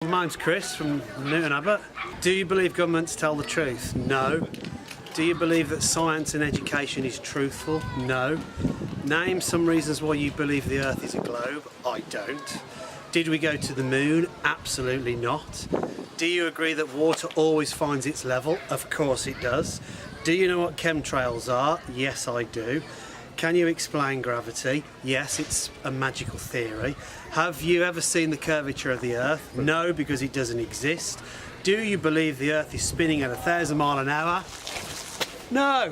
Mine's Chris from Newton Abbot. Do you believe governments tell the truth? No. Do you believe that science and education is truthful? No. Name some reasons why you believe the Earth is a globe. I don't. Did we go to the moon? Absolutely not. Do you agree that water always finds its level? Of course it does. Do you know what chemtrails are? Yes, I do. Can you explain gravity? Yes, it's a magical theory. Have you ever seen the curvature of the Earth? No, because it doesn't exist. Do you believe the Earth is spinning at 1,000 miles an hour? No!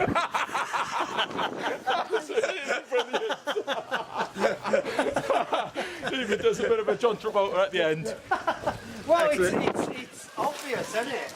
Even does a bit of a John Travolta at the end. Well, it's obvious, isn't it?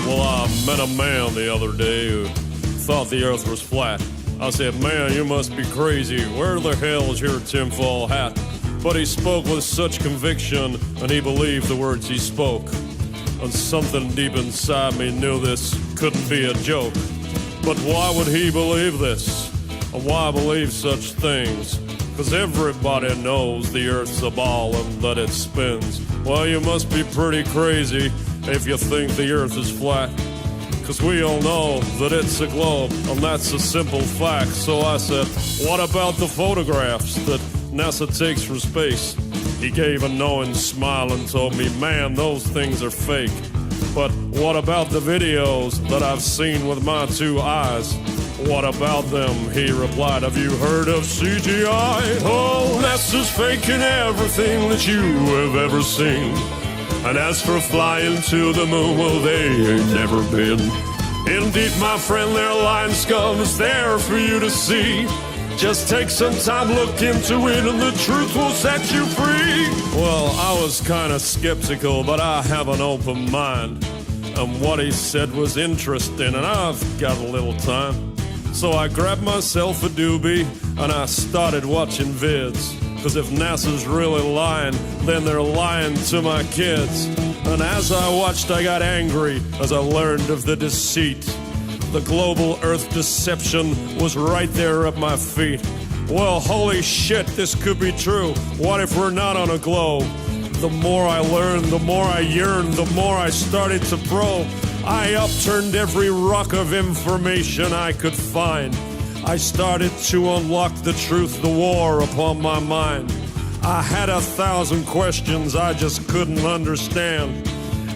Well, I met a man the other day who thought the Earth was flat. I said, man, you must be crazy. Where the hell is your tinfoil hat? But he spoke with such conviction, and he believed the words he spoke. And something deep inside me knew this couldn't be a joke. But why would he believe this? And why believe such things? 'Cause everybody knows the Earth's a ball and that it spins. Well, you must be pretty crazy if you think the Earth is flat. 'Cause we all know that it's a globe, and that's a simple fact. So I said, what about the photographs that NASA takes from space? He gave a knowing smile and told me, man, those things are fake. But what about the videos that I've seen with my two eyes? What about them? He replied, have you heard of CGI? Oh, NASA's faking everything that you have ever seen. And as for flying to the moon, well, they ain't never been. Indeed, my friend, their line scum is there for you to see. Just take some time, look into it, and the truth will set you free. Well, I was kind of skeptical, but I have an open mind. And what he said was interesting, and I've got a little time. So I grabbed myself a doobie, and I started watching vids. 'Cause if NASA's really lying, then they're lying to my kids. And as I watched, I got angry as I learned of the deceit. The global Earth deception was right there at my feet. Well, holy shit, this could be true. What if we're not on a globe? The more I learned, the more I yearned, the more I started to probe. I upturned every rock of information I could find. I started to unlock the truth, the war upon my mind. I had 1,000 questions I just couldn't understand.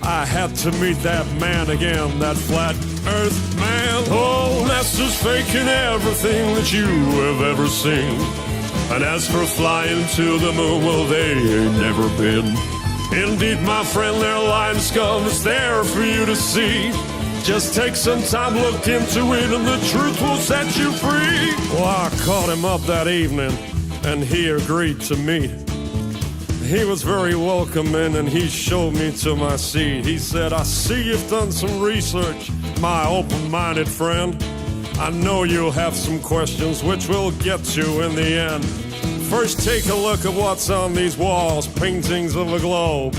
I had to meet that man again, that flat earth man. Oh, NASA's faking everything that you have ever seen. And as for flying to the moon, well, they ain't never been. Indeed, my friend, their line scum is there for you to see. Just take some time, look into it, and the truth will set you free. Well, I caught him up that evening, and he agreed to meet. He was very welcoming, and he showed me to my seat. He said, I see you've done some research, my open-minded friend. I know you'll have some questions, which we'll get to in the end. First, take a look at what's on these walls, paintings of a globe.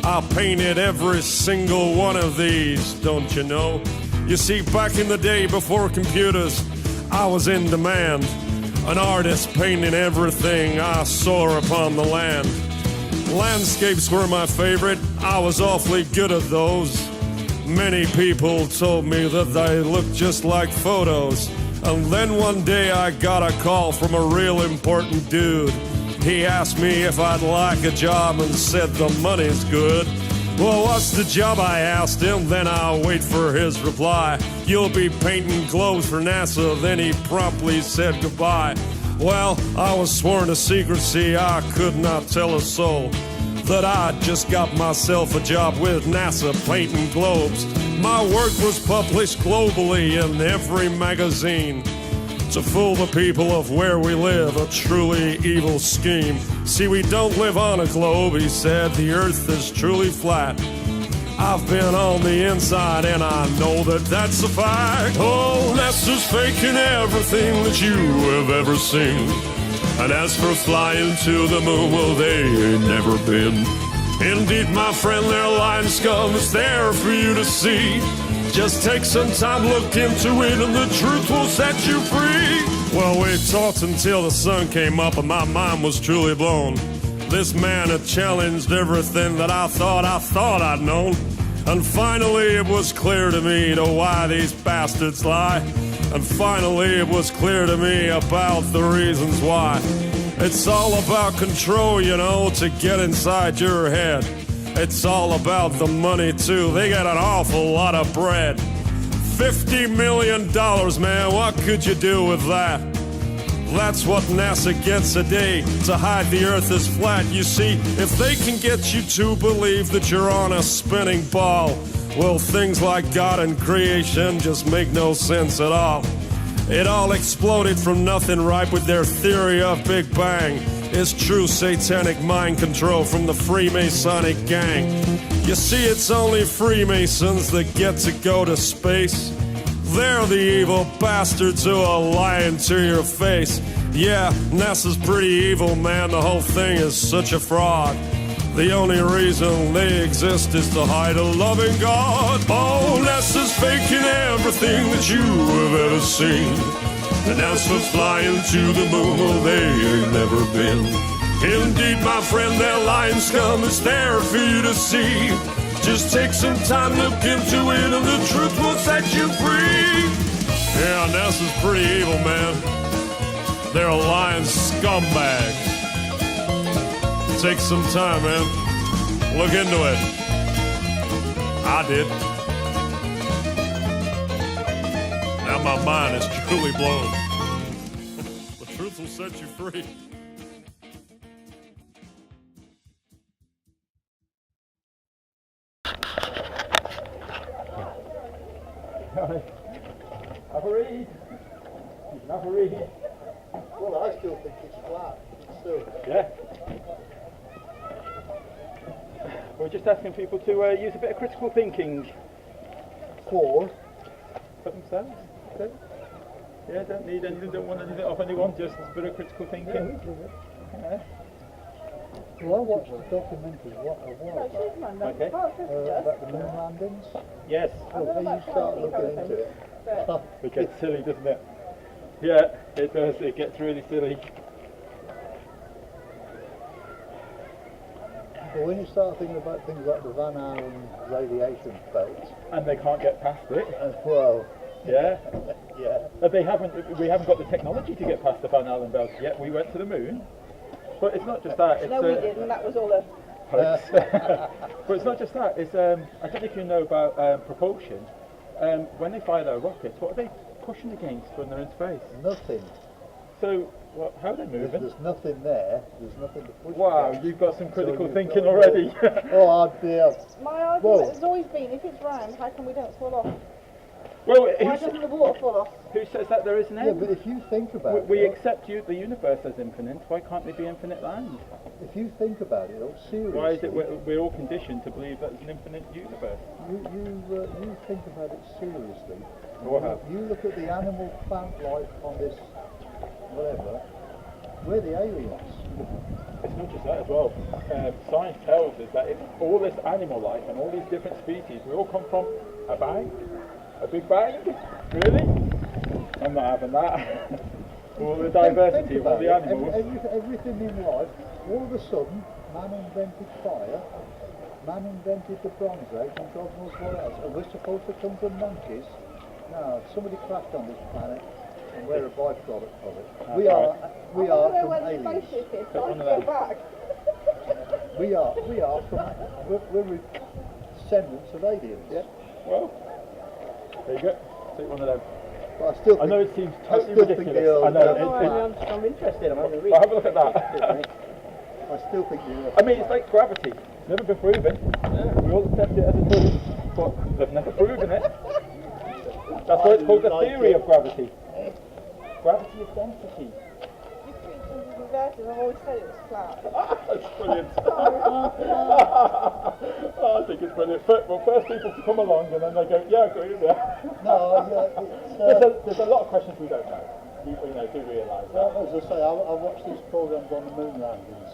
I painted every single one of these, don't you know? You see, back in the day before computers, I was in demand. An artist painting everything I saw upon the land. Landscapes were my favorite, I was awfully good at those. Many people told me that they looked just like photos. And then one day I got a call from a real important dude. He asked me if I'd like a job and said the money's good. Well, what's the job, I asked him, then I'll wait for his reply. You'll be painting globes for NASA, then he promptly said goodbye. Well, I was sworn to secrecy, I could not tell a soul that I just got myself a job with NASA painting globes. My work was published globally in every magazine to fool the people of where we live, a truly evil scheme. See, we don't live on a globe, he said, the Earth is truly flat. I've been on the inside and I know that that's a fact. Oh, NASA's faking everything that you have ever seen. And as for flying to the moon, well, they ain't never been. Indeed, my friend, their lying scum is there for you to see. Just take some time, look into it, and the truth will set you free. Well, we talked until the sun came up and my mind was truly blown. This man had challenged everything that I thought I'd known. And finally it was clear to me to why these bastards lie. And finally it was clear to me about the reasons why. It's all about control, you know, to get inside your head. It's all about the money too, they got an awful lot of bread. $50 million, man, what could you do with that? That's what NASA gets a day, to hide the earth is flat. You see, if they can get you to believe that you're on a spinning ball, well, things like God and creation just make no sense at all. It all exploded from nothing, right, with their theory of Big Bang. It's true satanic mind control from the Freemasonic gang. You see, it's only Freemasons that get to go to space. They're the evil bastards who are lying to your face. Yeah, NASA's pretty evil, man, the whole thing is such a fraud. The only reason they exist is to hide a loving God. Oh, NASA's faking everything that you have ever seen. And as for flying to the moon, well, they ain't never been. Indeed, my friend, their lying scum is there for you to see. Just take some time, look into it, and the truth will set you free. Yeah, NASA's pretty evil, man. They're a lying scumbag. Take some time, man. Look into it. I did. Now my mind is truly blown. The truth will set you free. Have a read. Have a read. Well, I still think it's flat. Still. Yeah. We're just asking people to use a bit of critical thinking. For themselves. Okay. Yeah, don't need anything, don't want anything off anyone, just a bit of critical thinking. Yeah. Well, I watched the documentary a while back. Okay. About the moon landings. Yes. Well, then you start looking into it. It gets silly, doesn't it? Yeah, it does. It gets really silly. But when you start thinking about things like the Van Allen radiation belt, And they can't get past it. well, Yeah. yeah. But we haven't got the technology to get past the Van Allen belt yet. We went to the moon. But it's not just that. It's, no, we didn't. That was all a hoax. But it's not just that. It's I don't know if you know about propulsion. When they fire their rockets, what are they pushing against when they're in space? Nothing. So, how are they moving? There's nothing there. There's nothing to push. Wow, against. you've got some critical So thinking got- already. Oh, I'd be My argument has always been, if it's round, how come we don't fall off? Well, Why doesn't the water fall off? who says that there is an Yeah, end? but if you think about We it, accept the universe as infinite. Why can't there be infinite land? if you think about it, seriously, Why is it we're all conditioned to believe that it's an infinite universe? you think about it seriously. What have? You look at the animal plant life on this, whatever. We're the aliens. It's not just that as well. Science tells us that if all this animal life and all these different species, we all come from a bang, a big bang. Really? I'm not having that. All the diversity Think of all the about it. animals. Everything in life, all of a sudden, man invented fire, man invented the Bronze Age, and God knows what else. And we're supposed to come from monkeys. No, somebody crashed on this planet, and we're a byproduct of it. We are I want to know from where the aliens. spaceship is, so I one can of go back. We are from, we're descendants of aliens. Yeah. Well, there you go. Take one of them. But I still think, I know it seems I totally still think ridiculous. the Earth- I know. I'm interested. I'm having a read. But have a look at that. I still think the Earth- I mean, it's like gravity. It's never been proven. We all accept it as a truth, but they've never proven it. That's why it's called the theory of gravity. Gravity is density. You preach and inverted, I've always said it was flat. That's brilliant. Oh, I think it's brilliant. Well, first people to come along and then they go, yeah, I agree with that. No, yeah, it's, There's a lot of questions we don't know. do realise Well, that. as I say, I watch these programs on the moon landings,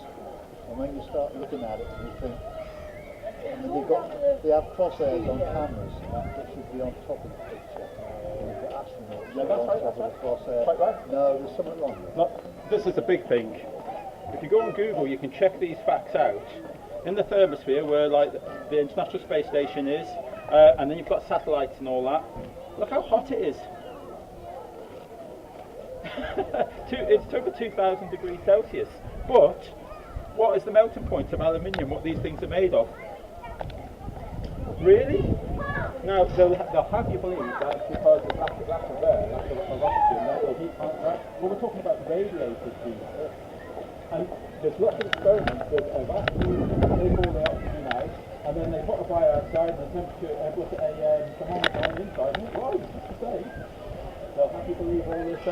and when you start looking at it, and you think, they have crosshairs on cameras that should be on top of the picture. And you've got astronauts Yeah, that's on right, top of the crosshair. Quite right. No, there's something wrong with it. No, this is a big thing. If you go on Google, you can check these facts out. In the thermosphere, where like the International Space Station is, and then you've got satellites and all that. Look how hot it is. It's over 2,000 degrees Celsius. But what is the melting point of aluminium? What these things are made of? Really? Now they'll have you believe that because the plastic glass are there, that's a oxygen, that will heat right? Well, we're talking about radiated heat. And there's lots of experiments that have actually take all the oxygen out, and then they put a fire outside and the temperature put a thermometer on the inside, and it rises, just the same. They'll have you believe all this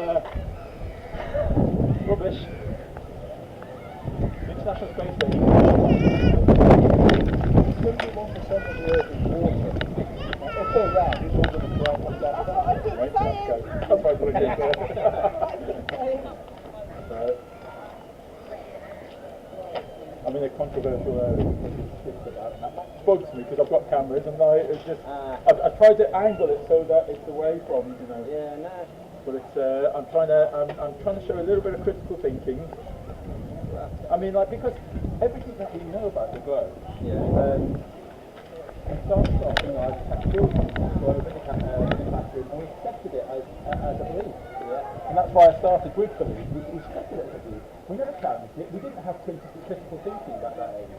rubbish. International Space Station. 71% of the Earth is water. Now, if they're round, it's all going to break up that down. Right, let's go. That's what it is. So, I'm in a controversial area. That bugs me because I've got cameras and it's just. I tried to angle it so that it's away from, you know. Yeah, no. But it's. I'm trying to show a little bit of critical thinking. I mean, like, because everything that we know about the globe. It started off, you know, as children, globe in the classroom, and we accepted it as a belief. And that's why I started with belief. We accepted it as a belief. We never challenged it. We didn't have critical thinking at that age.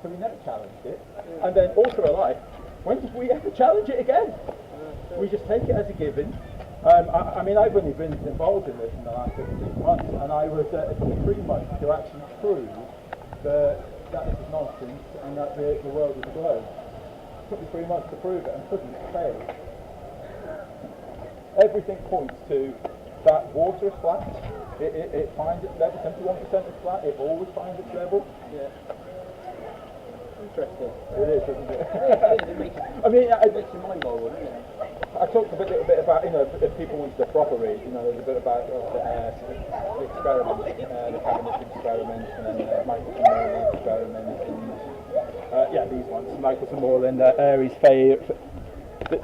So we never challenged it. And then all through our life, when did we ever challenge it again? We just take it as a given. I mean, I've only been involved in this in the last 6 months, and it took me 3 months to actually prove that this is nonsense and that the world is a globe. It took me 3 months to prove it and couldn't fail. Everything points to that water is flat. It finds its level. 71% is flat. It always finds its level. Yeah. Interesting. It is, isn't it? It makes your mind boggle, doesn't it? I talked a little bit about, you know, if people wanted the proper read, you know, there's a bit about the experiment, the cabinet experiment, and then Michael Moreland experiment, and these ones, Michael Moreland, Aries, Faye,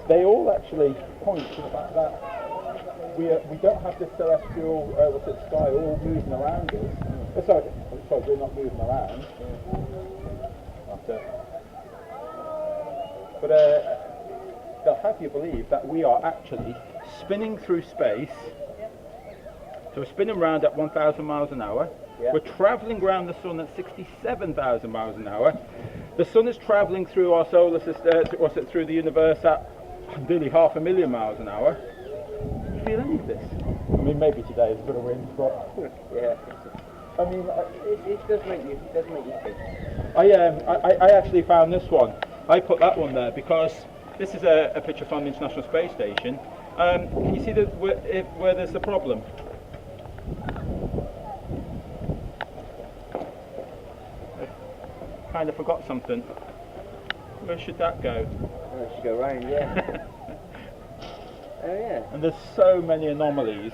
they all actually point to the fact that we don't have this celestial, sky all moving around us. Sorry, we're not moving around. But they'll have you believe that we are actually spinning through space. So we're spinning around at 1,000 miles an hour. Yeah. We're travelling around the sun at 67,000 miles an hour. The sun is travelling through our solar system, through the universe at nearly 500,000 miles an hour. Do you feel any of this? I mean, maybe today is a bit of wind, but yeah. I mean, it does make you think. I actually found this one. I put that one there because this is a picture from the International Space Station. Can you see where there's the problem? I kind of forgot something. Where should that go? Oh, it should go round, yeah. Oh yeah. And there's so many anomalies.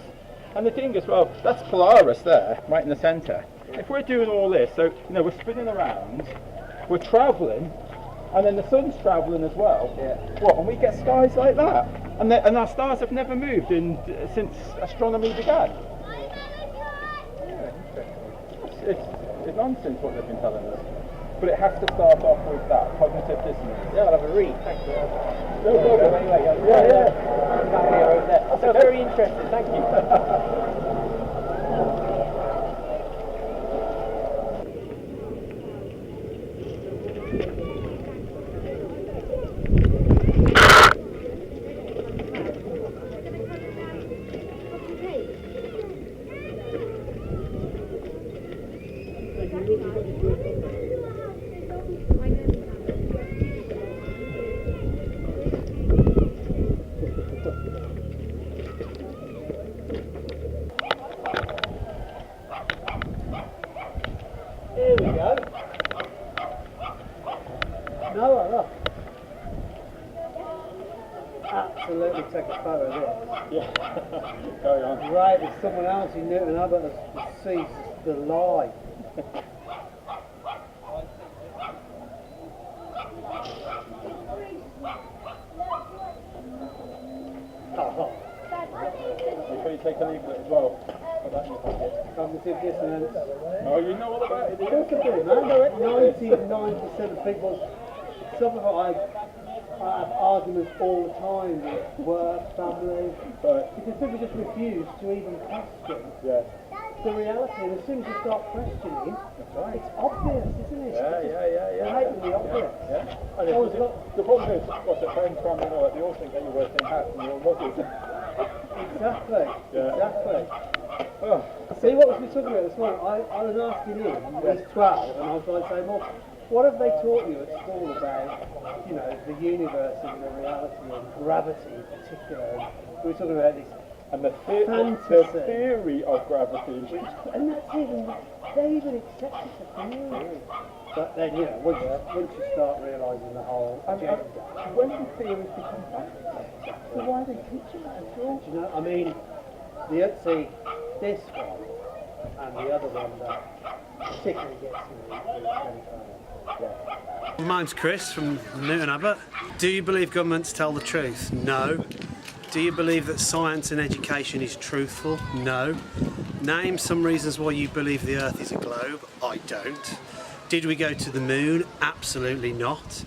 And the thing as well, that's Polaris there, right in the centre. Yeah. If we're doing all this, so we're spinning around, we're travelling, and then the sun's travelling as well. Yeah. What? And we get skies like that, and our stars have never moved since astronomy began. Yeah, interesting. It's nonsense what they've been telling us. But it has to start off with that cognitive dissonance. Yeah, I'll have a read. Thanks for that. No problem. Anyway, over there. That's very interesting. Thank you. Here we go. No, look. Absolutely take a photo of this. Yeah. Carry on. great. There's someone else in Newton Abbot that sees the lie. Before you take a leaflet as well. Put that in your pocket. Cognitive dissonance. Oh, you know all about it, do Of you? course I do, man. 99% of people, some of it I have arguments all the time with work, family, Right. because people just refuse to even question Yeah. the reality. And as soon as you start questioning, it's obvious, isn't it? Yeah. Blatantly obvious. Yeah. And Oh, it's not- the problem is, what's it, friends, family, and all that, they all think that you're working hats and you're muggers. Exactly. Yeah. Exactly. Oh, See, what was we talking about this morning? I was asking him, he's 12, and I was like saying, well, what have they taught you at school about, you know, the universe and the reality and gravity in particular? And we were talking about this, and the Fantasy. theory of gravity. and that's even, they even accept it's a theory. But then, you know, once you start realising the whole agenda, When do theories become facts? So why are they teaching that at all? do you know, I mean, this one and the other one that particularly gets me is Mine's Chris from Newton Abbot. Do you believe governments tell the truth? No. Do you believe that science and education is truthful? No. Name some reasons why you believe the Earth is a globe. I don't. Did we go to the moon? Absolutely not.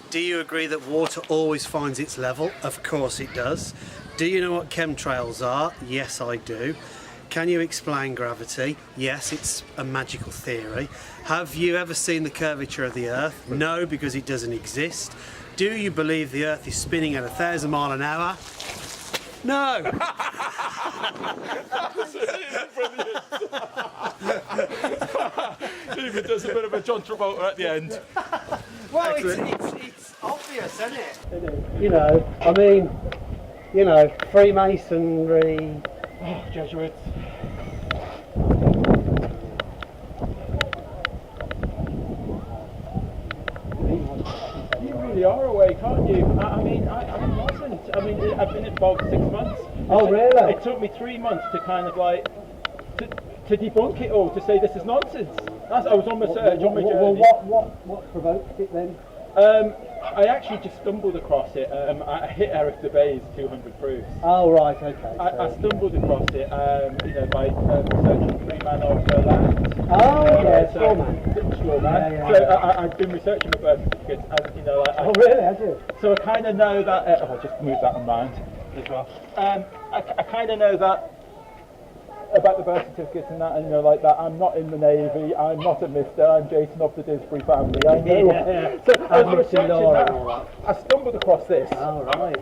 Do you agree that water always finds its level? Of course it does. Do you know what chemtrails are? Yes, I do. Can you explain gravity? Yes, it's a magical theory. Have you ever seen the curvature of the Earth? No, because it doesn't exist. Do you believe the Earth is spinning at 1,000 miles an hour? No. Even does a bit of a John Travolta at the end. Well, it's obvious, isn't it? you know, I mean, you know, Freemasonry. Oh, Jesuits. You really are awake, aren't you? I mean, I wasn't. I mean, I've been involved 6 months. Oh, really? It took me 3 months to kind of like to debunk it all, to say this is nonsense. I was on my search, on my journey. What provoked it then? I actually just stumbled across it. I hit Eric Dubay's 200 proofs. Oh, right, okay. I stumbled across it, you know, by researching Free Man of the Land. Oh, yeah, so, Straw Man. Straw Man. Yeah. So I've been researching the birth certificates, and you know, Oh, really, have you? so I kind of know that. I'll just move that around as well. I kind of know that about the birth certificates and that, and you know, like that. I'm not in the Navy. I'm not a Mister. I'm Jason of the Disbury family. I know. Yeah. So I was Admitted researching law that. and all that. I stumbled across this. Oh, right.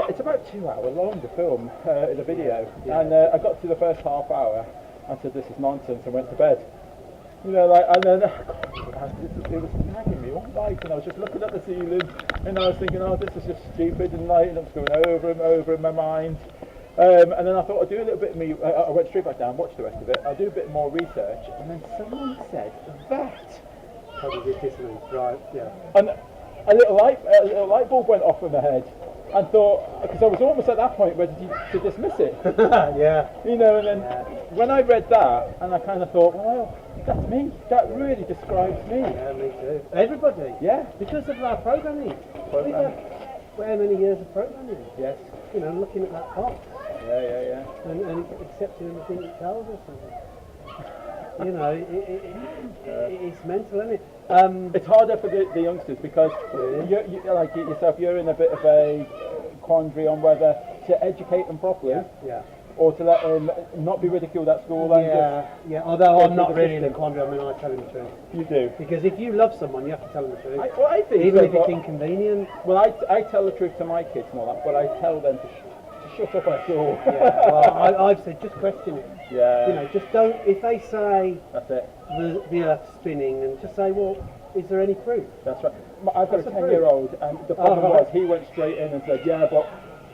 It's about 2 hours long, the film, in a video, and I got to the first half hour and said this is nonsense and went to bed. You know, like, and then it was nagging me all night, and I was just looking at the ceiling, and I was thinking, oh, this is just stupid, and like, and I was going over and over in my mind. And then I thought I'd do a little bit of me. I went straight back down, watched the rest of it. I'll do a bit more research, and then someone said that. Cognitive dissonance, right, yeah. And a little light bulb went off in my head, and thought, because I was almost at that point ready to dismiss it. Yeah. You know, and then when I read that, and I kind of thought, well, that's me. That really describes me. Yeah, me too. Everybody. Yeah. Because of our programming. How many years of programming? Yes. You know, looking at that box Yeah. and accepting everything it tells us. And, you know, it's mental, isn't it? It's harder for the youngsters because you like yourself, you're in a bit of a quandary on whether to educate them properly. Yeah. Or to let them not be ridiculed at school and Yeah, although I'm not the really in a system. quandary, I mean, I tell them the truth. You do. Because if you love someone, you have to tell them the truth. I think Even so, if it's but- inconvenient. Well, I tell the truth to my kids and all that, but I tell them to shut up at school. Yeah, well, I've said just question it. Yeah. You know, just don't, if they say That's it. the Earth's spinning, and just say, well, is there any proof? That's right. I've got a That's a 10-year-old, and the problem right. was he went straight in and said, yeah, but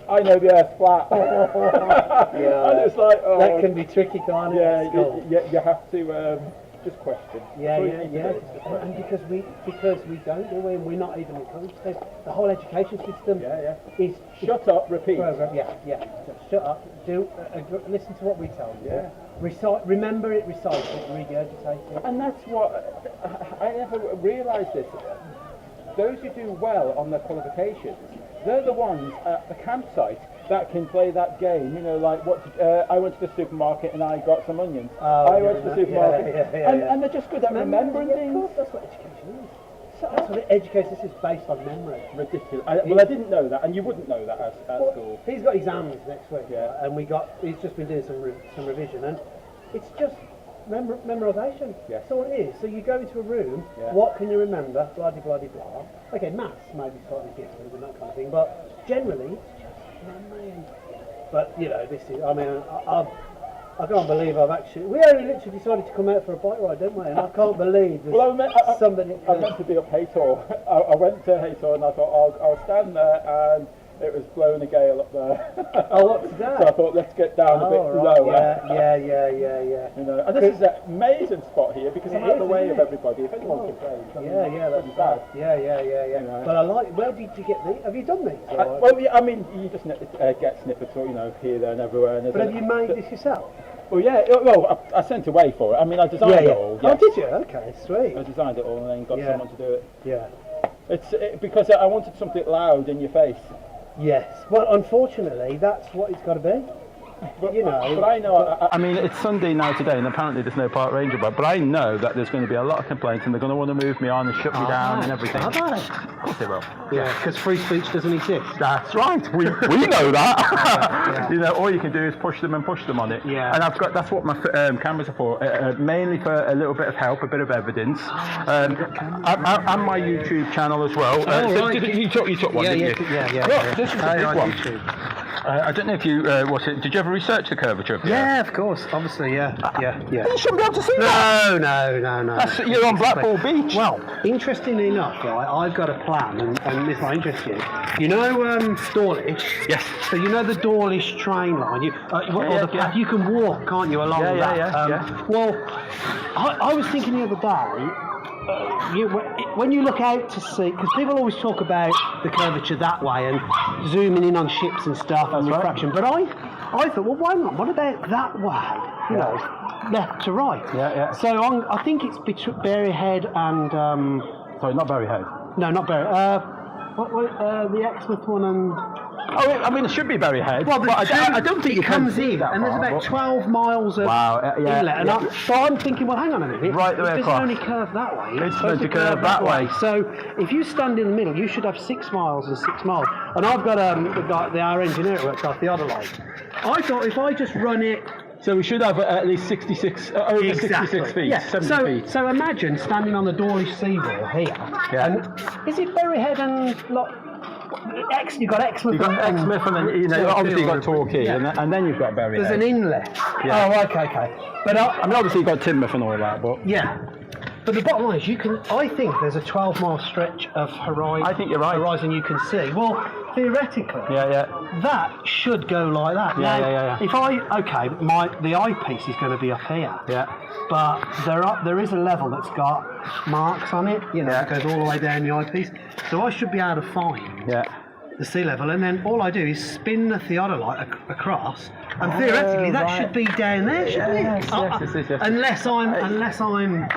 I know the Earth's flat. Yeah. And it's like, oh, That can be tricky, can't it? yeah, at school? you have to just question. Yeah, That's all you yeah, need to yeah. do, just question. And because we don't, do we? And we're not even encouraged to. The whole education system is Shut up, repeat. program. Yeah, yeah. Just shut up. Listen to what we tell you. Yeah. Recite. Remember it. Recite it. Regurgitate it. And that's what I never realised this. Those who do well on their qualifications, they're the ones at the campsite that can play that game. You know, like I went to the supermarket and I got some onions. I went to the supermarket, and they're just good at remembering things. Of course, that's what education is. That's what education is based on memory. Ridiculous. Well, I didn't know that, and you wouldn't know that at school. He's got exams next week, Yeah. and he's just been doing some revision, and it's just memorisation. Yes. That's all it is. So you go into a room, Yeah. what can you remember? Blah de blah de blah. Okay, maths maybe slightly different and that kind of thing, but generally it's just memory. But you know, this is. I mean, I can't believe we only literally decided to come out for a bike ride, didn't we? And I can't believe there's somebody. I meant to be up Haytor. I went to Haytor and I thought I'll stand there, and it was blowing a gale up there. Oh, what today? So I thought let's get down a bit right. lower. Yeah. You know, and this is an amazing spot here because I'm out of the way of everybody. If anyone complains, Yeah, that's bad. Yeah. You know. But I like. Where did you get these? Have you done these? Well, yeah, I mean, you just get snippets, you know, here, there, and everywhere. And But have you made this yourself? Well, yeah. Well, I sent away for it. I mean, I designed it all. Oh, did you? Okay, sweet. I designed it all and then got someone to do it. Yeah. It's because I wanted something loud in your face. Yes. Well, unfortunately, that's what it's got to be. But, you know. But I know. I mean, it's Sunday now today, and apparently there's no park ranger. But I know that there's going to be a lot of complaints, and they're going to want to move me on and shut me down and everything. Are they? Of course they will. Yeah, because free speech doesn't exist. That's right. We know that. You know, all you can do is push them on it. Yeah. And that's what my cameras are for. Mainly for a little bit of help, a bit of evidence. And my YouTube channel as well. You took one, didn't you? Yeah. Look, this is a big one. I don't know if you did you ever research the curvature of the Earth? Yeah, of course. Obviously, yeah. You shouldn't be able to see that. No. You're on Blackpool Beach. Well, interestingly enough, right, I've got a plan, and this might interest you. You know Dawlish? Yes. So you know the Dawlish train line? You can walk, can't you, along that? Yeah. Well, I was thinking the other day, when you look out to sea, because people always talk about the curvature that way and zooming in on ships and stuff and refraction, but I thought, well, why not? What about that way? You know, left to right. Yeah. So I think it's between Berryhead and. Sorry, not Berryhead. No, not Berry. The Exmouth one and. Oh, I mean, it should be Berryhead. Well, but I don't think it you comes can see in, that and there's far, about 12 miles of inlet. And so I'm thinking, well, hang on a minute. Right the way it across. doesn't only curve that way. It's supposed to curve that way. So if you stand in the middle, you should have 6 miles and 6 miles. And I've got our engineer who works off the Theodolite. I thought if I just run it. So we should have at least 66 feet, yeah. 70 feet. So imagine standing on the Dawlish Seawall here. Yeah. And is it Berryhead and you've got Exmouth. You've got Exmouth, and then obviously you've got Torquay, and then you've got Berryhead. There's an inlet. Yeah. Oh, okay. But I mean, obviously you've got Teignmouth and all that, but yeah. But the bottom line is, I think there's a 12-mile stretch of horizon. I think you're right. Horizon you can see. Well, theoretically, that should go like that. Yeah. If the eyepiece is going to be up here. Yeah. But there is a level that's got marks on it. You know, it goes all the way down the eyepiece. So I should be able to find the sea level, and then all I do is spin the theodolite across, and theoretically that should be down there, shouldn't it? Yes. Unless I'm.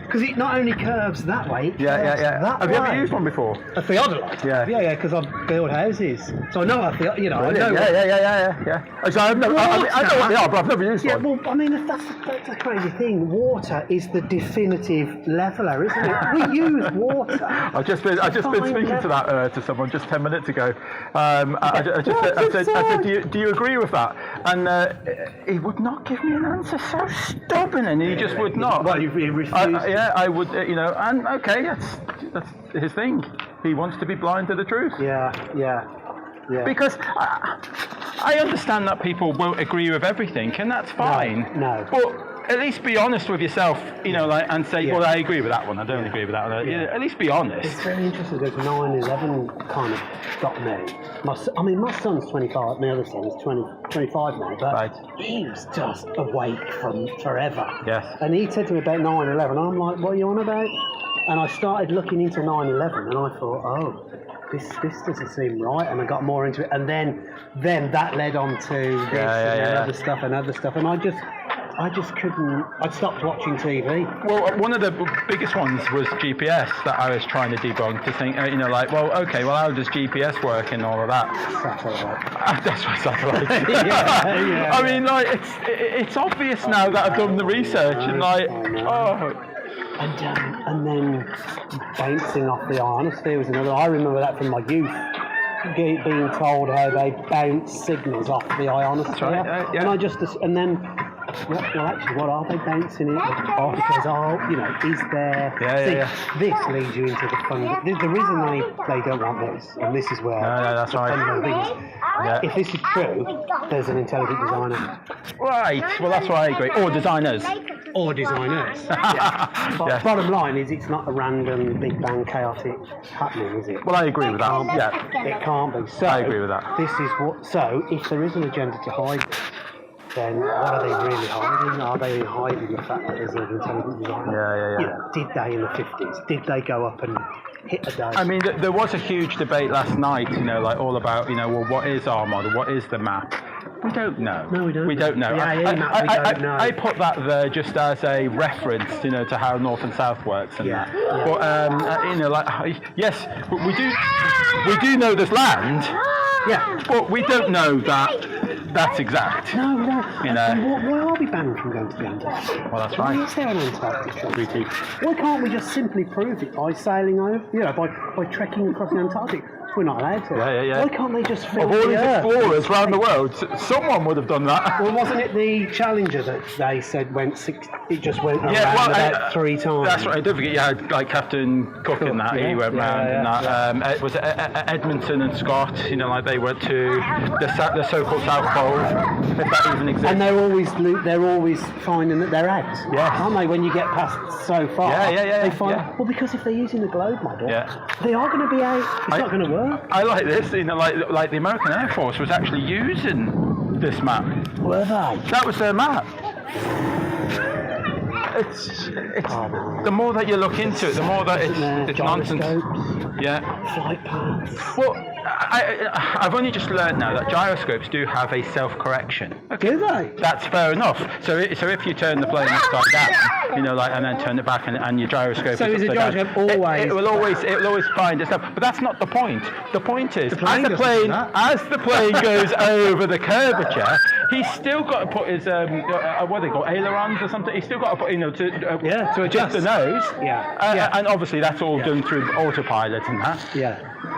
Because it not only curves that way, it curves that Have way. you ever used one before? A theodolite? Yeah, because I build houses. So I know I know. Yeah. So I know what they are, but I've never used one. Yeah, well, I mean, that's a crazy thing. Water is the definitive leveller, isn't it? We use water. I've just been speaking to that to someone just 10 minutes ago. I said, do you agree with that? And he would not give me an answer. So stubborn, and he just would not. Well, he refused. I would, and okay, that's his thing. He wants to be blind to the truth. Yeah. Because I understand that people won't agree with everything, and that's fine. No. But at least be honest with yourself, you know, like, and say, well, I agree with that one, I don't agree with that one. You know, at least be honest. It's very interesting because 9/11 kind of got me. My son's 25, my other son is 25 now, but he was just awake from forever. Yes. And he said to me about 9/11, I'm like, what are you on about? And I started looking into 9/11 and I thought, oh, this doesn't seem right, and I got more into it, and then that led on to this and other stuff, and I just couldn't. I'd stopped watching TV. Well, one of the biggest ones was GPS that I was trying to debunk, to think, you know, like, well, okay, well, how does GPS work and all of that? Satellite. That's what satellite. I mean, like, it's obvious now that I've done the research, and like, And then bouncing off the ionosphere was another. I remember that from my youth, being told how they bounce signals off the ionosphere. Right, And I just, and then, well, actually, what are they bouncing it off? Because, you know, is there? This leads you into the fun. The reason they don't want this, and this is where that's right. If this is true, there's an intelligent designer. Right. Well, that's why I agree. Or designers. But bottom line is, it's not a random Big Bang chaotic happening, is it? Well, I agree with that. It can't be. So I agree with that. This is what. So if there is an agenda to hide this, then what are they really hiding? Are they hiding the fact that there's an intelligent designer? You know, did they in the 50s? Did they go up and hit a day? I mean, there was a huge debate last night, you know, like all about, you know, well, what is our model? What is the map? We don't know. No, we don't. We don't know. We don't know. I put that there just as a reference, you know, to how North and South works and that. But you know, like, yes, we do know there's land. Yeah. But we don't know that that's exact. No, we don't. You know. Why are we banned from going to the Antarctic? Well, that's right. Why is there an Antarctic treaty? Why can't we just simply prove it by sailing over? You know, by trekking across the Antarctic? We're not allowed to. Why can't they just fill Of all the these earth? explorers around the world, someone would have done that. Well, wasn't it the Challenger that they said went it just went around about 3 times? That's right. Don't forget, you had like Captain Cook and that. He went round and that. It was Edmonton and Scott. You know, like they went to the so-called South Pole, if that even exists. And they're always finding that they're out. Aren't they? When you get past so far, they find. Well, because if they're using the globe model, they are going to be out. It's not going to work. I like this, you know, like the American Air Force was actually using this map. Were they? That was their map. It's the more that you look into it, the more that it's nonsense. Flight paths. Well, I've only just learned now that gyroscopes do have a self-correction. Do they? That's fair enough. So if you turn the plane upside down, you know, like, and then turn it back, and your gyroscope is upside down, it will always find itself. But that's not the point. The point is, as the plane goes over the curvature, he's still got to put his what they call ailerons or something. He's still got to put, you know, to adjust the nose. And obviously that's all done through autopilot and that.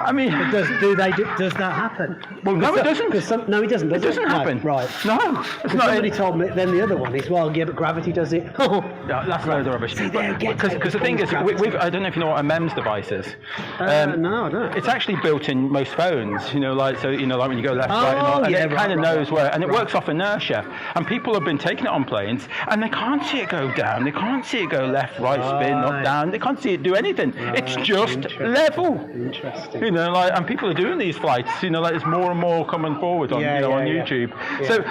I mean, does that happen? Well, no, it doesn't. No, it doesn't. It doesn't happen. Right. No, it's not. Somebody told me. Then the other one is, well, yeah, but gravity does it. That's loads of rubbish. Because the thing is, I don't know if you know what a MEMS device is. No, I don't. It's actually built in most phones. You know, like, so, you know, like when you go left, right, and it kind of knows where, and it works off inertia. And people have been taking it on planes, and they can't see it go down. They can't see it go left, right, spin, up, down. They can't see it do anything. It's just level. Interesting. You know, like, and people are doing these flights. You know, like, there's more and more coming forward on, on YouTube. So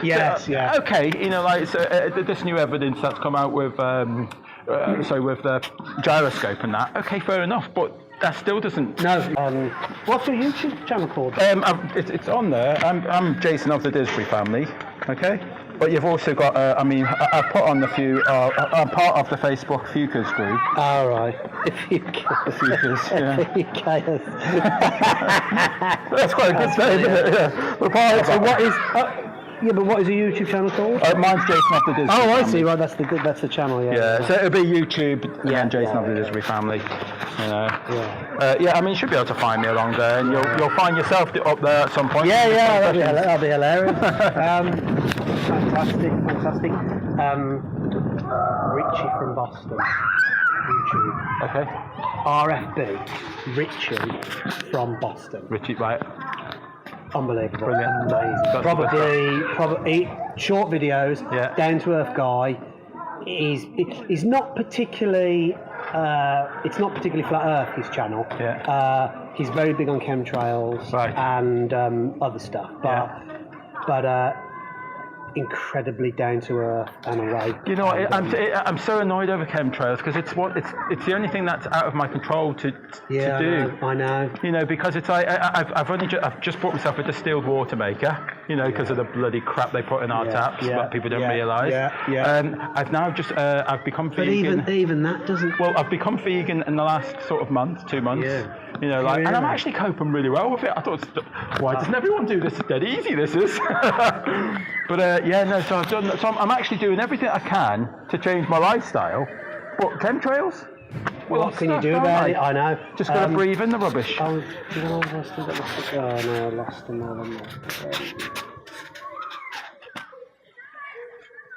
okay, you know, like, so, this new evidence that's come out with with the gyroscope and that. Okay, fair enough, but that still doesn't. No. What's your YouTube channel called? It's on there. I'm Jason of the Disbury family. Okay. But you've also got, I put on the few, I'm part of the Facebook Fucus group. All right. Fucus, Fucus. That's quite a good name, isn't it? Yeah. So what is... but what is your YouTube channel called? Mine's Jason of the Disbury family. I see. Right, that's the channel. So it'll be YouTube and Jason of the Disbury family. You know. I mean, you should be able to find me along there, and you'll find yourself up there at some point. That'll be hilarious. Fantastic. Richie from Boston. YouTube. Okay. RFB. Richie from Boston. Richie, right. Unbelievable. Brilliant. Amazing. Probably short videos, down to earth guy, he's not particularly. It's not particularly flat Earth, his channel. Yeah. He's very big on chemtrails and other stuff, but incredibly down to earth and away. You know, I'm so annoyed over chemtrails because it's the only thing that's out of my control to do. I know. You know, because it's like I've just bought myself a distilled water maker. You know, because of the bloody crap they put in our taps, but people don't realise. I've now just I've become vegan. But even that doesn't. Well, I've become vegan in the last sort of month, 2 months. Yeah. You know, like, and I'm actually coping really well with it. I thought, why doesn't everyone do this? It's dead easy, this is. But so I've done. So I'm actually doing everything I can to change my lifestyle. But chemtrails? Well, what can you do about it? I know. Just got to breathe in the rubbish. Oh, do you know I still got lost? Oh no, I lost them.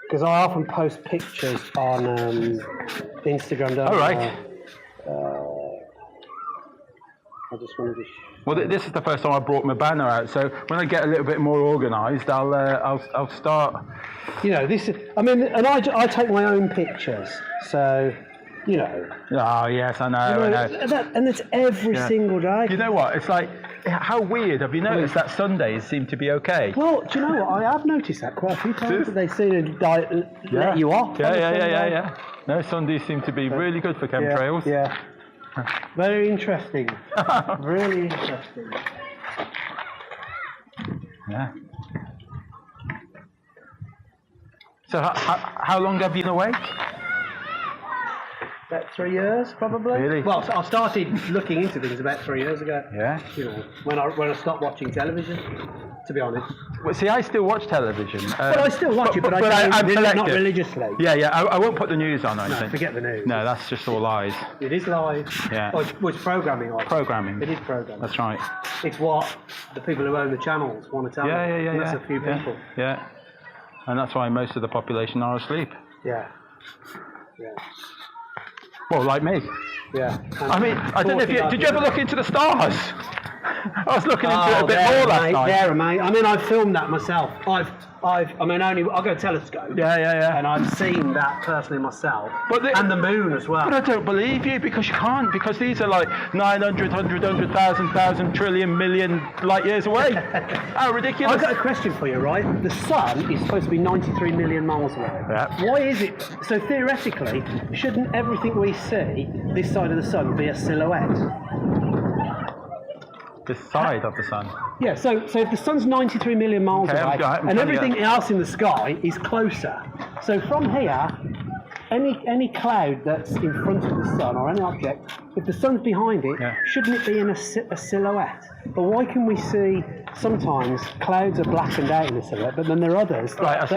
Because I often post pictures on Instagram. All right. I just wanted to. Well, this is the first time I brought my banner out. So when I get a little bit more organised, I'll start. You know, this. I mean, and I take my own pictures. So, you know. Oh yes, I know. I know. And it's every single day. You know what? It's like, how weird. Have you noticed that Sundays seem to be okay? Well, do you know what? I have noticed that quite a few times. That they seem to let you off. Yeah. No, Sundays seem to be really good for chemtrails. Yeah. Very interesting. Really interesting. Yeah. So how long have you been awake? About 3 years, probably. Really? Well, I started looking into things about 3 years ago. Yeah. You know, when I stopped watching television, to be honest. Well, see, I still watch television. Well, I still watch it, but I'm not religiously. Yeah. I won't put the news on. No, forget the news. No, that's just all lies. It is lies. Yeah. Well, it's programming. Programming. It is programming. That's right. It's what the people who own the channels want to tell us. Yeah. That's a few people. Yeah. And that's why most of the population are asleep. Yeah. Well, like me. Yeah. I mean, I don't know if did you ever look into the stars? I was looking into it a bit more last night. There, mate. I mean, I've filmed that myself. I go a telescope. Yeah. And I've seen that personally myself. And the moon as well. But I don't believe you, because you can't, because these are like 900, 1,000 trillion million light years away. How ridiculous. I've got a question for you, right? The sun is supposed to be 93 million miles away. Yeah. Why is it? So theoretically, shouldn't everything we see this side of the sun be a silhouette? This side of the sun. Yeah, so if the sun's 93 million miles away and everything else in the sky is closer, so from here, any cloud that's in front of the sun or any object, if the sun's behind it, shouldn't it be in a silhouette? But why can we see sometimes clouds are blackened out in the silhouette, but then there are others that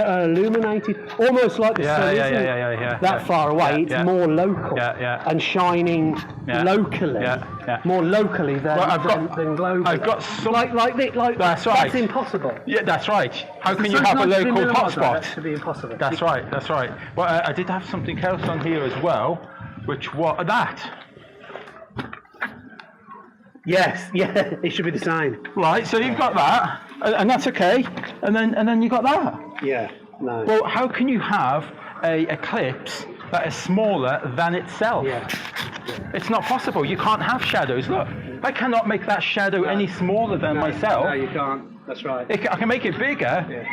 are illuminated, almost like the sun isn't that far away, it's more local and shining locally, more locally than globally. I've got some... That's right. That's impossible. Yeah, that's right. How can you have a local hotspot? That should be impossible. That's right. Well, I did have something else on here as well, which was that. Yes, it should be the same. Right, so you've got that, and that's okay, and then you got that. Yeah, no. Well, how can you have a eclipse that is smaller than itself? Yeah. It's not possible. You can't have shadows. Look, I cannot make that shadow any smaller than myself. No, you can't. That's right. I can make it bigger. Yeah.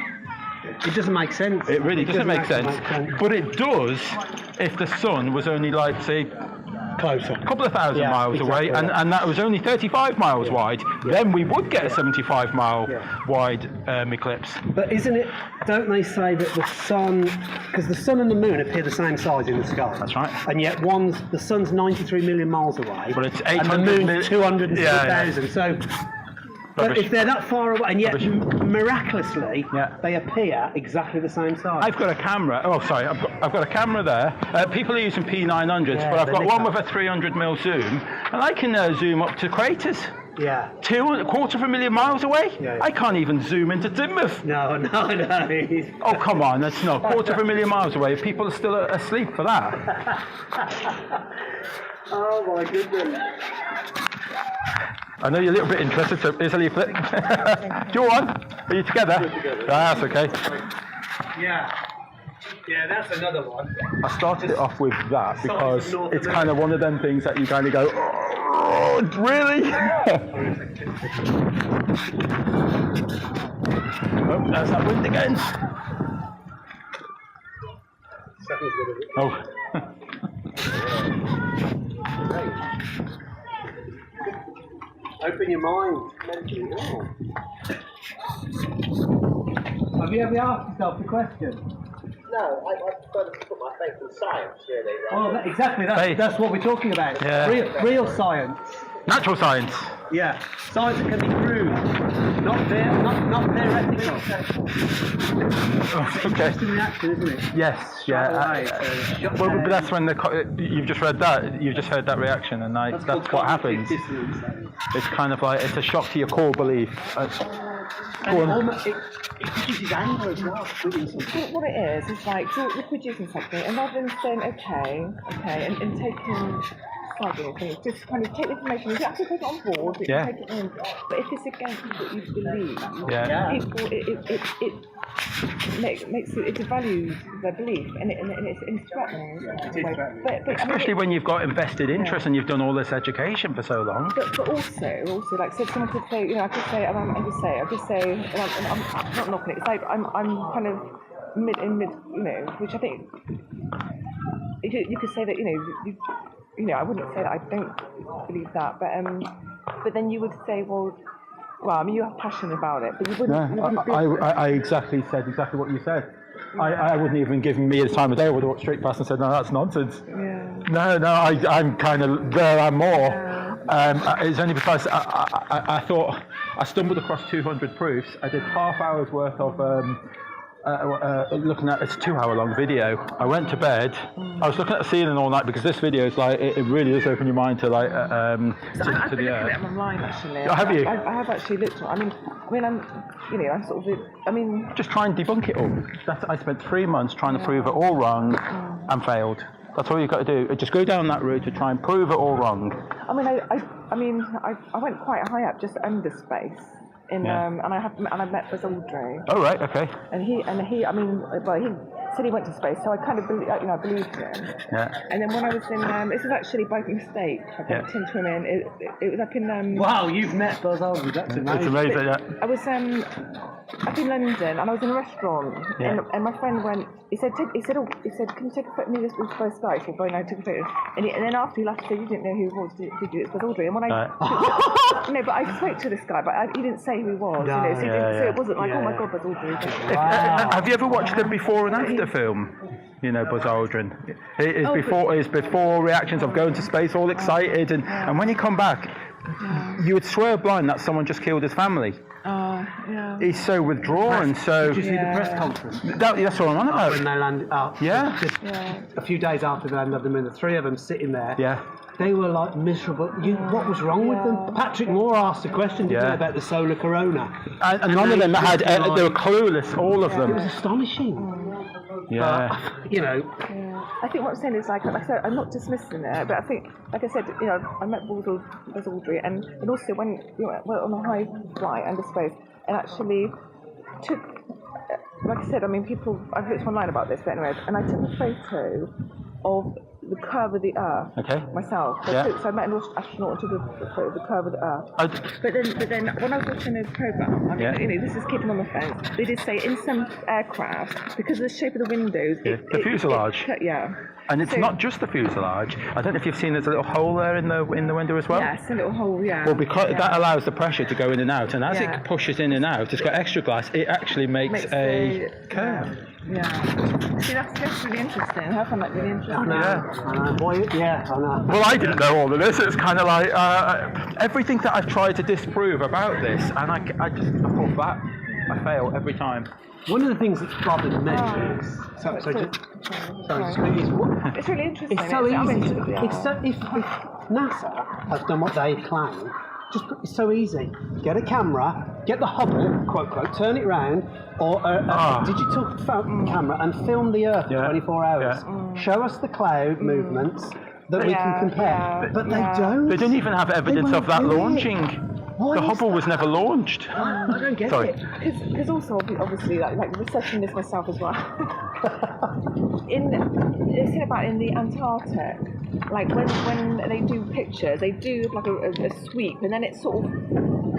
It doesn't make sense. It really doesn't make sense. But it does if the sun was only, like, say, closer, a couple of thousand miles away, and that was only 35 miles wide, then we would get a 75 mile wide eclipse. But don't they say that the sun, because the sun and the moon appear the same size in the sky? That's right. And yet the sun's 93 million miles away, but it's 800 and the moon's 250,000. So but if they're that far away, and yet miraculously they appear exactly the same size. I've got a camera. Oh, sorry, I've got a camera there. People are using P900s, but I've got one with a 300mm zoom, and I can zoom up to craters. Yeah. 250,000 miles away? Yeah. I can't even zoom into Timoth. No. Oh, come on, that's not 250,000 miles away. People are still asleep for that. Oh my goodness. I know you're a little bit interested, so here's a leaflet. Do you want? Are you together? We're together. That's okay. Yeah. Yeah, that's another one. I started it off with that because it's kind of one of them things that you kind of go, oh, really? Oh, there's that wind again. Oh. Open your mind. Have you ever asked yourself the question? No, I prefer to put my faith in science, really. Well, exactly. That's what we're talking about. Yeah. Real science. Natural science. Yeah, science that can be proved, not theoretical. Okay. It's in the action, isn't it? Yes, yeah. Well, but that's when you've just read that. You've just heard that reaction, and that's what happens. It's kind of like it's a shock to your core belief. It produces anger as well. What it is like you're producing something, and rather than saying okay, and taking things, just kind of take the information, you have to take it on board, but you take it in. But if it's against what you believe, it devalues their belief, and it's threatening. But especially when you've got invested interest and you've done all this education for so long. But also, like, so someone could say, I could say, and I'm not knocking it. It's like I'm kind of mid, which I think you could say that, I wouldn't say that I don't believe that, but then you would say, well, I mean, you have passion about it, but you wouldn't. No, I exactly said what you said. I wouldn't even give me the time of day. I would have walked straight past and said, no, that's nonsense. Yeah. No, I'm kind of there and more. It's only because I thought I stumbled across 200 proofs. I did half hour's worth of looking at, it's a 2-hour-long video. I went to bed. I was looking at the ceiling all night because this video is like it really does open your mind to like I've to been the looking earth. at them online actually. Oh, have you? I have actually looked. I'm just try and debunk it all. I spent 3 months trying to prove it all wrong and failed. That's all you've got to do. Just go down that route to try and prove it all wrong. I went quite high up, just under space. And I met Buzz Aldrin. Oh right, okay. And he said he went to space, so I kind of believed him. Yeah. And then when I was in, this was actually by mistake. I bumped into him in. It was up in. Wow, you've met Buzz Aldrin. That's amazing. It's amazing. Yeah. I was up in London, and I was in a restaurant, and my friend went. He said, can you take a photo of me with first guy? So I took a photo. And then after he left, he said, you didn't know who he was, did you? It's Buzz Aldrin. And when I no, but I spoke to this guy, but he didn't say who he was. No. So it wasn't like, oh my God, Buzz Aldrin. Wow. Have you ever watched the before and after film? Buzz Aldrin. His before reactions of going to space, all excited, and when he come back, you would swear blind that someone just killed his family. He's so withdrawn. So did you see the press conference? That's what I'm on about. When they landed up. A few days after they landed them in, the three of them sitting there. Yeah. They were like miserable. What was wrong with them? Patrick Moore asked a question, didn't he, about the solar corona. And none of them had. They were clueless. All of them. It was astonishing. Yeah. I think what I'm saying is, like I said, I'm not dismissing it, but I think, like I said, I met Buzz Aldrin, and also when we went on a high flight under space, and actually took, like I said, I've looked online about this, but anyway, and I took a photo of the curve of the Earth myself. So I met an astronaut and took a photo of the curve of the Earth. But then when I was watching the program, this is keeping on the fence. They did say in some aircraft, because of the shape of the windows, the fuselage. And it's not just the fuselage. I don't know if you've seen there's a little hole there in the window as well. Yes, a little hole. Yeah. Well, because that allows the pressure to go in and out, and as it pushes in and out, it's got extra glass. It actually makes a curve. See, that's really interesting. I find that really interesting. I know. Well, I didn't know all of this. It's kind of like everything that I've tried to disprove about this, and I thought that I fail every time. One of the things that's bothered me is it's really interesting. It's so easy. If NASA has done what they claim, it's so easy. Get a camera, get the Hubble, quote, turn it round, or a digital camera and film the Earth for 24 hours. Show us the cloud movements that we can compare. But they don't. They didn't even have evidence of that launching. The Hubble was never launched. I don't get Sorry. it. Because also, obviously, like researching this myself as well. It's about in the Antarctic, like when they do pictures, they do like a sweep, and then it sort of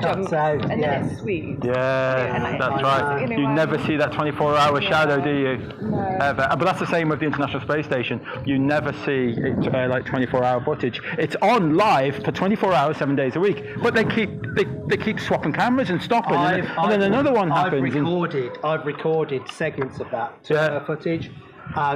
jumps out, and yeah. then it sweeps. Yeah, that's right. You never see that 24-hour shadow, do you? No. Ever. But that's the same with the International Space Station. You never see it, like 24-hour footage. It's on live for 24 hours, 7 days a week. But they keep swapping cameras and stopping, and then another one happens. I've recorded segments of that footage.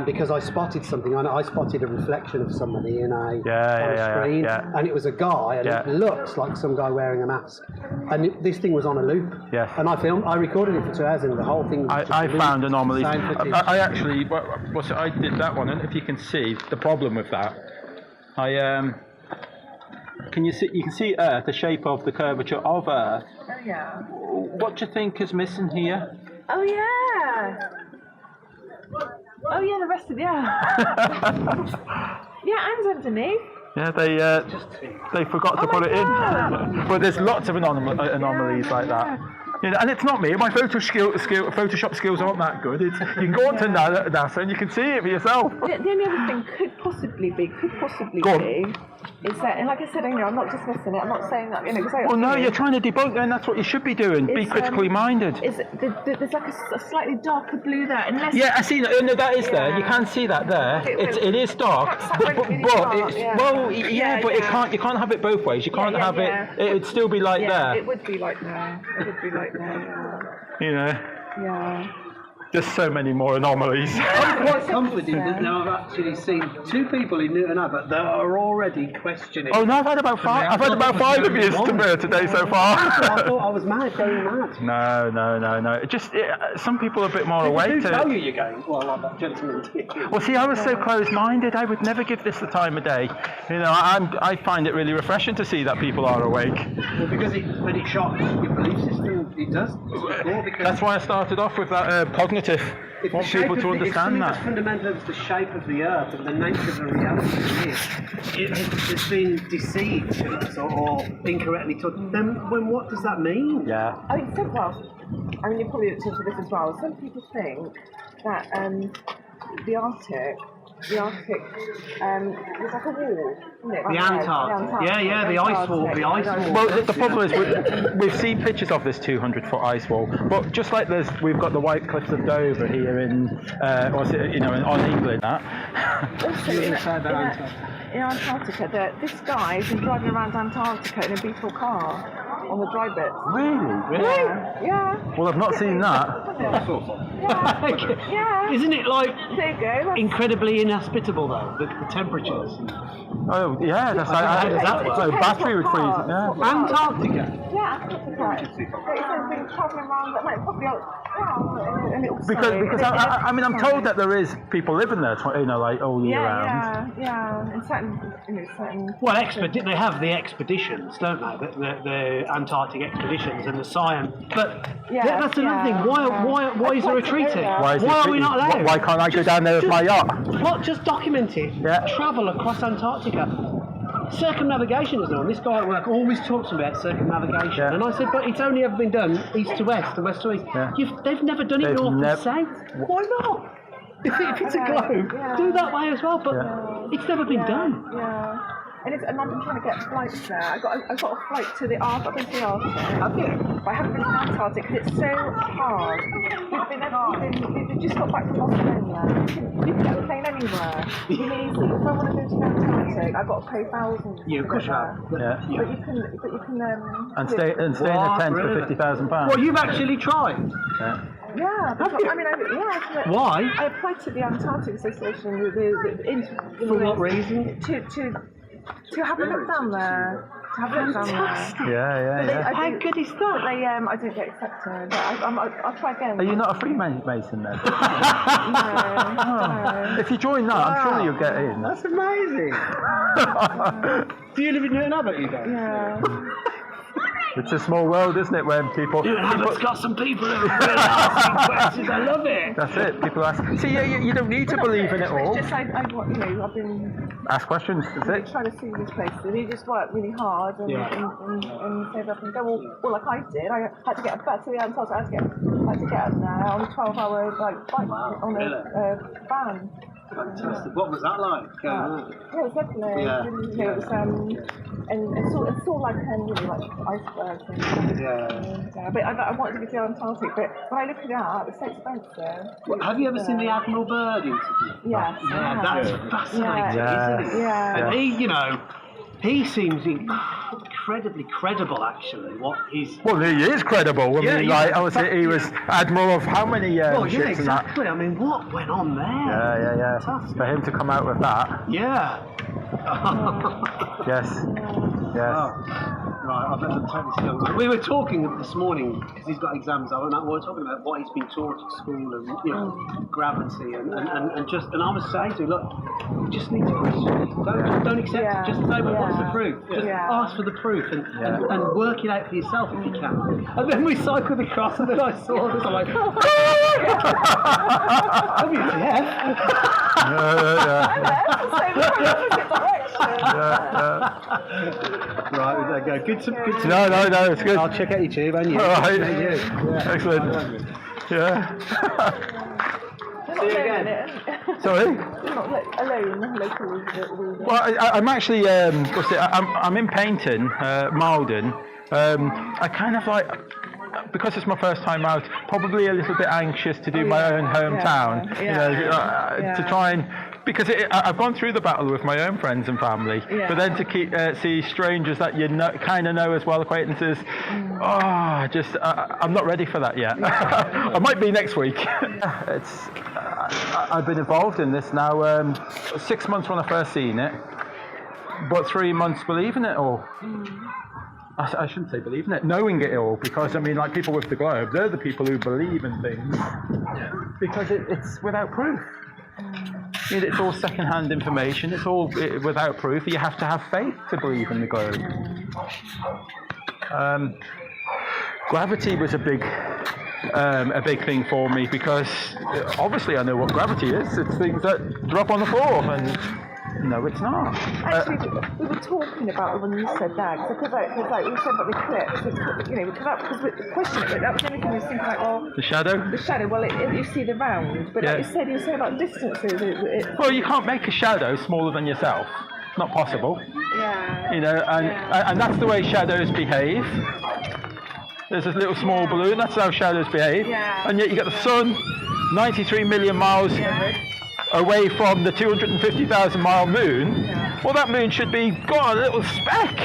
Because I spotted something, I spotted a reflection of somebody in on a screen, and it was a guy, and it looks like some guy wearing a mask. And this thing was on a loop, and I recorded it for 2 hours, and the whole thing was I found anomalies. I actually, I did that one, and if you can see the problem with that, you can see Earth, the shape of the curvature of Earth. Oh yeah. What do you think is missing here? Oh yeah. Oh yeah, the rest of and underneath. Yeah, they forgot to put it in. But there's lots of anomalies like that. You know, and it's not me. My Photoshop skills aren't that good. You can go on to NASA and you can see it for yourself. The only other thing could possibly be is that, and like I said, I'm not dismissing it. I'm not saying that, Well, no, you're trying to debunk, and that's what you should be doing. Be critically minded. There's like a slightly darker blue there, unless. Yeah, I see that. No, that is there. You can see that there. It is dark, but it can't. You can't have it both ways. You can't have it. It would still be like there. It would be like there. You know. Yeah. Just so many more anomalies. I'm quite confident that now I've actually seen 2 people in Newton Abbot that are already questioning. Oh no, I've had about 5. I've had about 5 of you today so far. I thought I was mad, going mad. No. Some people are a bit more awake to tell it. you're going. Well, like that gentleman did. Well, see, I was so closed-minded. I would never give this the time of day. You know, I find it really refreshing to see that people are awake. Well, because when it shocks your belief system, it does. That's why I started off with that cognitive. I want people to understand that. It's fundamental to the shape of the Earth and the nature of the reality it's been deceived or incorrectly taught. Then what does that mean? Yeah. I think you probably looked into this as well. Some people think that the Arctic, there's like a wall, isn't it? The Antarctic. Yeah, the ice wall. Well, the problem is we've seen pictures of this 200-foot ice wall, but just like we've got the White Cliffs of Dover here in England. Also, in Antarctica, this guy has been driving around Antarctica in a beetle car on the dry bits. Really? Yeah. Well, I've not seen that. Yeah. Isn't it like there you go. incredibly inhospitable though? The temperatures. Oh yeah, that's battery would freeze. Yeah. Antarctica. Yeah, Antarctica. It's been travelling around, probably because I'm told that there is people living there, like all year round. Yeah. And certain. Well, they have the expeditions, don't they? The Antarctic expeditions and the science. But that's another thing. Why is there a treaty? Why are we not allowed? Why can't I go down there with my yacht? What? Just document it. Yeah. Travel across Antarctica. Circumnavigation is on. This guy at work always talks about circumnavigation, and I said, but it's only ever been done east to west and west to east. Yeah. They've never done it north to south. Why not? If it's a globe, do that way as well. But it's never been done. Yeah. And I've been trying to get flights there. I got a flight to the Arctic. I've been to the Arctic. Have you? But I haven't been to the Antarctic because it's so hard. We've just got back from Australia. You can get a plane anywhere. It's easy. If I want to go to the Antarctic, I've got to pay thousands. Yeah, of course you have. But you can. And stay in a tent for £50,000. Well, you've actually tried. Yeah, Why? I applied to the Antarctic Association. For what reason? To have a look down there. Yeah. How good is that? But I didn't get accepted. But I'll try again. Are you not a Freemason then? No. If you join that, I'm sure you'll get in. That's amazing. Do you live in Newton Abbot, you guys? Yeah. It's a small world, isn't it, when people... It's got some people who are really asking questions. I love it. That's it. People ask. See, you don't need to believe in it all. It's just I've been ask questions. That's it. Trying to see these places. You just work really hard and save up and go. Well, like I did. I had to get back to the Antarctica. I had to get up there on a 12-hour bike on a van. Fantastic. What was that like? Yeah, it was lovely. Yeah. It was, and it's all like icebergs. And, but I wanted to go to the Antarctic, but when I look at that, it's so expensive. Well, have you ever seen the Admiral Byrd interview? Yes. Yeah, that's fascinating, isn't it? Yeah. And he seems incredibly credible, actually. What he's Well, he is credible. I mean, he was admiral of how many ships and that? exactly. I mean, what went on there? Yeah. Fantastic. For him to come out with that. Yeah. Yes. Oh, right, I better totally still. We were talking this morning because he's got exams. We were talking about what he's been taught at school and gravity and I was saying to him, look, you just need to question it. Don't accept it. Just say, well, what's the proof? Just ask for the proof and work it out for yourself if you can. And then we cycled across and then I saw this. I'm like, WTF? Right, there we go. Good to No, it's good. I'll check out YouTube and you. All right. Yeah. Excellent. Yeah. See you again. Sorry? You're not alone locally. Well, I'm actually, I'm in painting, Malden. I kind of like, because it's my first time out, probably a little bit anxious to do my own hometown, to try and, because I've gone through the battle with my own friends and family, but then to see strangers that you kind of know as well, acquaintances, I'm not ready for that yet. I might be next week. I've been involved in this now 6 months when I first seen it, but 3 months believing it all. I shouldn't say believing it, knowing it all, because I mean, like people with the globe, they're the people who believe in things, because it's without proof. It's all second-hand information. It's all without proof. You have to have faith to believe in the globe. Gravity was a big thing for me because obviously I know what gravity is. It's things that drop on the floor, and no, it's not. Actually, we were talking about it when you said that, because we said about the eclipse, because we questioned it. That was the only thing we was thinking like, the shadow. The shadow. Well, you see the round, but like you said about distances. Well, you can't make a shadow smaller than yourself. Not possible. Yeah. And that's the way shadows behave. There's this little small balloon. That's how shadows behave. Yeah. And yet you get the sun, 93 million miles. Away from the 250,000 mile moon, well, that moon should be got a little speck.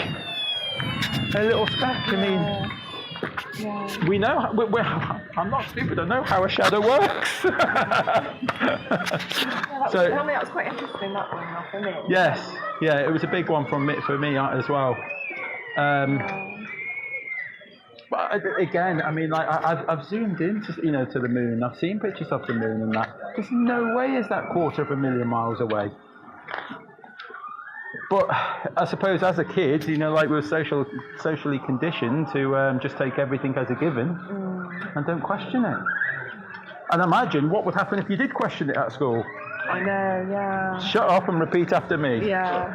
I mean, we know. I'm not stupid. I know how a shadow works. That was quite interesting. That one, for me. Yes, it was a big one for me as well. But again, I mean, like I've zoomed into to the moon. I've seen pictures of the moon and that. There's no way is that 250,000 miles away. But I suppose as a kid, like we were socially conditioned to just take everything as a given and don't question it. And imagine what would happen if you did question it at school. I know, yeah. Shut up and repeat after me. Yeah.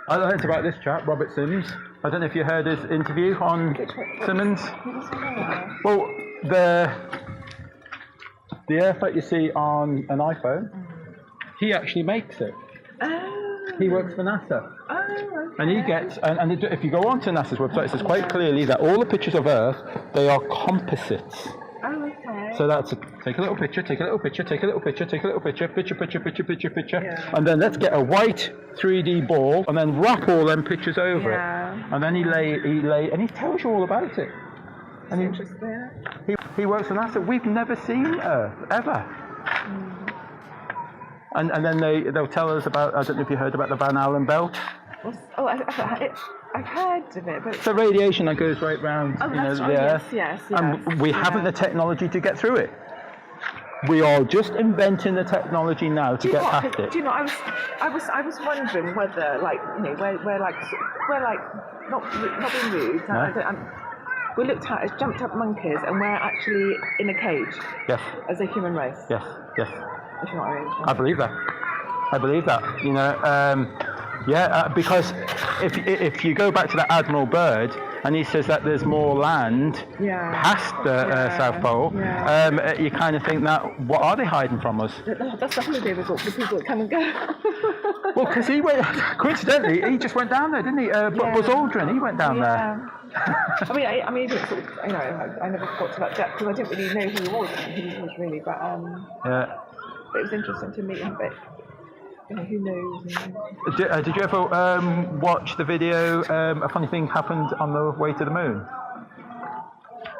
I learned about this chap, Robert Sims. I don't know if you heard his interview on Simmons. Well, the Earth that you see on an iPhone, he actually makes it. He works for NASA. And he gets, and if you go onto NASA's website, it says quite clearly that all the pictures of Earth, they are composites. So that's take a little picture, take a little picture, take a little picture, take a little picture, picture, and then let's get a white 3D ball and then wrap all them pictures over it. And then he lay, and he tells you all about it. And he works for NASA. We've never seen Earth ever. And then they'll tell us about. I don't know if you heard about the Van Allen belt. I've heard of it, but it's the radiation that goes right round the Earth. Yes. And we haven't the technology to get through it. We are just inventing the technology now to get past it. Do you know? I was wondering whether, we're not being rude. We're looked at as jumped up monkeys, and we're actually in a cage. Yes. As a human race. Yes. If you know what I mean. I believe that. I believe that. You know, because if you go back to that Admiral Byrd, and he says that there's more land past the South Pole, you kind of think that, what are they hiding from us? That's the holiday resort for people that come and go. Well, because he went, coincidentally, he just went down there, didn't he? Buzz Aldrin, he went down there. I mean, sort of, you know, I never got to that depth because I didn't really know who he was really, but it was interesting to meet him. But you know, who knows? Did you ever watch the video? A funny thing happened on the way to the moon.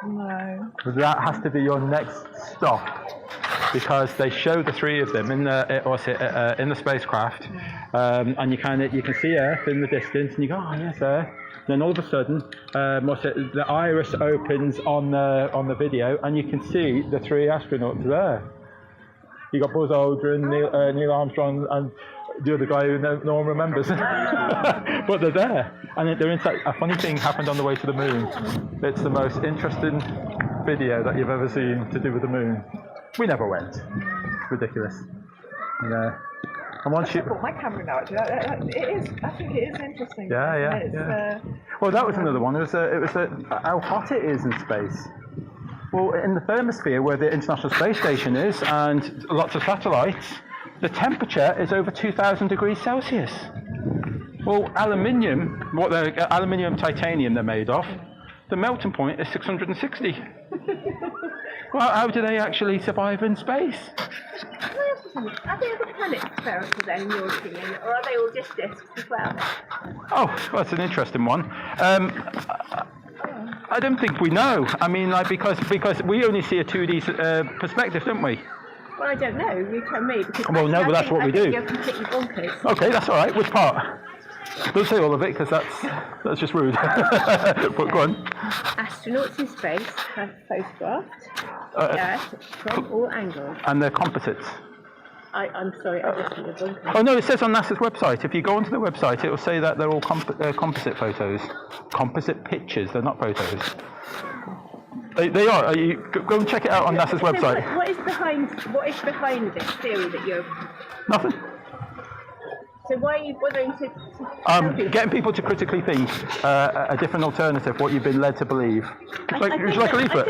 No. That has to be your next stop, because they show the three of them in the spacecraft, and you can see Earth in the distance, and you go, oh yes, Earth. Then all of a sudden, the iris opens on the video, and you can see the three astronauts there. You got Buzz Aldrin, Neil Armstrong, and the other guy who no one remembers. But they're there, and they're inside. A funny thing happened on the way to the moon. It's the most interesting video that you've ever seen to do with the moon. We never went. It's ridiculous. And once you... I've got my camera now, actually. I think it is interesting. Yeah. Well, that was another one. It was how hot it is in space. Well, in the thermosphere, where the International Space Station is, and lots of satellites, the temperature is over 2,000 degrees Celsius. Well, aluminium, aluminium titanium they're made of, the melting point is 660. Well, how do they actually survive in space? Are the other planets spherical then, in your opinion, or are they all just discs as well? Oh, well, that's an interesting one. I don't think we know. I mean, like, because we only see a 2D perspective, don't we? Well, I don't know. You tell me. Well, no, but that's what we do. You're completely bonkers. Okay, that's all right. Which part? Don't say all of it, because that's just rude. But go on. Astronauts in space have photographed the Earth from all angles. And they're composites. I'm sorry, I just think you're bonkers. Oh no, it says on NASA's website. If you go onto the website, it will say that they're all composite photos, composite pictures. They're not photos. They are. Go and check it out on NASA's website. So what is behind this theory that you're? Nothing. So why are you bothering to getting people to critically think a different alternative, what you've been led to believe. Would you like a leaflet?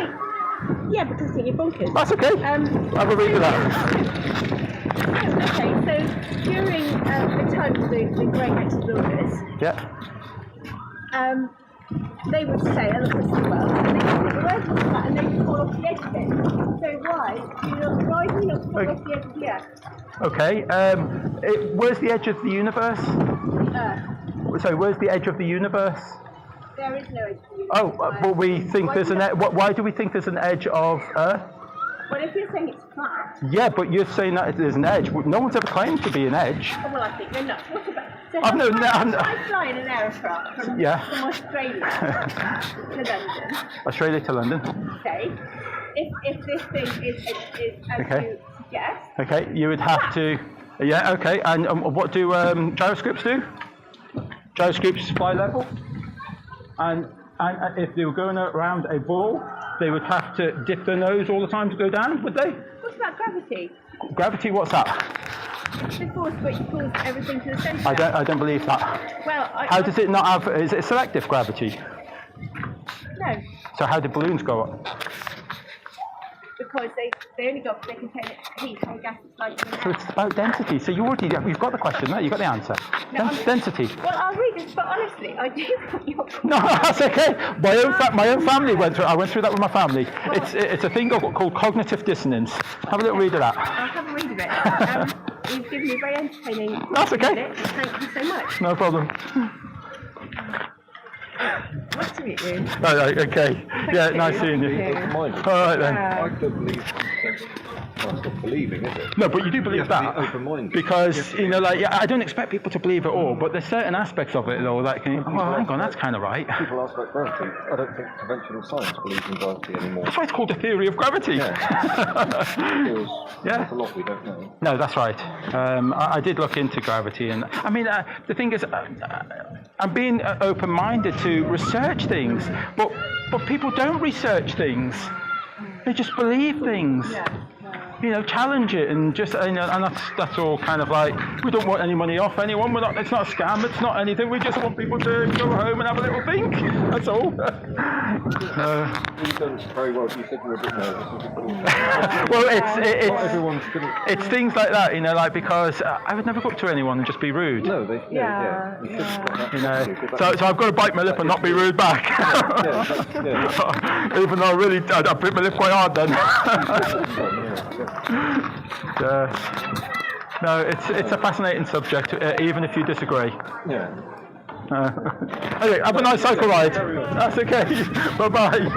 Yeah, because I think you're bonkers. That's okay. Have a read of that. Okay, so during the time of the great explorers, they would sail across the world, and they would work on that, and they would fall off the edge of it. So why do you not fall off the edge of the Earth? Okay, where's the edge of the universe? So where's the edge of the universe? There is no edge of the universe. Oh, well, we think there's an edge. Why do we think there's an edge of Earth? Well, if you're saying it's flat. Yeah, but you're saying that there's an edge. No one's ever claimed to be an edge. Oh, well, I think you're nuts. What about? So I fly in an aeroplane from Australia to London. Australia to London. Okay. If this thing is as you suggest. Okay, you would have to. Yeah. Okay. And what do gyroscopes do? Gyroscopes fly level. And if they were going around a ball, they would have to dip their nose all the time to go down, would they? What about gravity? Gravity, what's that? The force which pulls everything to the centre. I don't believe that. Well, how does it not have? Is it selective gravity? No. So how do balloons go up? Because they only they contain heat or gas that's like. So it's about density. So you've got the question there. You've got the answer. No, density. Well, I'll read it, but honestly, I do think you're. No, that's okay. My own family went through. I went through that with my family. Well, it's a thing called cognitive dissonance. Have a little read of that. I'll have a read of it. You've given me a very entertaining. That's okay. Thank you so much. No problem. Nice to meet you. All right, okay. Thank you. Nice seeing you. All right then. I don't believe. Well, it's not believing, is it? No, but you do believe that. Be open-minded. Because, I don't expect people to believe it all, but there's certain aspects of it, though, that can, hang on, that's kind of right. People ask about gravity. I don't think conventional science believes in gravity anymore. That's why it's called the theory of gravity. There's a lot we don't know. No, that's right. I did look into gravity, and I mean, the thing is, I'm being open-minded to research things, but people don't research things. They just believe things. challenge it and just, and that's all kind of like, we don't want any money off anyone. It's not a scam. It's not anything. We just want people to go home and have a little think. That's all. You've done very well. You said you were a bit nervous. Well, it's things like that, like because I would never go up to anyone and just be rude. No, So I've got to bite my lip and not be rude back. Even though I bit my lip quite hard then. No, it's a fascinating subject, even if you disagree. Yeah. Anyway, have a nice cycle ride. That's okay. Bye-bye.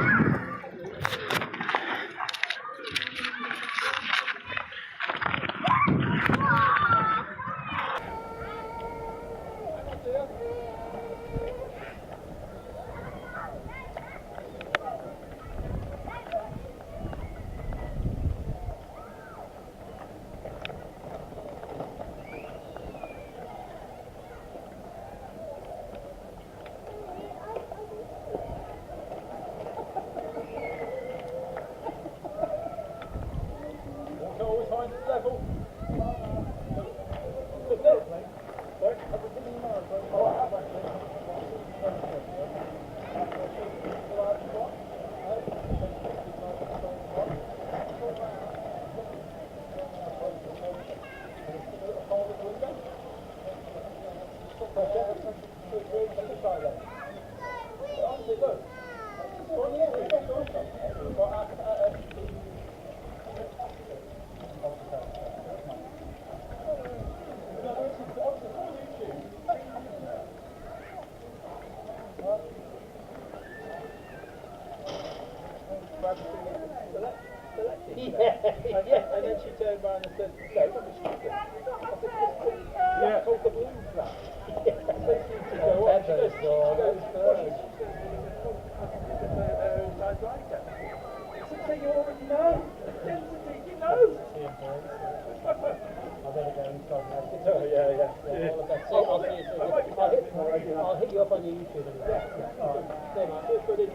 And then she turned around and said, no, don't be stupid. Yeah. Called the balloon flap. They seem to go up. She goes, so you already know. Density, you know. I better go inside now. Oh, yeah. I'll hit you up on your YouTube. Yeah. All right. There, mate. Cheers, buddy.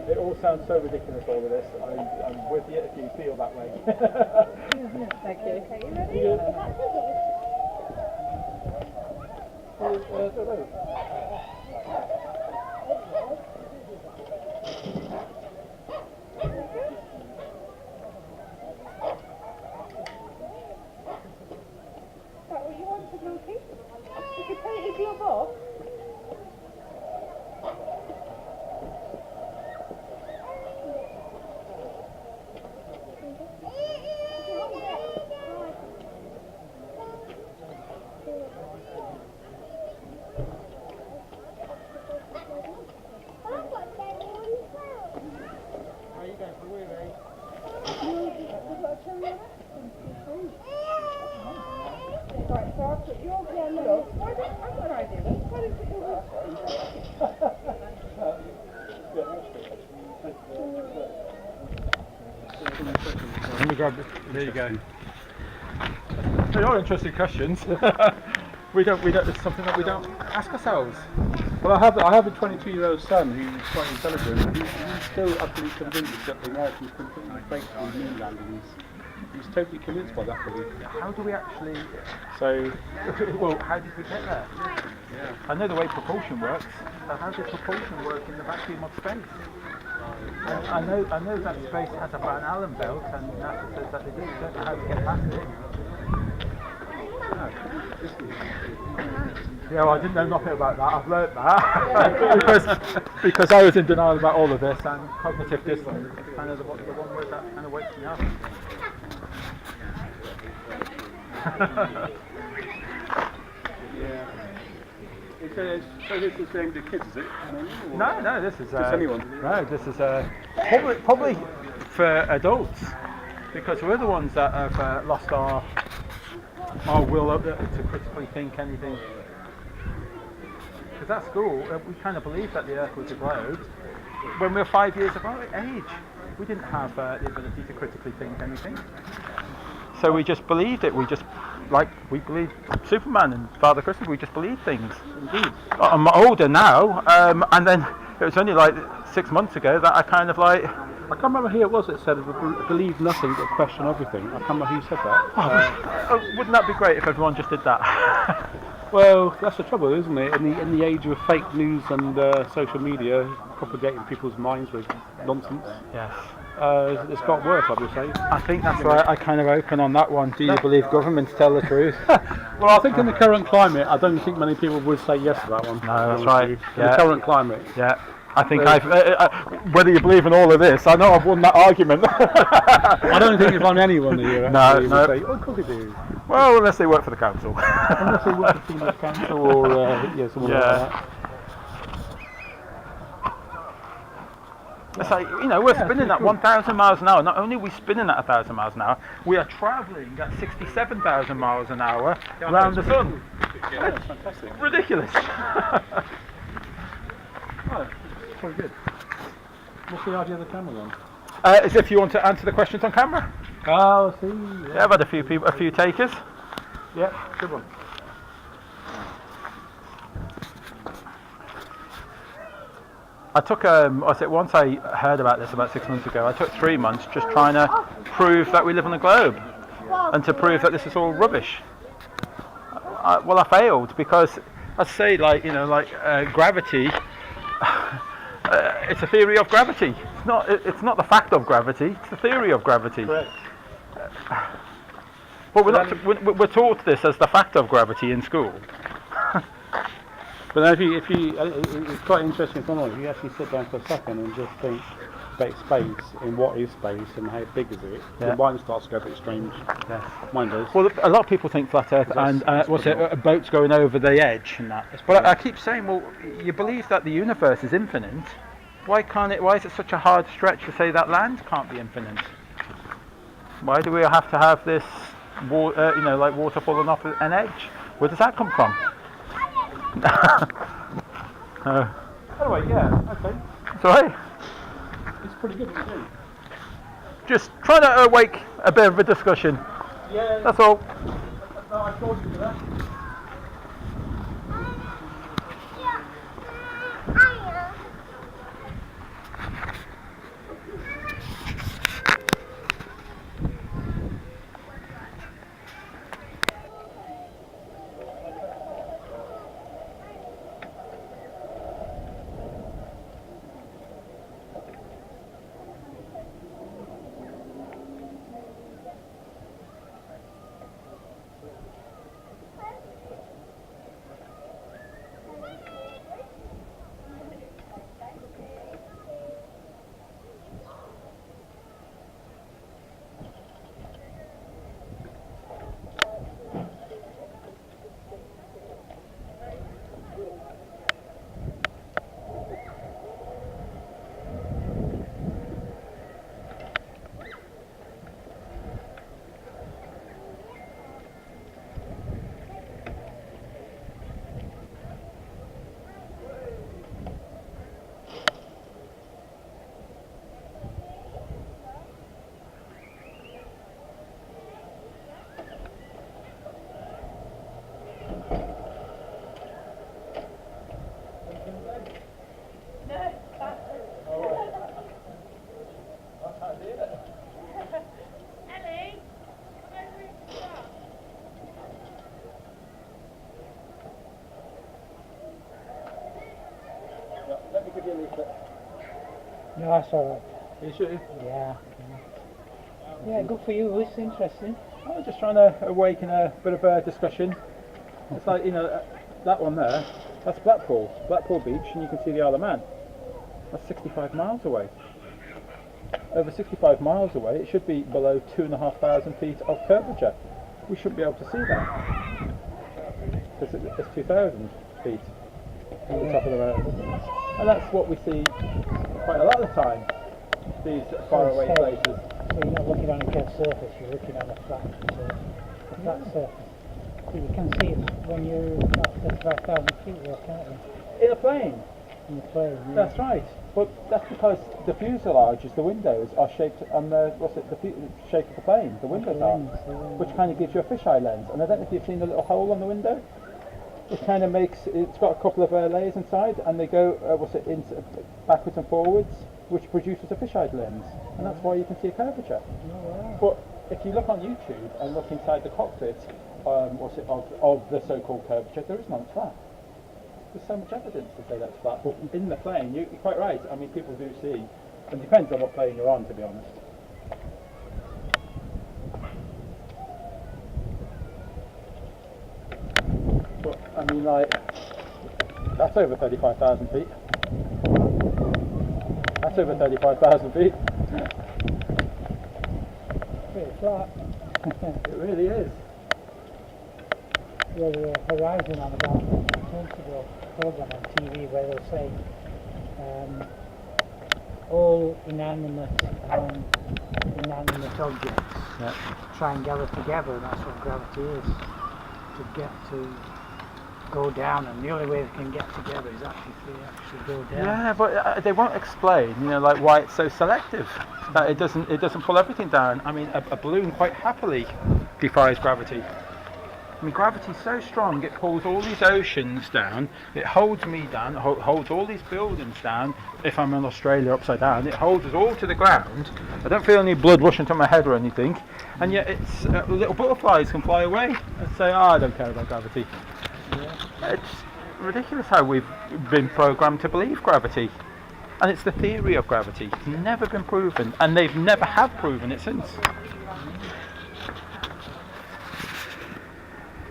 It all sounds so ridiculous, all of this. I'm with you if you feel that way. Thank you. Okay, you ready? What you wanted, Monkey? You could take your glove off. Right, so I'll put your hand on. Why don't I've got an idea. Why don't you do Let me grab it. There you go. They are interesting questions. we don't. It's something that we don't ask ourselves. Well, I have a 22-year-old son who's quite intelligent. He's still utterly convinced that the Americans completely faked the moon landings. He's totally convinced by that belief. How do we actually? So, Well, how did we get there? Yeah. I know the way propulsion works. So how does propulsion work in the vacuum of space? I know that space has a Van Allen belt, and NASA says that they don't know how to get past it. Yeah, well, I didn't know nothing about that. I've learnt that because I was in denial about all of this, and cognitive dissonance is kind of the one word that kind of wakes me up. yeah. So this is aimed at kids, is it? No, this is just anyone. No, this is probably for adults, because we're the ones that have lost our will to critically think anything. Because at school, we kind of believed that the Earth was a globe. When we were 5 years of age, we didn't have the ability to critically think anything. So we just believed it. We believed Superman and Father Christmas. We just believed things. Indeed. I'm older now, and then it was only like 6 months ago that I kind of like. I can't remember who it was that said, believe nothing but question everything. I can't remember who said that. Wouldn't that be great if everyone just did that? Well, that's the trouble, isn't it? In the age of fake news and social media propagating people's minds with nonsense. Yes. It's got worse, I would say. I think that's why I kind of open on that one. Do you believe governments tell the truth? Well, I think in the current climate, I don't think many people would say yes to that one. No, that's right. In the current climate. Yeah. I think whether you believe in all of this, I know I've won that argument. I don't think you've won anyone here. No. Say, of course they do. Well, unless they work for the council. Unless they work for the council or someone like that. It's like, we're spinning at 1,000 miles an hour. Not only are we spinning at 1,000 miles an hour, we are travelling at 67,000 miles an hour around the sun. Yeah, that's fantastic. Ridiculous. Oh, very good. What's the idea of the camera then? As if you want to answer the questions on camera. Oh, I see. Yeah, I've had a few takers. Yeah, good one. I took once I heard about this about 6 months ago, I took 3 months just trying to prove that we live on a globe and to prove that this is all rubbish. I failed because I say gravity. It's a theory of gravity. It's not the fact of gravity. It's the theory of gravity. Correct. But we're taught this as the fact of gravity in school. But then if you, it's quite interesting phenomenon. If you actually sit down for a second and just think about space and what is space and how big is it, your mind starts to go a bit strange. Yes. Mine does. Well, a lot of people think flat Earth and boats going over the edge and that. But I keep saying, well, you believe that the universe is infinite. Why is it such a hard stretch to say that land can't be infinite? Why do we have to have this, like water falling off an edge? Where does that come from? Anyway, yeah, okay. Sorry? It's pretty good what you do. Just trying to awake a bit of a discussion. Yeah. That's all. No, I thought you did that. Let me give you a leaflet. No, that's alright. You sure? Yeah. Yeah, good for you. It's interesting. I'm just trying to awaken a bit of a discussion. It's like, you know, that one there, that's Blackpool Beach, and you can see the Isle of Man. That's 65 miles away. Over 65 miles away, it should be below 2,500 feet of curvature. We shouldn't be able to see that. Because it's 2,000 feet on the top of the mountain. And that's what we see quite a lot of the time, these faraway places. So you're not looking on a curved surface, you're looking on a flat surface. So you can see it when you're at 35,000 feet there, can't you? In a plane. In the plane, yeah. That's right. But that's because the fuselage, the windows, are shaped on the shape of the plane. The windows are, which kind of gives you a fisheye lens. And I don't know if you've seen the little hole on the window. It kind of makes, it's got a couple of layers inside, and they go backwards and forwards, which produces a fisheye lens, and that's why you can see a curvature. But if you look on YouTube and look inside the cockpit, of the so-called curvature, there is none flat. There's so much evidence to say that's flat, but in the plane, you're quite right. I mean, people do see, and it depends on what plane you're on, to be honest. But I mean, like, that's over 35,000 feet. That's over 35,000 feet. Pretty flat. It really is. Yeah, the Horizon on about 2 months ago, program on TV where they'll say all inanimate objects try and gather together, and that's what gravity is. To get to go down, and the only way they can get together is actually to go down. Yeah, but they won't explain, you know, like why it's so selective. That it doesn't pull everything down. I mean, a balloon quite happily defies gravity. I mean, gravity's so strong, it pulls all these oceans down, it holds me down, it holds all these buildings down. If I'm in Australia upside down, it holds us all to the ground. I don't feel any blood rushing to my head or anything, and yet it's little butterflies can fly away and say, oh, I don't care about gravity. Yeah. It's ridiculous how we've been programmed to believe gravity. And it's the theory of gravity. It's never been proven, and they've never have proven it since.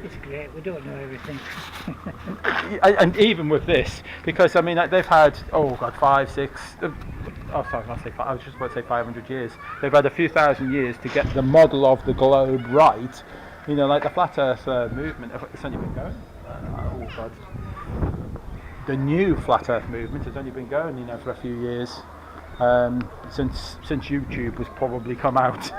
It's great, we don't know everything. And even with this, because I mean, like, they've had, 5, 6, I was just about to say 500 years. They've had a few thousand years to get the model of the globe right. You know, like the flat Earth movement, it's only been going. The new flat Earth movement has only been going, you know, for a few years, since YouTube has probably come out.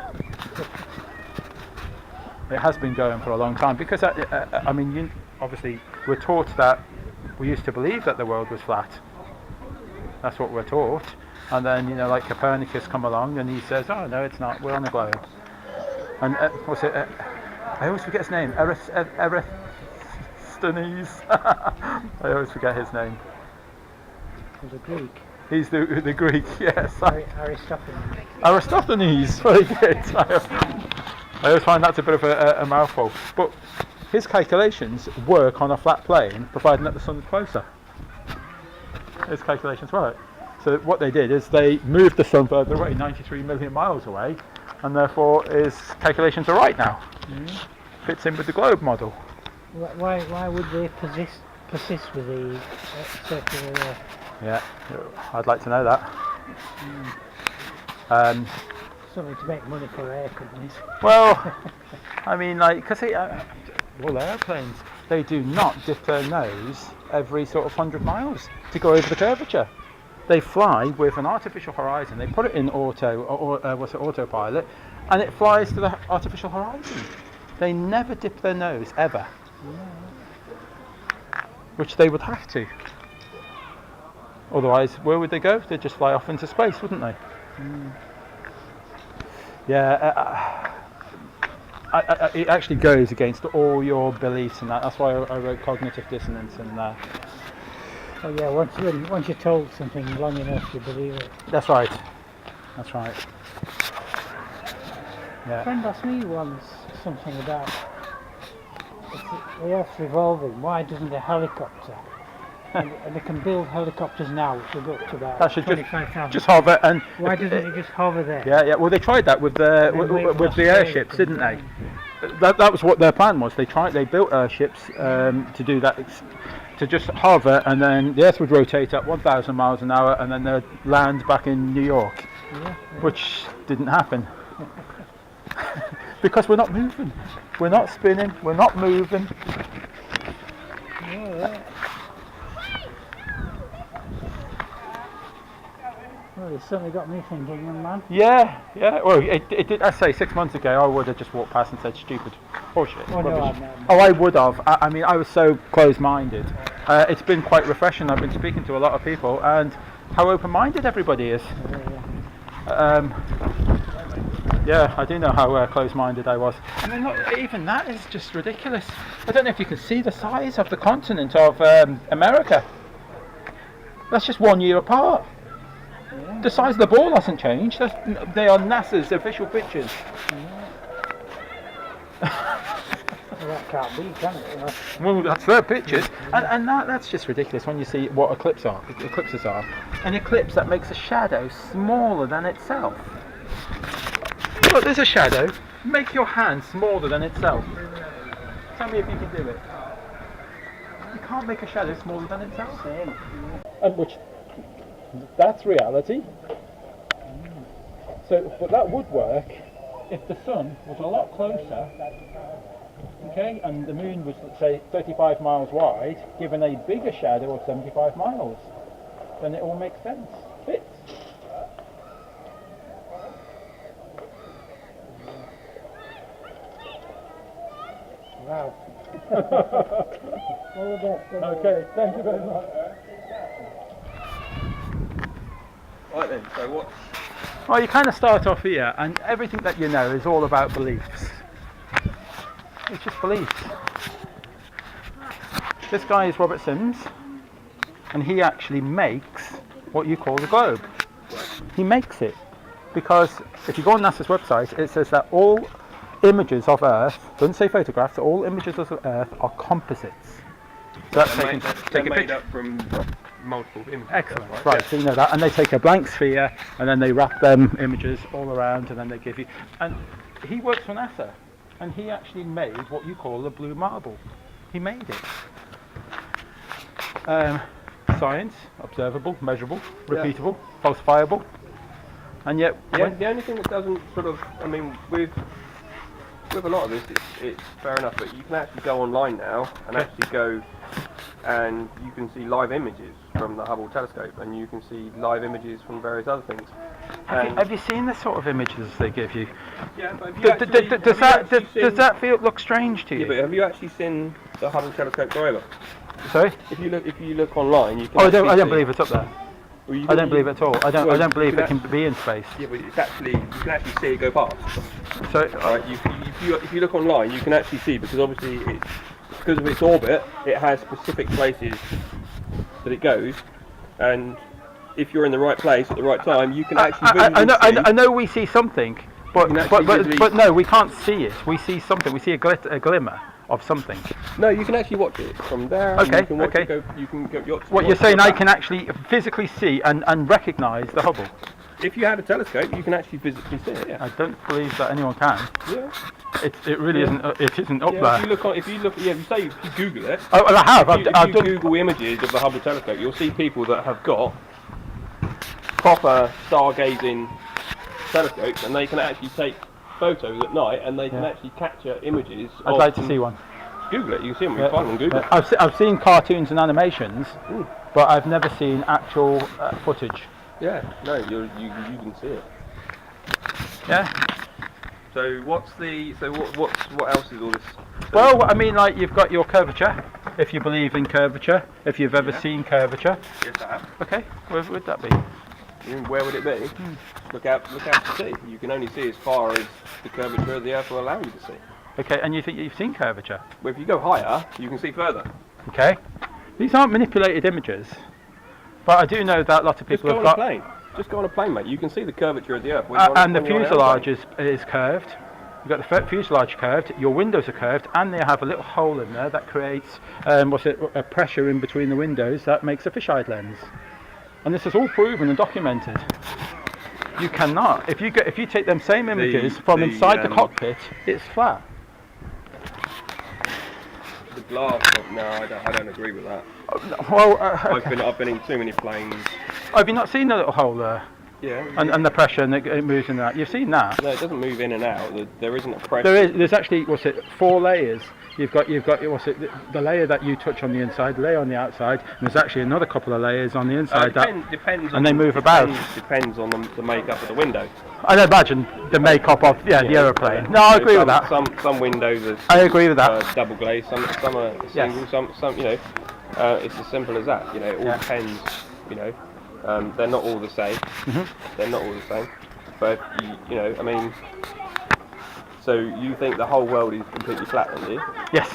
It has been going for a long time because, I mean, obviously we're taught that we used to believe that the world was flat. That's what we're taught. And then, you know, like Copernicus come along and he says, oh no, it's not, we're on a globe. And what's it? I always forget his name. Eratosthenes. I always forget his name. The Greek. He's the Greek, yes. Aristophanes. Aristophanes, very good. I always find that's a bit of a mouthful. But his calculations work on a flat plane, providing that the sun is closer. His calculations work. So what they did is they moved the sun further away, 93 million miles away, and therefore his calculations are right now. Fits in with the globe model. Why would they persist with the circular Earth? Yeah, I'd like to know that. Something to make money for air companies. Well, I mean, like, because airplanes, they do not dip their nose every sort of 100 miles to go over the curvature. They fly with an artificial horizon. They put it in autopilot, and it flies to the artificial horizon. They never dip their nose ever, which they would have to. Otherwise, where would they go? They'd just fly off into space, wouldn't they? Yeah, it actually goes against all your beliefs and that. That's why I wrote cognitive dissonance and that. Oh yeah, once you're told something long enough, you believe it. That's right. That's right. A friend asked me once something about the Earth's revolving. Why doesn't a helicopter? And they can build helicopters now, which will go up to about That should 25,000. just hover and. Why doesn't it just hover there? Yeah. Well, they tried that with the airships, didn't they? That was what their plan was. They built airships to do that, to just hover, and then the Earth would rotate at 1,000 miles an hour, and then they'd land back in New York, which didn't happen. Because we're not moving, we're not spinning, we're not moving. Well, it's certainly got me thinking, young man. Yeah. Well, it did. I say 6 months ago, I would have just walked past and said stupid bullshit. Oh, no, I would have. I mean, I was so closed-minded. It's been quite refreshing. I've been speaking to a lot of people, and how open-minded everybody is. Yeah, I do know how close-minded I was. I mean, look, even that is just ridiculous. I don't know if you can see the size of the continent of America. That's just 1 year apart. The size of the ball hasn't changed. They are NASA's official pictures. Well, that can't be, can it? Well, that's their pictures, and that's just ridiculous when you see what eclipses are. An eclipse that makes a shadow smaller than itself. Look, there's a shadow. Make your hand smaller than itself. Tell me if you can do it. You can't make a shadow smaller than itself. And which, that's reality. So, but that would work if the sun was a lot closer, okay, and the moon was, let's say, 35 miles wide, given a bigger shadow of 75 miles. Then it all makes sense. Fits. Wow. All the best. Okay, thank you very much. Right then, so what? Well, you kind of start off here, and everything that you know is all about beliefs. It's just beliefs. This guy is Robert Sims, and he actually makes what you call the globe. He makes it because if you go on NASA's website, it says that all images of Earth, doesn't say photographs, all images of Earth are composites. So that's they're made up from multiple images. Excellent, right, so you know that, and they take a blank sphere and then they wrap them images all around and then they give you, and he works for NASA and he actually made what you call the blue marble. He made it. Science, observable, measurable, repeatable, falsifiable, and yet the only thing that doesn't sort of, I mean, with a lot of this, it's fair enough, but you can actually go online now and actually go and you can see live images from the Hubble telescope and you can see live images from various other things. Have you seen the sort of images they give you? Yeah, but does that look strange to you? Yeah, but have you actually seen the Hubble telescope go over? Sorry? If you look online, you can. I don't believe it's up there. I don't believe it at all. I don't believe it can be in space. Yeah, but it's actually, you can actually see it go past. So, right, if you look online, you can actually see, because obviously it's because of its orbit, it has specific places that it goes, and if you're in the right place at the right time, you can actually. I know we see something, but no, we can't see it. We see something. We see a glimmer of something. No, you can actually watch it from there. Okay, you can watch it go. You can go. What you're saying? I can actually physically see and recognise the Hubble. If you had a telescope, you can actually physically see it. Yeah. I don't believe that anyone can. Yeah. It really isn't. It isn't up there. If you Google it. Oh, I have. If you Google images of the Hubble telescope, you'll see people that have got proper stargazing telescopes, and they can actually take photos at night, and they can actually capture images. I'd like to see one. Google it. You can see them. You find them on Google. I've seen cartoons and animations, but I've never seen actual footage. Yeah. No, you can see it. Yeah. So what else is all this? Well, I mean, like you've got your curvature. If you believe in curvature, if you've ever seen curvature. Yes, I have. Okay, where would that be? Where would it be? Look out to sea. You can only see as far as the curvature of the Earth will allow you to see. Okay, and you think you've seen curvature? Well, if you go higher, you can see further. Okay. These aren't manipulated images, but I do know that a lot of people have got... plane. Just go on a plane, mate. You can see the curvature of the Earth. And the fuselage is curved. You've got the fuselage curved, your windows are curved, and they have a little hole in there that creates a pressure in between the windows that makes a fisheye lens. And this is all proven and documented. You cannot, if you take them same images from inside the cockpit, it's flat. The glass, no, I don't agree with that. Well, I've been in too many planes. Have you not seen the little hole there? Yeah. And the pressure, and it moves in and out. You've seen that? No, it doesn't move in and out. There isn't a pressure. There's actually, 4 layers. You've got the layer that you touch on the inside, the layer on the outside, and there's actually another couple of layers on the inside depends and they move about. Depends on the makeup of the window. I imagine the makeup of the aeroplane. No, I agree with that. Some windows are. I agree with that. Double glazed. Some are single. Yes. Some it's as simple as that. It all depends. They're not all the same. They're not all the same. But I mean. So you think the whole world is completely flat, then, do you? Yes.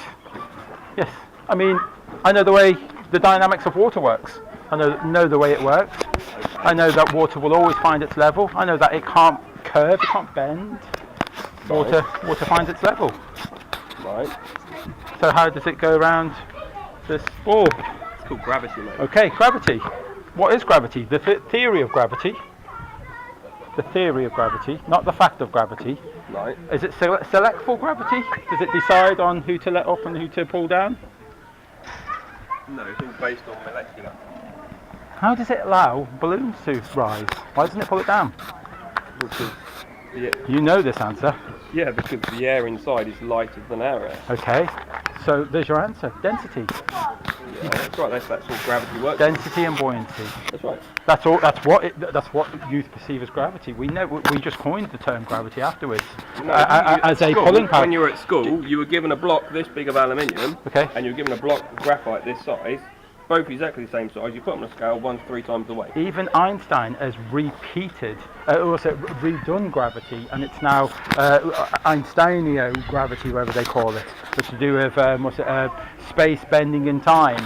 Yes. I mean, I know the way the dynamics of water works. I know the way it works. I know that water will always find its level. I know that it can't curve, it can't bend. Water finds its level. Right. So how does it go around this ball? It's called gravity, mate. Okay, gravity. What is gravity? The theory of gravity. The theory of gravity, not the fact of gravity. Right. Is it selectful gravity? Does it decide on who to let up and who to pull down? No, it's all based on molecular. How does it allow balloons to rise? Why doesn't it pull it down? Because you know this answer. Yeah, because the air inside is lighter than our air. Okay, so there's your answer. Density. Yeah, that's right. That's what gravity works. Density and buoyancy. That's right. That's all. That's what youth perceive as gravity. We just coined the term gravity afterwards as a pulling power. When you were at school, you were given a block this big of aluminium, okay, and you were given a block of graphite this size. Both exactly the same size. You put them on a scale, one's 3 times the weight. Even Einstein has redone gravity, and it's now Einsteinio gravity, whatever they call it, which to do with space bending in time.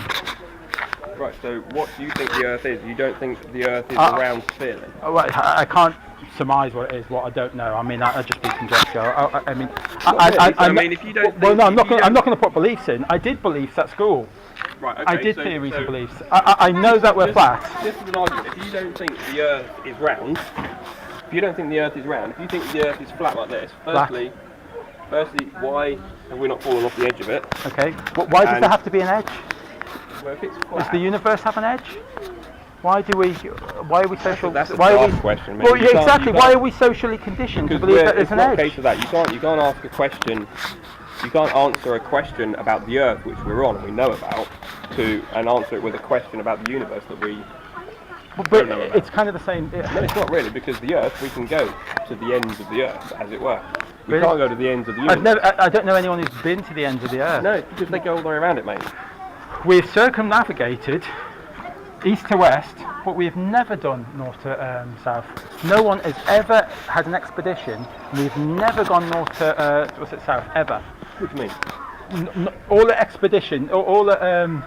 Right. So, what do you think the Earth is? You don't think the Earth is a round sphere? Then? Well, I can't surmise what it is. What I don't know. I mean, I'd just be conjecture. I mean, if you don't. Well, no, I'm not going to put beliefs in. I did beliefs at school. Right, okay, I did theories and beliefs. I know that we're flat. This is an argument. If you don't think the Earth is round, if you think the Earth is flat like this, firstly, why have we not fallen off the edge of it? Okay. Why does there have to be an edge? Well, if it's flat, does the universe have an edge? Why are we social? That's a daft question. Well, yeah, exactly. Why are we socially conditioned to believe that there's an edge? It's not a case of that. You can't ask a question. You can't answer a question about the Earth, which we're on and we know about, and answer it with a question about the universe that we don't know about. It's kind of the same. No, it's not really, because the Earth, we can go to the ends of the Earth, as it were. We Really? can't go to the ends of the universe. I don't know anyone who's been to the ends of the Earth. No, because they go all the way around it, mate. We've circumnavigated east to west, but we've never done north to south. No one has ever had an expedition, and we've never gone north to south, ever. What do you mean? All the expedition, all the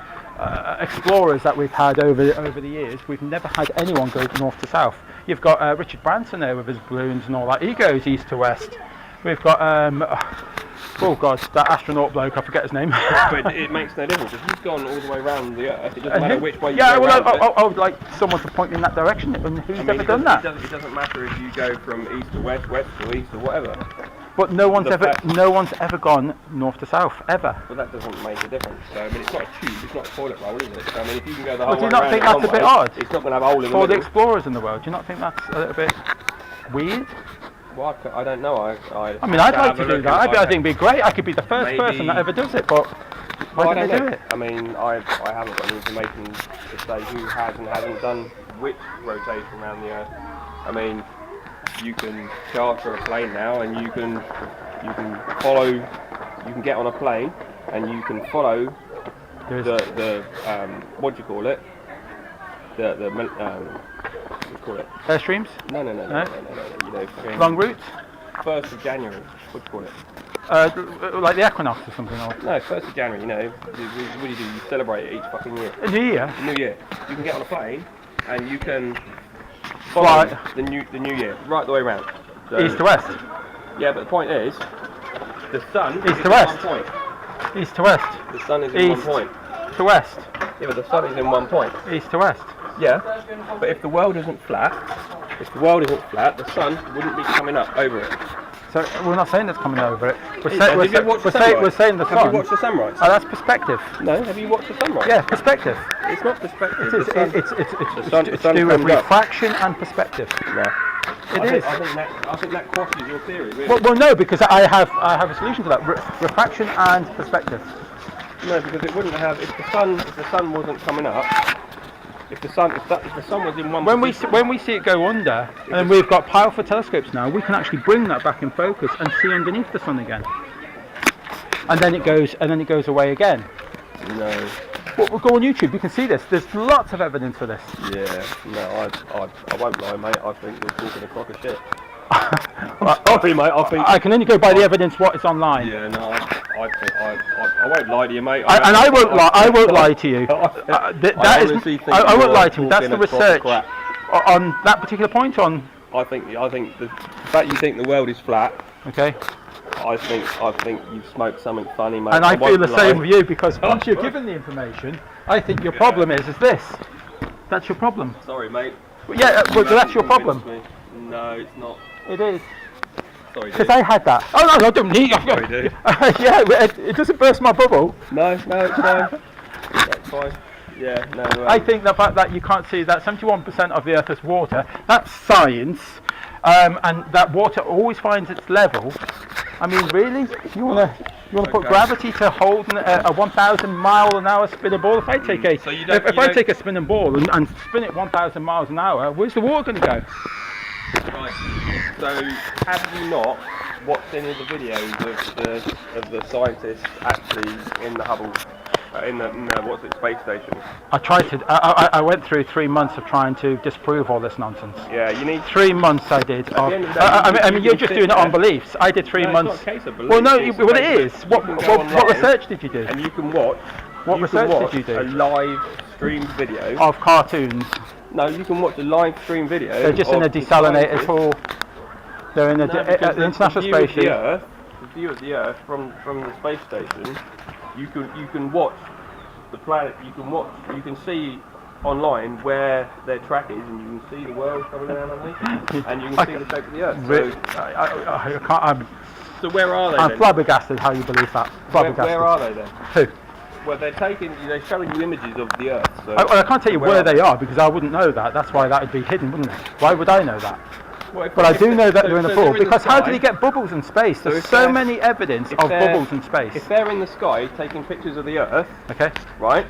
explorers that we've had over the years, we've never had anyone go north to south. You've got Richard Branson there with his balloons and all that. He goes east to west. We've got oh god, that astronaut bloke, I forget his name. But it makes no difference. If you've gone all the way around the Earth, it doesn't matter which way you go well, around I would like someone to point me in that direction. And who's ever done that? It doesn't matter if you go from east to west, west to east, or whatever. But no one's ever gone north to south, ever. Well, that doesn't make a difference. So, I mean, it's not a tube, it's not a toilet roll, is it? I mean, if you can go the whole way around, do you not think that's a bit odd? It's not going to have a hole in the For the middle. explorers in the world, do you not think that's a little bit weird? Well, I don't know. I mean, I'd like to do that. I think it'd be great. I could be the first person that ever does it, but why don't they do it? I mean, I haven't got any information to say who has and hasn't done which rotation around the Earth. I mean, you can charter a plane now, and you can follow. You can get on a plane, and you can follow the what do you call it? What do you call it? Airstreams? No. You know, Long route? 1st of January. What do you call it? Like the equinox or something? Or? No, 1st of January, you know, what do? You celebrate it each fucking year. New Year? New Year. You can get on a plane and you can follow the new year, right the way around. So, east to west? Yeah, but the point is, the sun east to west. 1 point. East to west. The sun is in 1 point. To west. Yeah, but the sun is in 1 point. East to west. Yeah, but if the world isn't flat, the sun wouldn't be coming up over it. So we're not saying it's coming over it. We're saying the sun. Have you watched the sunrise? Oh, that's perspective. No, have you watched the sunrise? Yeah, perspective. It's not perspective. It's to do with refraction and perspective. No. I think that crosses your theory. Really. Well, no, because I have a solution to that. Refraction and perspective. No, because it wouldn't have if the sun wasn't coming up. If the sun was in one when we see it go under, and we've got powerful telescopes now, we can actually bring that back in focus and see underneath the sun again. And then it goes away again. No. Well, we'll go on YouTube. You can see this. There's lots of evidence for this. Yeah. No, I won't lie, mate. I think you're talking a crock of shit. Sorry, mate. I can only go by the evidence what is online. Yeah. No. I won't lie to you, mate. I won't lie. I won't lie to you. I won't lie to you. That's the research on that particular point. I think the fact you think the world is flat. Okay. I think you've smoked something funny, mate. And I feel the same with you, because once you're given the information, I think your problem is this. That's your problem. Sorry, mate. Yeah, but that's your problem. No, it's not. It is. Sorry, because I had that. Oh no, I don't need. Sorry, dude. Yeah, it doesn't burst my bubble. No, it's fine. That's fine. Yeah, no. I think the fact that you can't see that 71% of the Earth is water, that's science, and that water always finds its level. I mean, really? You wanna put gravity to hold a 1,000 mile an hour spinning ball? If I take I take a spinning ball and spin it 1,000 miles an hour, where's the water going to go? Right. So, have you not watched any of the videos of the scientists actually in the Hubble, in the space station? I tried to. I went through 3 months of trying to disprove all this nonsense. Yeah, you need 3 months. I did. I mean, you're just doing it on beliefs. I did 3 months. It's not a case of beliefs. Well, no, it is. What research did you do? And you can watch. What research did you do? A live streamed video of cartoons. No, you can watch a live stream video. They're just in a desalinated hall. They're in the International Space Station. The view of the Earth from the space station. You can watch the planet. You can see online where their track is, and you can see the world coming around underneath, and you can see the shape of the Earth. So where are they? I'm flabbergasted how you believe that. Where are they then? Who? Well, they're showing you images of the Earth. So I can't tell you where they are because I wouldn't know that. That's why that would be hidden, wouldn't it? Why would I know that? Well, but I do know that they're in the pool, because how do you get bubbles in space? There's so many evidence of bubbles in space. If they're in the sky taking pictures of the Earth, okay, right?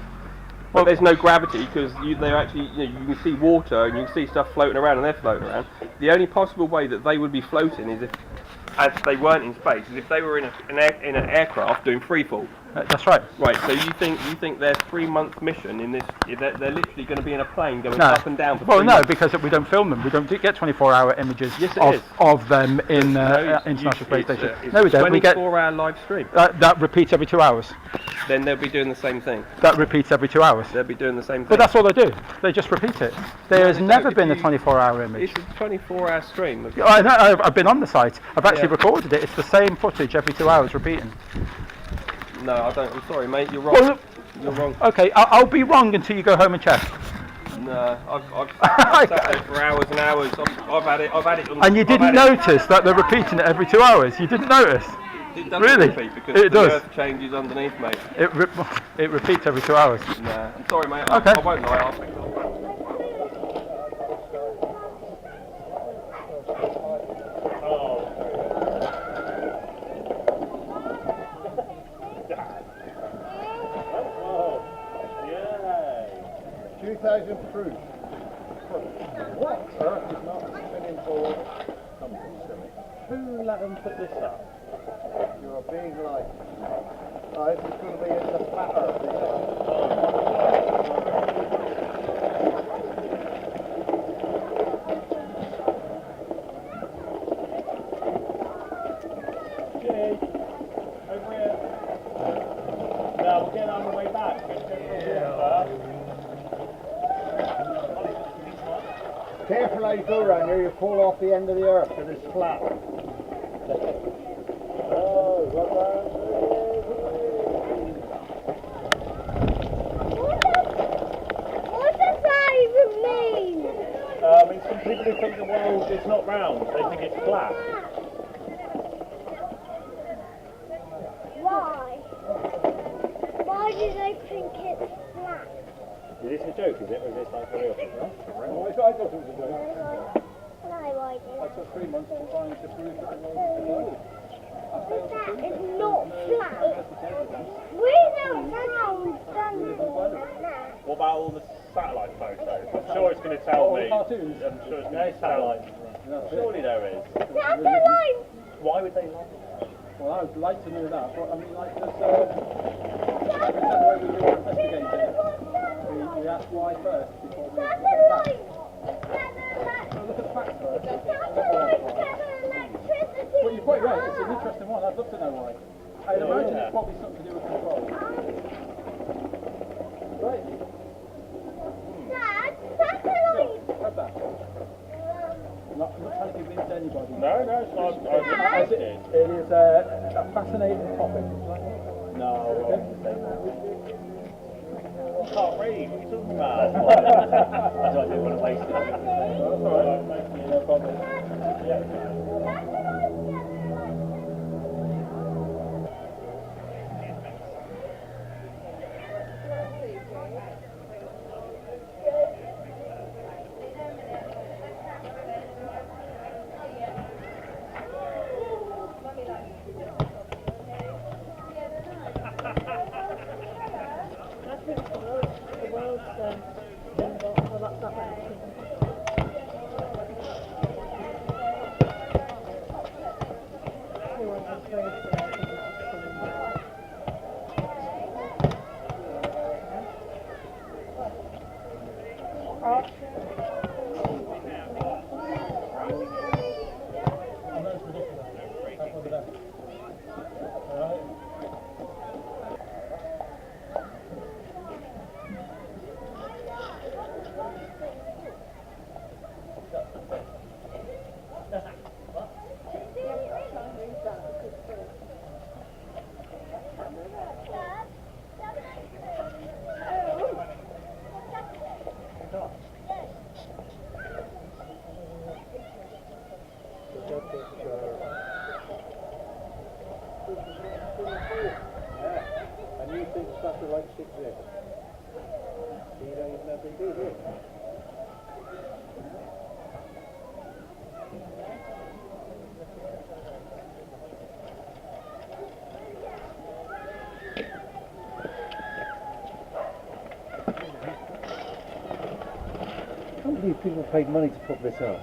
Well, there's no gravity because they're actually, you can see water and you can see stuff floating around, and they're floating around. The only possible way that they would be floating is as they weren't in space, is if they were in an aircraft doing freefall. That's right. Right. So you think their 3 month mission in this? They're literally going to be in a plane going up and down. Well, no, because we don't film them. We don't get 24-hour images of them in International Space Station. No, we don't. We get 24-hour live stream. That repeats every 2 hours. Then they'll be doing the same thing. That repeats every 2 hours. They'll be doing the same thing. But that's all they do. They just repeat it. There has never been a 24-hour image. It's a 24-hour stream. I've been on the site. I've actually recorded it. It's the same footage every 2 hours repeating. No, I don't. I'm sorry, mate. You're wrong. Well, you're wrong. Okay, I'll be wrong until you go home and check. No, I've sat there for hours and hours. I've had it. And you didn't notice that they're repeating it every 2 hours? You didn't notice? It doesn't really? Repeat because the Earth changes underneath, mate. It repeats every 2 hours. Nah, I'm sorry, mate. Okay. I won't lie. Proof. What? Earth is not a spinning ball. Something silly. Who let them put this up? You are being like. Oh, this is going to be a flat Earth. like you go around here, you fall off the end of the earth and it's flat. What does that even mean? I mean, some people who think the world is not round, they think it's flat. Why? Why do they think it's flat? Is this a joke, is it? Or is this like real? I thought it was a joke. No, I didn't. I took 3 months to find the proof that the world is round. That is not flat. We don't round done What about all the satellite photos? I'm sure it's going to tell me. Cartoons? I'm sure it's going to tell me. Surely there is. Satellite! Why would they lie? Well, I would like to know that, but I mean, like, there's the way we do our investigating. We ask why first before we look at the facts. Look at the facts first. Well, you're quite right, it's an interesting one. I'd love to know why. I'd imagine it's probably something to do with control. Right. Dad, satellite! Have that. I'm not trying to convince anybody. No, it's not. It is a fascinating topic. No, I can't read. What are you talking about? That's why I didn't want to waste it. That's alright. No problem. Yeah. And you think satellites exist? You don't even know if they do, do you? I can't believe people paid money to put this up.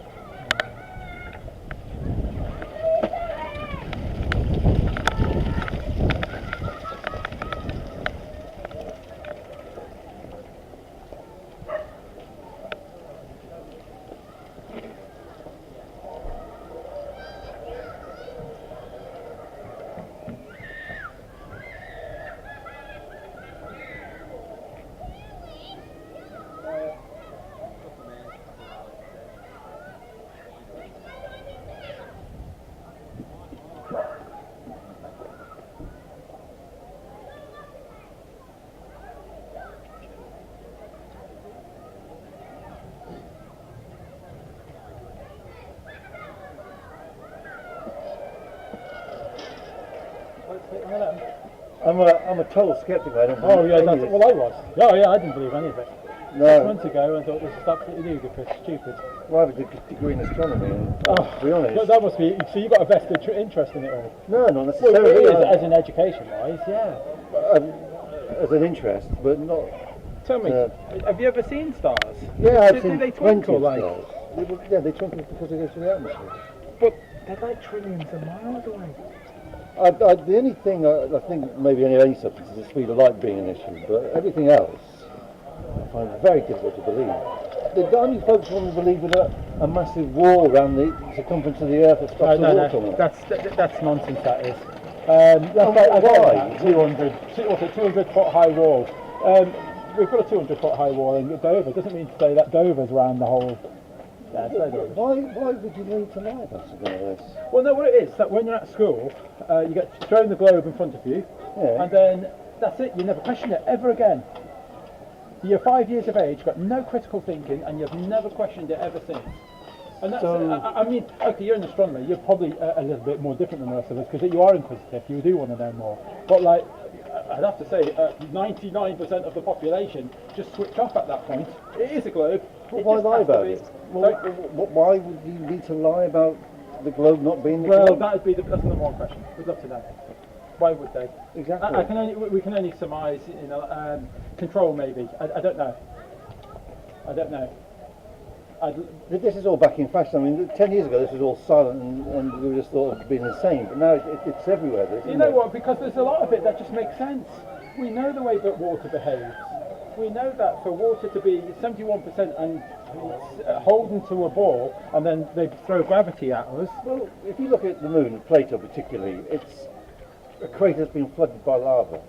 I'm a total skeptic. I don't believe I was. I didn't believe any of it. No. 6 months ago, I thought this is absolutely ludicrous, stupid. Well, I have a degree in astronomy, and to be honest. That must be. So you got a vested interest in it all? No, not necessarily. Well, as an education-wise, yeah. As an interest, but not. Tell me, have you ever seen stars? Yeah, I've Do seen they twinkle like? Stars. Yeah, they twinkle because they go through the atmosphere. But they're like trillions of miles away. The only thing I think maybe any substance is the speed of light being an issue, but everything else I find very difficult to believe. The only folks want to believe in a massive wall around the circumference of the Earth that stops the water coming. That's nonsense. That is. Why? 200 foot high wall. We've got a 200 foot high wall in Dover. It doesn't mean to say that Dover's around the whole Yeah, it's very rubbish. Why would you need to lie about something like this? Well, no, what it is that when you're at school, you get thrown the globe in front of you, and then that's it. You never question it ever again. You're 5 years of age, got no critical thinking, and you've never questioned it ever since. And that's, I mean, okay, you're an astronomer. You're probably a little bit more different than the rest of us because you are inquisitive. You do want to know more. But like, I'd have to say, 99% of the population just switch off at that point. It is a globe. But why lie about it? Well, why would you need to lie about the globe not being the globe? Well, that's the number one question. We'd love to know. Why would they? Exactly. We can only surmise, you know, control maybe. I don't know. I don't know. This is all back in fashion. I mean, 10 years ago this was all silent and we just thought of being insane, but now it's everywhere. You know what? Because there's a lot of it that just makes sense. We know the way that water behaves. We know that for water to be 71% and holding to a ball and then they throw gravity at us. Well, if you look at the moon, Plato particularly, it's a crater that's been flooded by lava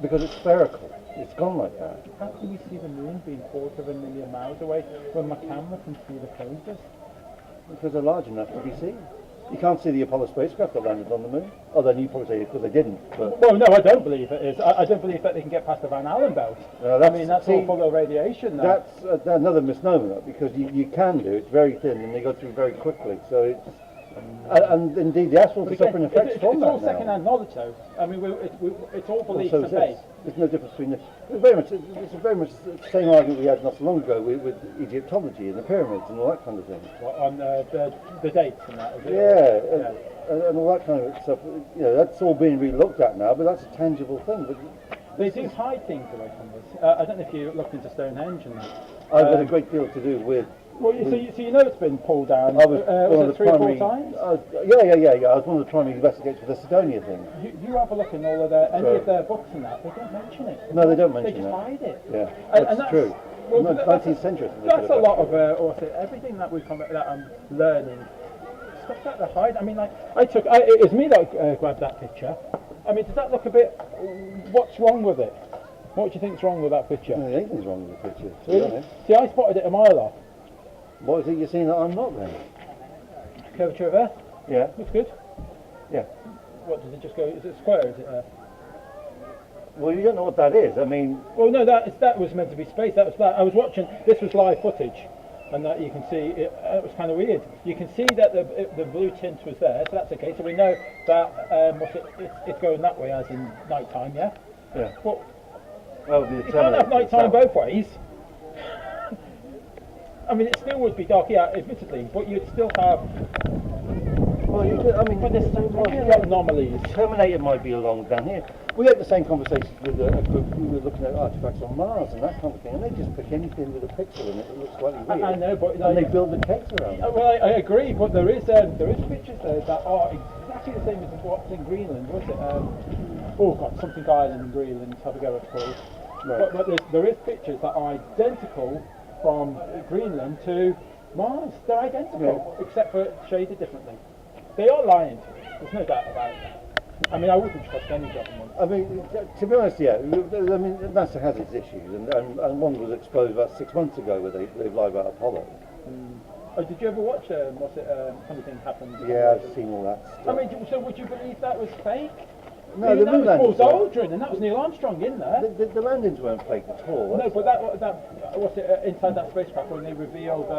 because it's spherical. It's gone like that. How can we see the moon being 250,000 miles away when my camera can see the craters? Because they're large enough to be seen. You can't see the Apollo spacecraft that landed on the moon. Although you probably say because they didn't. But well, no, I don't believe it is. I don't believe that they can get past the Van Allen belt. I mean, that's all full of radiation. That's another misnomer because you can do. It's very thin and they go through very quickly. So it's and indeed the astronauts are suffering effects from that now. It's all second-hand knowledge, though. I mean, it's all beliefs and faith. There's no difference between it's very much the same argument we had not so long ago with Egyptology and the pyramids and all that kind of thing. On the dates and that. And all that kind of stuff. You know, that's all being re-looked at now, but that's a tangible thing. But they do hide things away from us. I don't know if you looked into Stonehenge and that. I've had a great deal to do with. Well, so you know it's been pulled down. Was it 3 or 4 times? Yeah. I was one of the primary investigators for the Sidonia thing. You have a look in all of any of their books and that. They don't mention it. No, they don't mention that. They just hide it. Yeah, that's true. Well, 19th century. That's a lot of everything that that I'm learning. Stuff that they hide. I mean, like it was me that grabbed that picture. I mean, does that look a bit? What's wrong with it? What do you think's wrong with that picture? No, anything's wrong with the picture. Really? See, I spotted it a mile off. What is it you're seeing that I'm not then? Curvature of Earth? Yeah. Looks good. Yeah. What, does it just go, is it square or is it Earth? Well, you don't know what that is. I mean... Well, no, that was meant to be space. That was I was watching, this was live footage, and that you can see, it was kind of weird. You can see that the blue tint was there, so that's okay. So we know that it's going that way as in night time, yeah? Yeah. Well, you can't have night time both ways. I mean, it still would be dark, yeah, admittedly, but you'd still have. Well, but there's so many anomalies. Terminator might be along down here. We had the same conversations with a group who were looking at artifacts on Mars and that kind of thing, and they just pick anything with a pixel in it that looks slightly weird. I know, but and they build the case around it. Well, I agree, but there is pictures there that are exactly the same as what's in Greenland. Was it? Something island in Greenland. Have a go at it. Right. But there is pictures that are identical from Greenland to Mars. They're identical, except for shaded differently. They are lying to us. There's no doubt about that. I mean, I wouldn't trust any government. I mean, to be honest, yeah. I mean, NASA has its issues, and one was exposed about 6 months ago where they lied about Apollo. Oh, did you ever watch Something Happened? Yeah, I've seen all that stuff. I mean, so would you believe that was fake? No, the moon landing was Buzz Aldrin, and that was Neil Armstrong in there. The landings weren't fake at all. No, but that was it inside that spacecraft when they revealed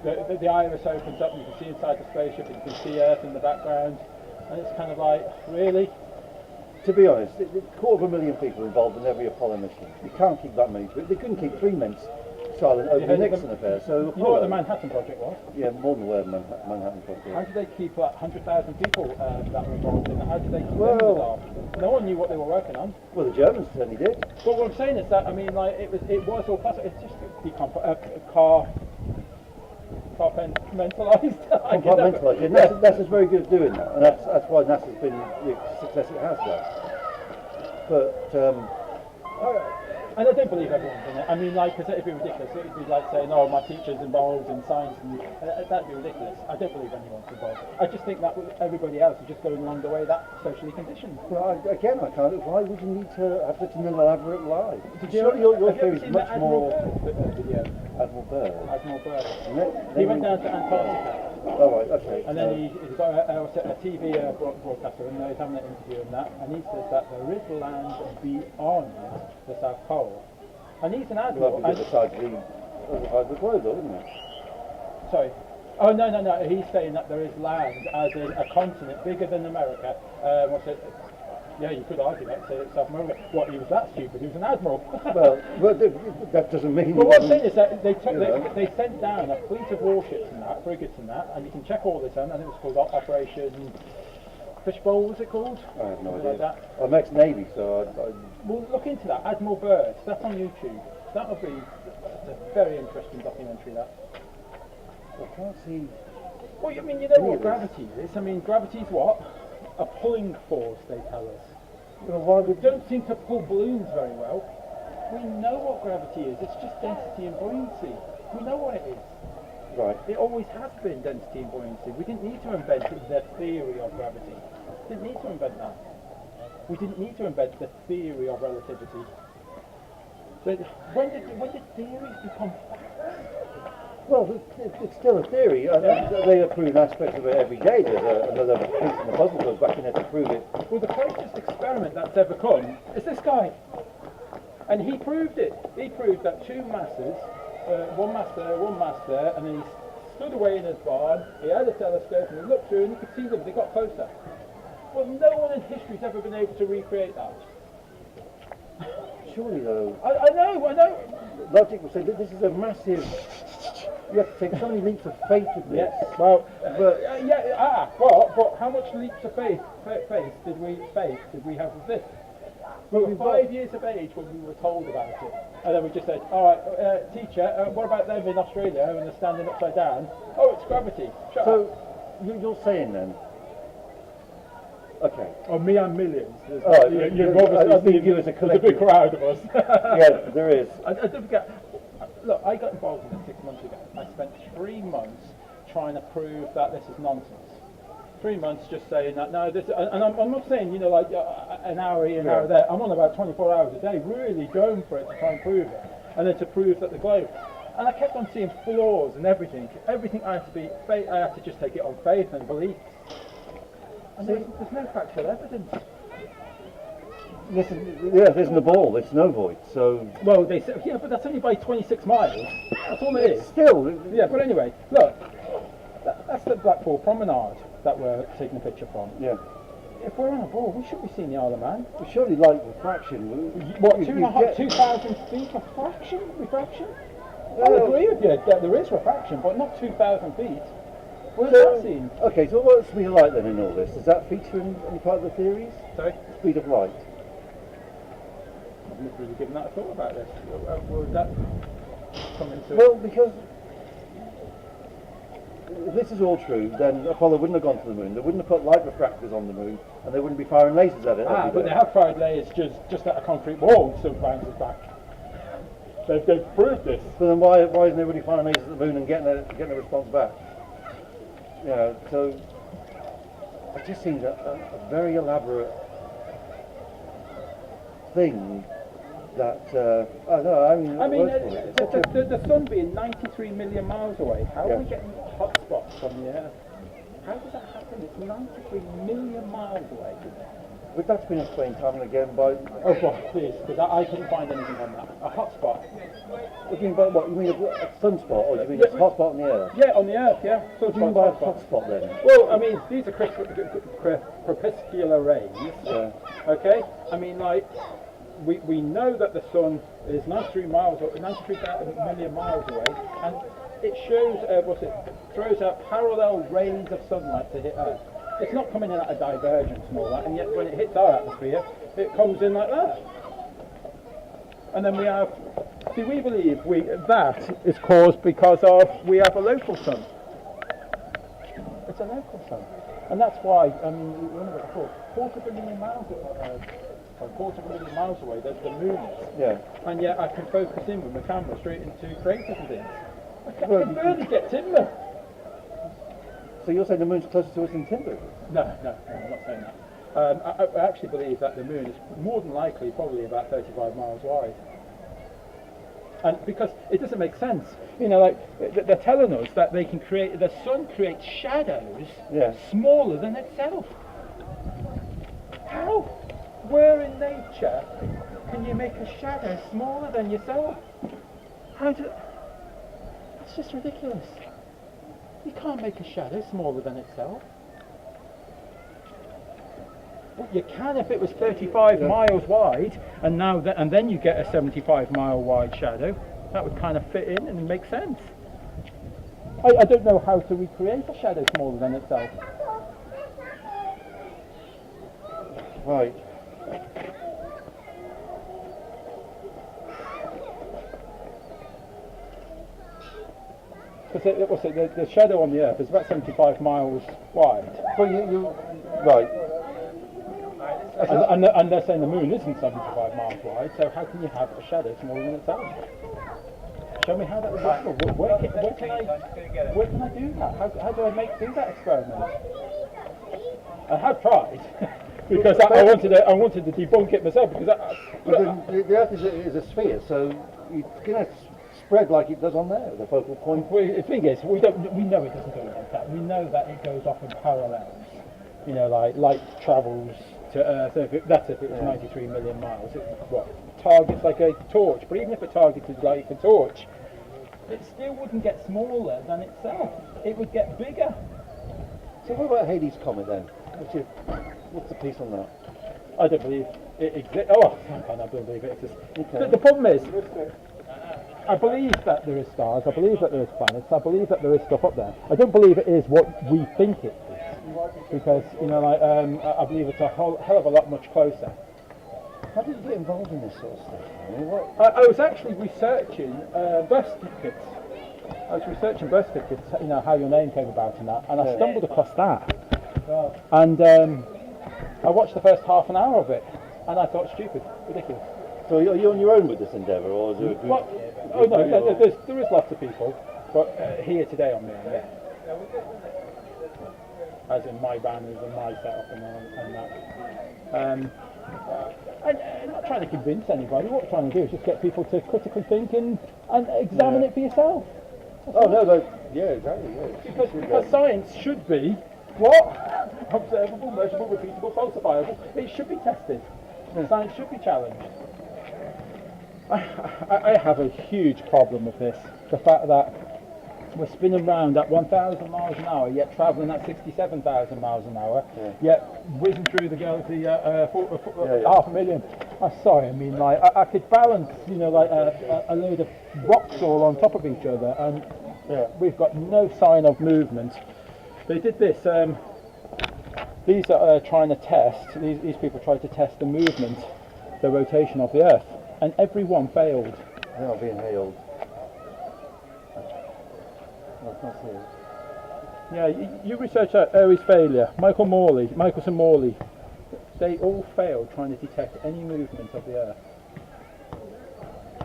the iris opens up, and you can see inside the spaceship, and you can see Earth in the background, and it's kind of like, really? To be honest, there's 250,000 people involved in every Apollo mission. You can't keep that many. They couldn't keep 3 men silent over the Nixon affair. So you know what the Manhattan Project was? Yeah, more than the word Manhattan Project. How did they keep 100,000 people that were involved in it? How did they keep them in the dark? No one knew what they were working on. Well, the Germans certainly did. But what I'm saying is that, I mean, like, it was all classic. It's just compartmentalised. Compartmentalised. Yeah, NASA's very good at doing that, and that's why NASA's been the success it has done. But and I don't believe everyone's in it. I mean, like, because it'd be ridiculous. It'd be like saying, "Oh, my teacher's involved in science," and that'd be ridiculous. I don't believe anyone's involved. I just think that everybody else is just going along the way that's socially conditioned. Well, I can't. Why would you need to have such an elaborate lie? Your theory is much more. Video Admiral Byrd. Admiral Byrd. Then He went down to Antarctica. Oh, right, okay. And then he got a TV broadcaster, and he's having an interview and that, and he says that there is land beyond the South Pole. And he's an admiral. Well, the other side of the globe, though, isn't it? Sorry. Oh, no. He's saying that there is land, as in a continent bigger than America. What's it? Yeah, you could argue that, say it's South America. What, he was that stupid? He was an admiral. well, that doesn't mean... But what I'm saying is that they sent down a fleet of warships and that, frigates and that, and you can check all this out, and it was called Operation Fishbowl, was it called? I have no Something idea. like that. I'm ex-Navy, so Well, look into that. Admiral Byrd. That's on YouTube. That'll be a very interesting documentary, that. I can't see... Well, I mean, you know what gravity is? I mean, gravity's what? A pulling force, they tell us. Well, why We would... don't seem to pull balloons very well. We know what gravity is. It's just density and buoyancy. We know what it is. Right. It always has been density and buoyancy. We didn't need to invent the theory of gravity. Didn't need to invent that. We didn't need to invent the theory of relativity. But when did theories become facts? Well, it's still a theory. They approve aspects of it every day. There's another piece in the puzzle goes back in there to prove it. Well, the closest experiment that's ever come is this guy. And he proved it. He proved that two masses, one mass there, and then he stood away in his barn, he had a telescope, and he looked through and he could see them, they got closer. Well, no one in history's ever been able to recreate that. Surely, though... I know. Logic will say that this is a massive... You have to take so many leaps of faith with this. Yes. Well, but how much leaps of faith did we have with this? We were 5 years of age when we were told about it, and then we just said, "All right, teacher, what about them in Australia when they're standing upside down? Oh, it's gravity." Shut up. So you're saying then? Okay. Oh, me and millions. You've I think you as a there's a big crowd of us. Yeah, there is. I don't forget. Look, I got involved in this 6 months ago. I spent 3 months trying to prove that this is nonsense. 3 months just saying that, no, this, and I'm not saying, you know, like an hour here, an hour there. I'm on about 24 hours a day, really going for it to try and prove it. And then to prove that the globe. And I kept on seeing flaws and everything. Everything I had to be, I had to just take it on faith and belief. And there's no factual evidence. Listen, the Earth isn't a ball, it's an ovoid, so... Well, they say, yeah, but that's only by 26 miles. That's all it is. Still... Yeah, but anyway, look, that's the Blackpool Promenade that we're taking a picture from. Yeah. If we're on a ball, we should be seeing the Isle of Man. We surely like refraction. What, 2,000 feet of refraction? I agree with you that there is refraction, but not 2,000 feet. Where's that seen? Okay, so what's the speed of light then in all this? Does that feature in any part of the theories? Sorry? Speed of light. I've not really given that a thought about this. Would that come into Well, because if this is all true, then Apollo wouldn't have gone to the moon. They wouldn't have put light refractors on the moon, and they wouldn't be firing lasers at it. But they have fired lasers just at a concrete wall and still bounces back. They've proved this. So then why isn't everybody firing lasers at the moon and getting a response back? You know, so it just seems a very elaborate thing that I don't know. I mean, the sun being 93 million miles away, how are we getting hotspots from the Earth? How does that happen? It's 93 million miles away. But that's been explained time and again by... Oh, God, please, because I couldn't find anything on that. A hotspot. What do you mean by what? You mean a sunspot, or do you mean a hotspot on the Earth? Yeah, on the Earth, yeah. What do you mean by a hotspot then? Well, I mean, these are crepuscular rays. Yeah. Okay? I mean, like, we know that the sun is 93 million miles away, and it shows, throws out parallel rays of sunlight to hit Earth. It's not coming in at a divergence and all that, and yet when it hits our atmosphere, it comes in like that. And then we have, we believe that is caused because we have a local sun. It's a local sun. And that's why, I mean, remember before, quarter of a million miles away, there's the moon. Yeah. And yet I can focus in with my camera straight into craters and things. I can barely get timber. So you're saying the moon's closer to us than timber? No, I'm not saying that. I actually believe that the moon is more than likely probably about 35 miles wide. And because it doesn't make sense, like they're telling us that they can create, the sun creates shadows smaller than itself. How? Where in nature can you make a shadow smaller than yourself? It's just ridiculous. You can't make a shadow smaller than itself. Well, you can if it was 35 miles wide, and then you get a 75-mile wide shadow. That would kind of fit in and make sense. I don't know how to recreate a shadow smaller than itself. Right. Because the shadow on the Earth is about 75 miles wide. Well, you right. And they're saying the moon isn't 75 miles wide, so how can you have a shadow smaller than itself? Show me how that would possible. Where can I do that? How do I do that experiment? I have tried because I wanted to debunk it myself because the Earth is a sphere, so you can spread like it does on there. The focal point. Well, the thing is, we know it doesn't go like that. We know that it goes off in parallels. Like light travels to Earth. That's if it was 93 million miles. It targets like a torch. But even if it targeted like a torch, it still wouldn't get smaller than itself. It would get bigger. So what about Halley's Comet then? What's the piece on that? I don't believe it exists. Oh, I can't believe it exists. Okay. The problem is, I believe that there is stars. I believe that there is planets. I believe that there is stuff up there. I don't believe it is what we think it is. Because I believe it's a hell of a lot much closer. How did you get involved in this sort of stuff? I was actually researching birth certificates. I was researching birth certificates, how your name came about and that, and I stumbled across that. And I watched the first half an hour of it, and I thought, stupid, ridiculous. So are you on your own with this endeavour, or is there a group? There is lots of people, but here today on my own, yeah. As in my banners and my setup and that. I'm not trying to convince anybody. What I'm trying to do is just get people to critically think and examine it for yourself. Exactly. Yeah. Because science should be what? Observable, measurable, repeatable, falsifiable. It should be tested. Science should be challenged. I have a huge problem with this. The fact that we're spinning round at 1,000 miles an hour, yet travelling at 67,000 miles an hour, yet whizzing through the galaxy at 500,000. I'm sorry, I mean, like, I could balance, like a load of rocks all on top of each other, and we've got no sign of movement. They did this, these are trying to test, these people tried to test the movement, the rotation of the Earth, and every one failed. They are being hailed. Yeah, you research Aries failure, Michelson Morley, they all failed trying to detect any movement of the Earth.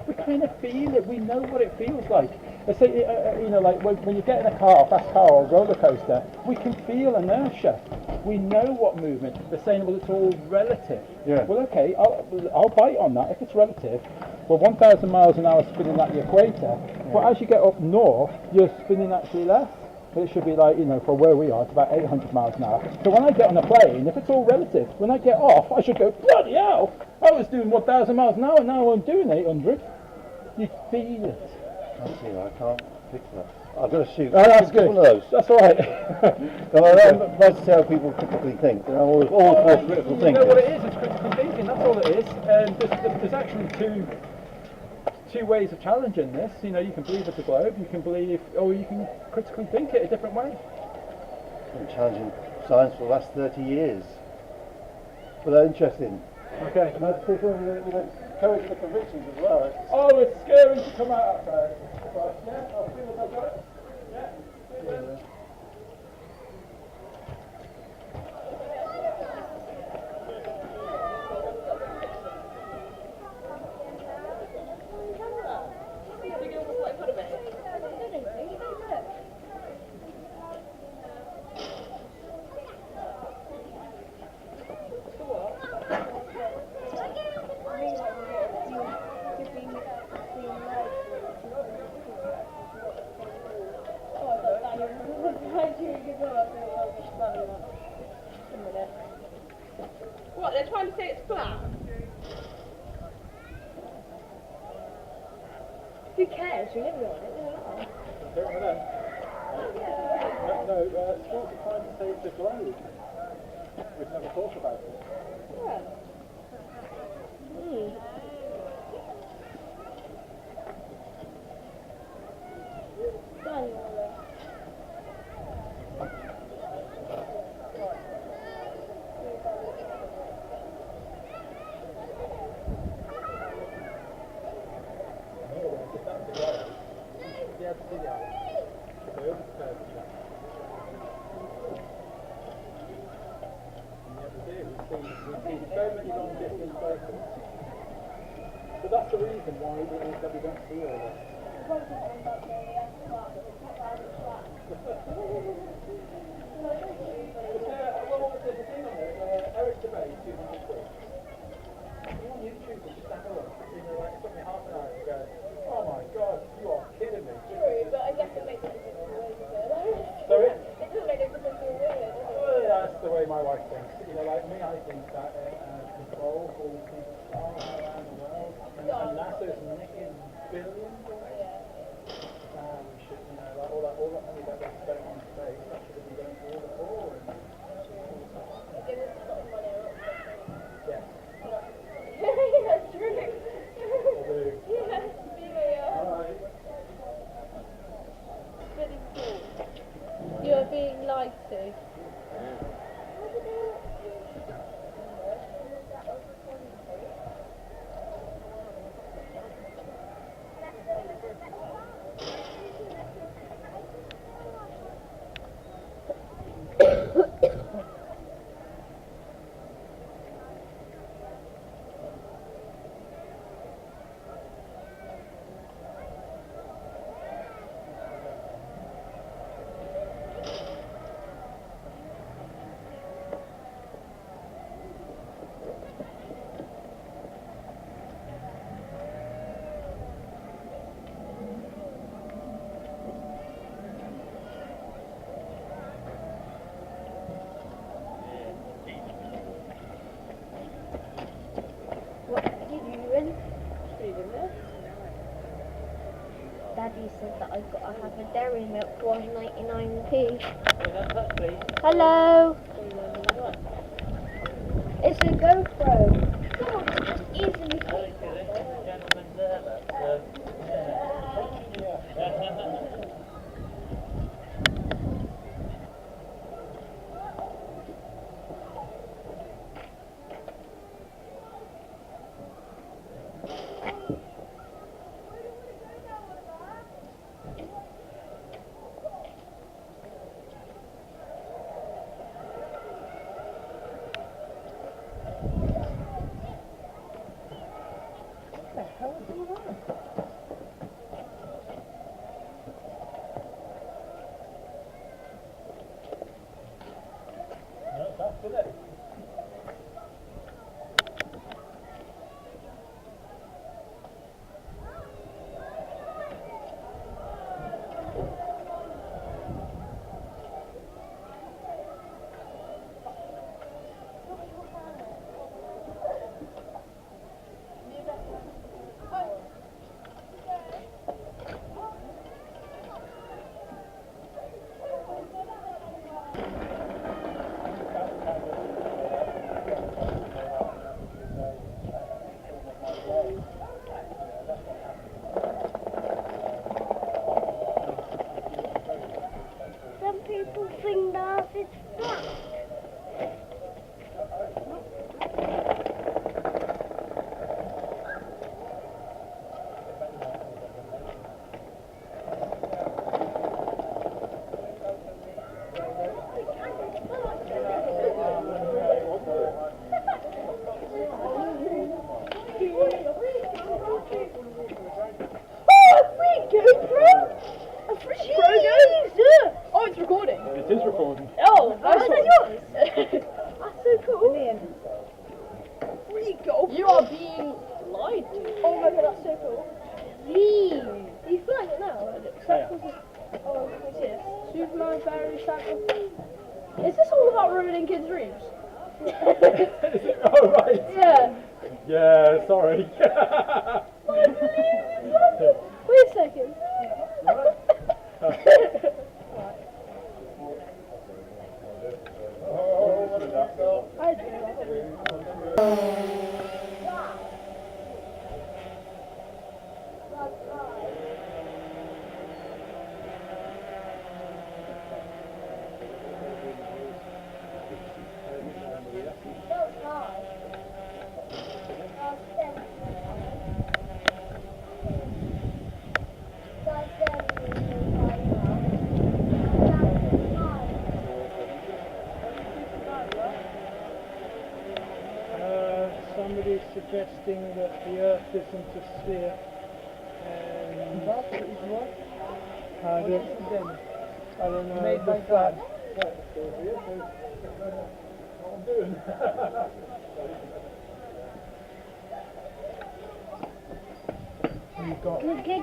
We kind of feel it, we know what it feels like. Let's say, like when you get in a car, fast car or roller coaster, we can feel inertia. We know what movement. They're saying, well, it's all relative. Yeah. Well, okay, I'll bite on that if it's relative. Well, 1,000 miles an hour spinning at the equator, but as you get up north, you're spinning actually less. It should be like, for where we are, it's about 800 miles an hour. So when I get on a plane, if it's all relative, when I get off, I should go, bloody hell, I was doing 1,000 miles an hour, now I'm doing 800. You feel it. I can't fix that. I've got to shoot. Oh, that's good. One of those. That's all right. I'm nice to see how people critically think. I'm all for critical thinking. You know what it is? It's critical thinking. That's all it is. There's actually two ways of challenging this. You can believe it's a globe. You can believe, or you can critically think it a different way. I've been challenging science for the last 30 years. But they're interesting. Okay. Most people courage the convictions as well. Oh, it's scary to come out outside. But yeah, I'll feel as I've got it. Yeah. Who cares? We live on it, doesn't matter. No, schools are trying to save the globe. We've never thought about it. Yeah. Done. But that's the reason why we don't see all this. Eric Dubay, 200 quid. You on YouTube, just have a look. You know, like, it took me half an hour to go, oh my god, you are kidding me. True, but I guess it makes sense in the way you do it. Sorry? It doesn't make no difference in the way you do it. Well, that's the way my wife thinks. You know, like me, I think that control all people around the world. And NASA's nicking billions away. We should, you know, like all that money that they spent on space, that should have been going to all the poor. Yes. That's true. Yeah. Alright. Pretty cool. You are being lied to. Daddy said that I've got to have a dairy milk for 99p. Hello! It's a GoPro. Come on, just easily take Is this all about ruining kids' dreams? Oh, right. Yeah. Yeah, sorry. We're suggesting that the Earth isn't a sphere. That is what? I don't know. Made by flat. God. What I'm doing.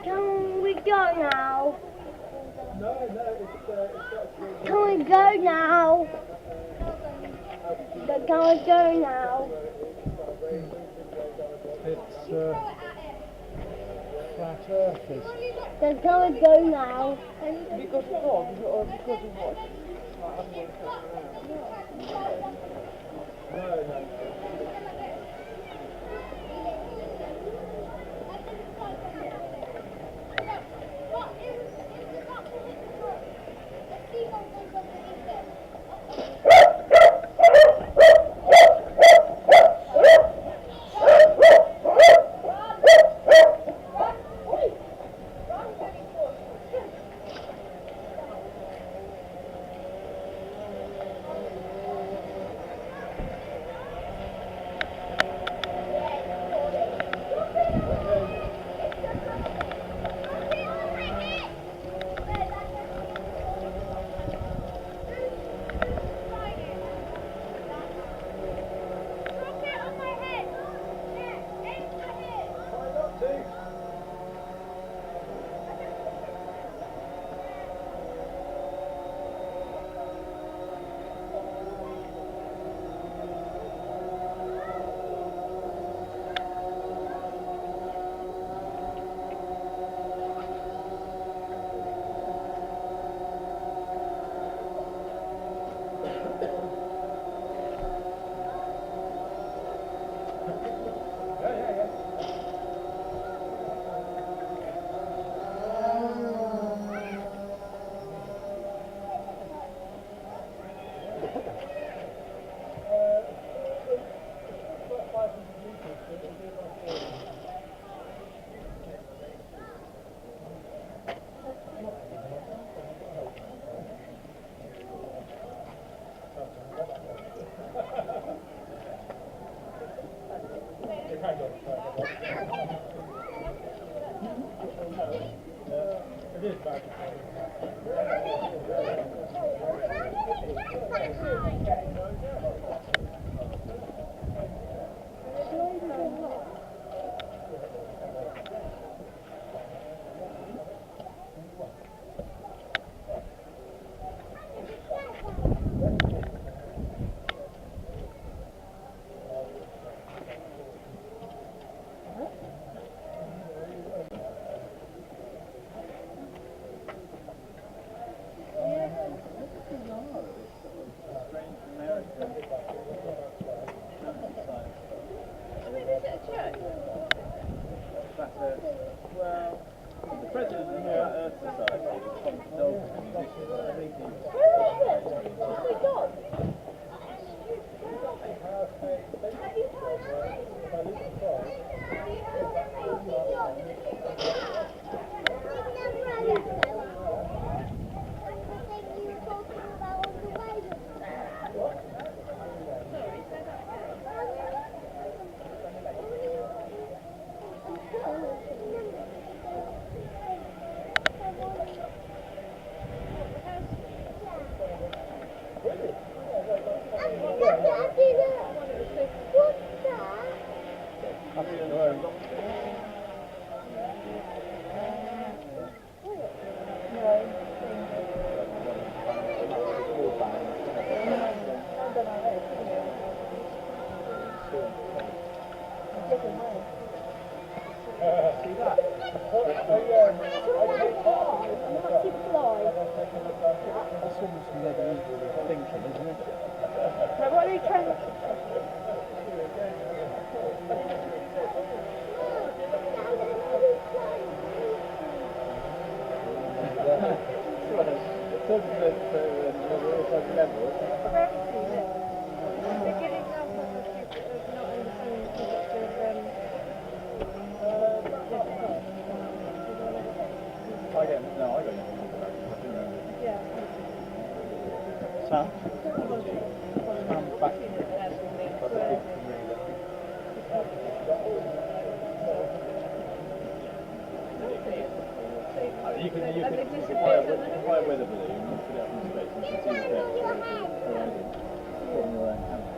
Can we go now? No, it's Can we go now? Can we go now? It's flat earthers. Then can we go now? because of God or because of what? No. Back. You can fly a weather balloon and put it up in space and you can see the depth of the horizon from your own camera.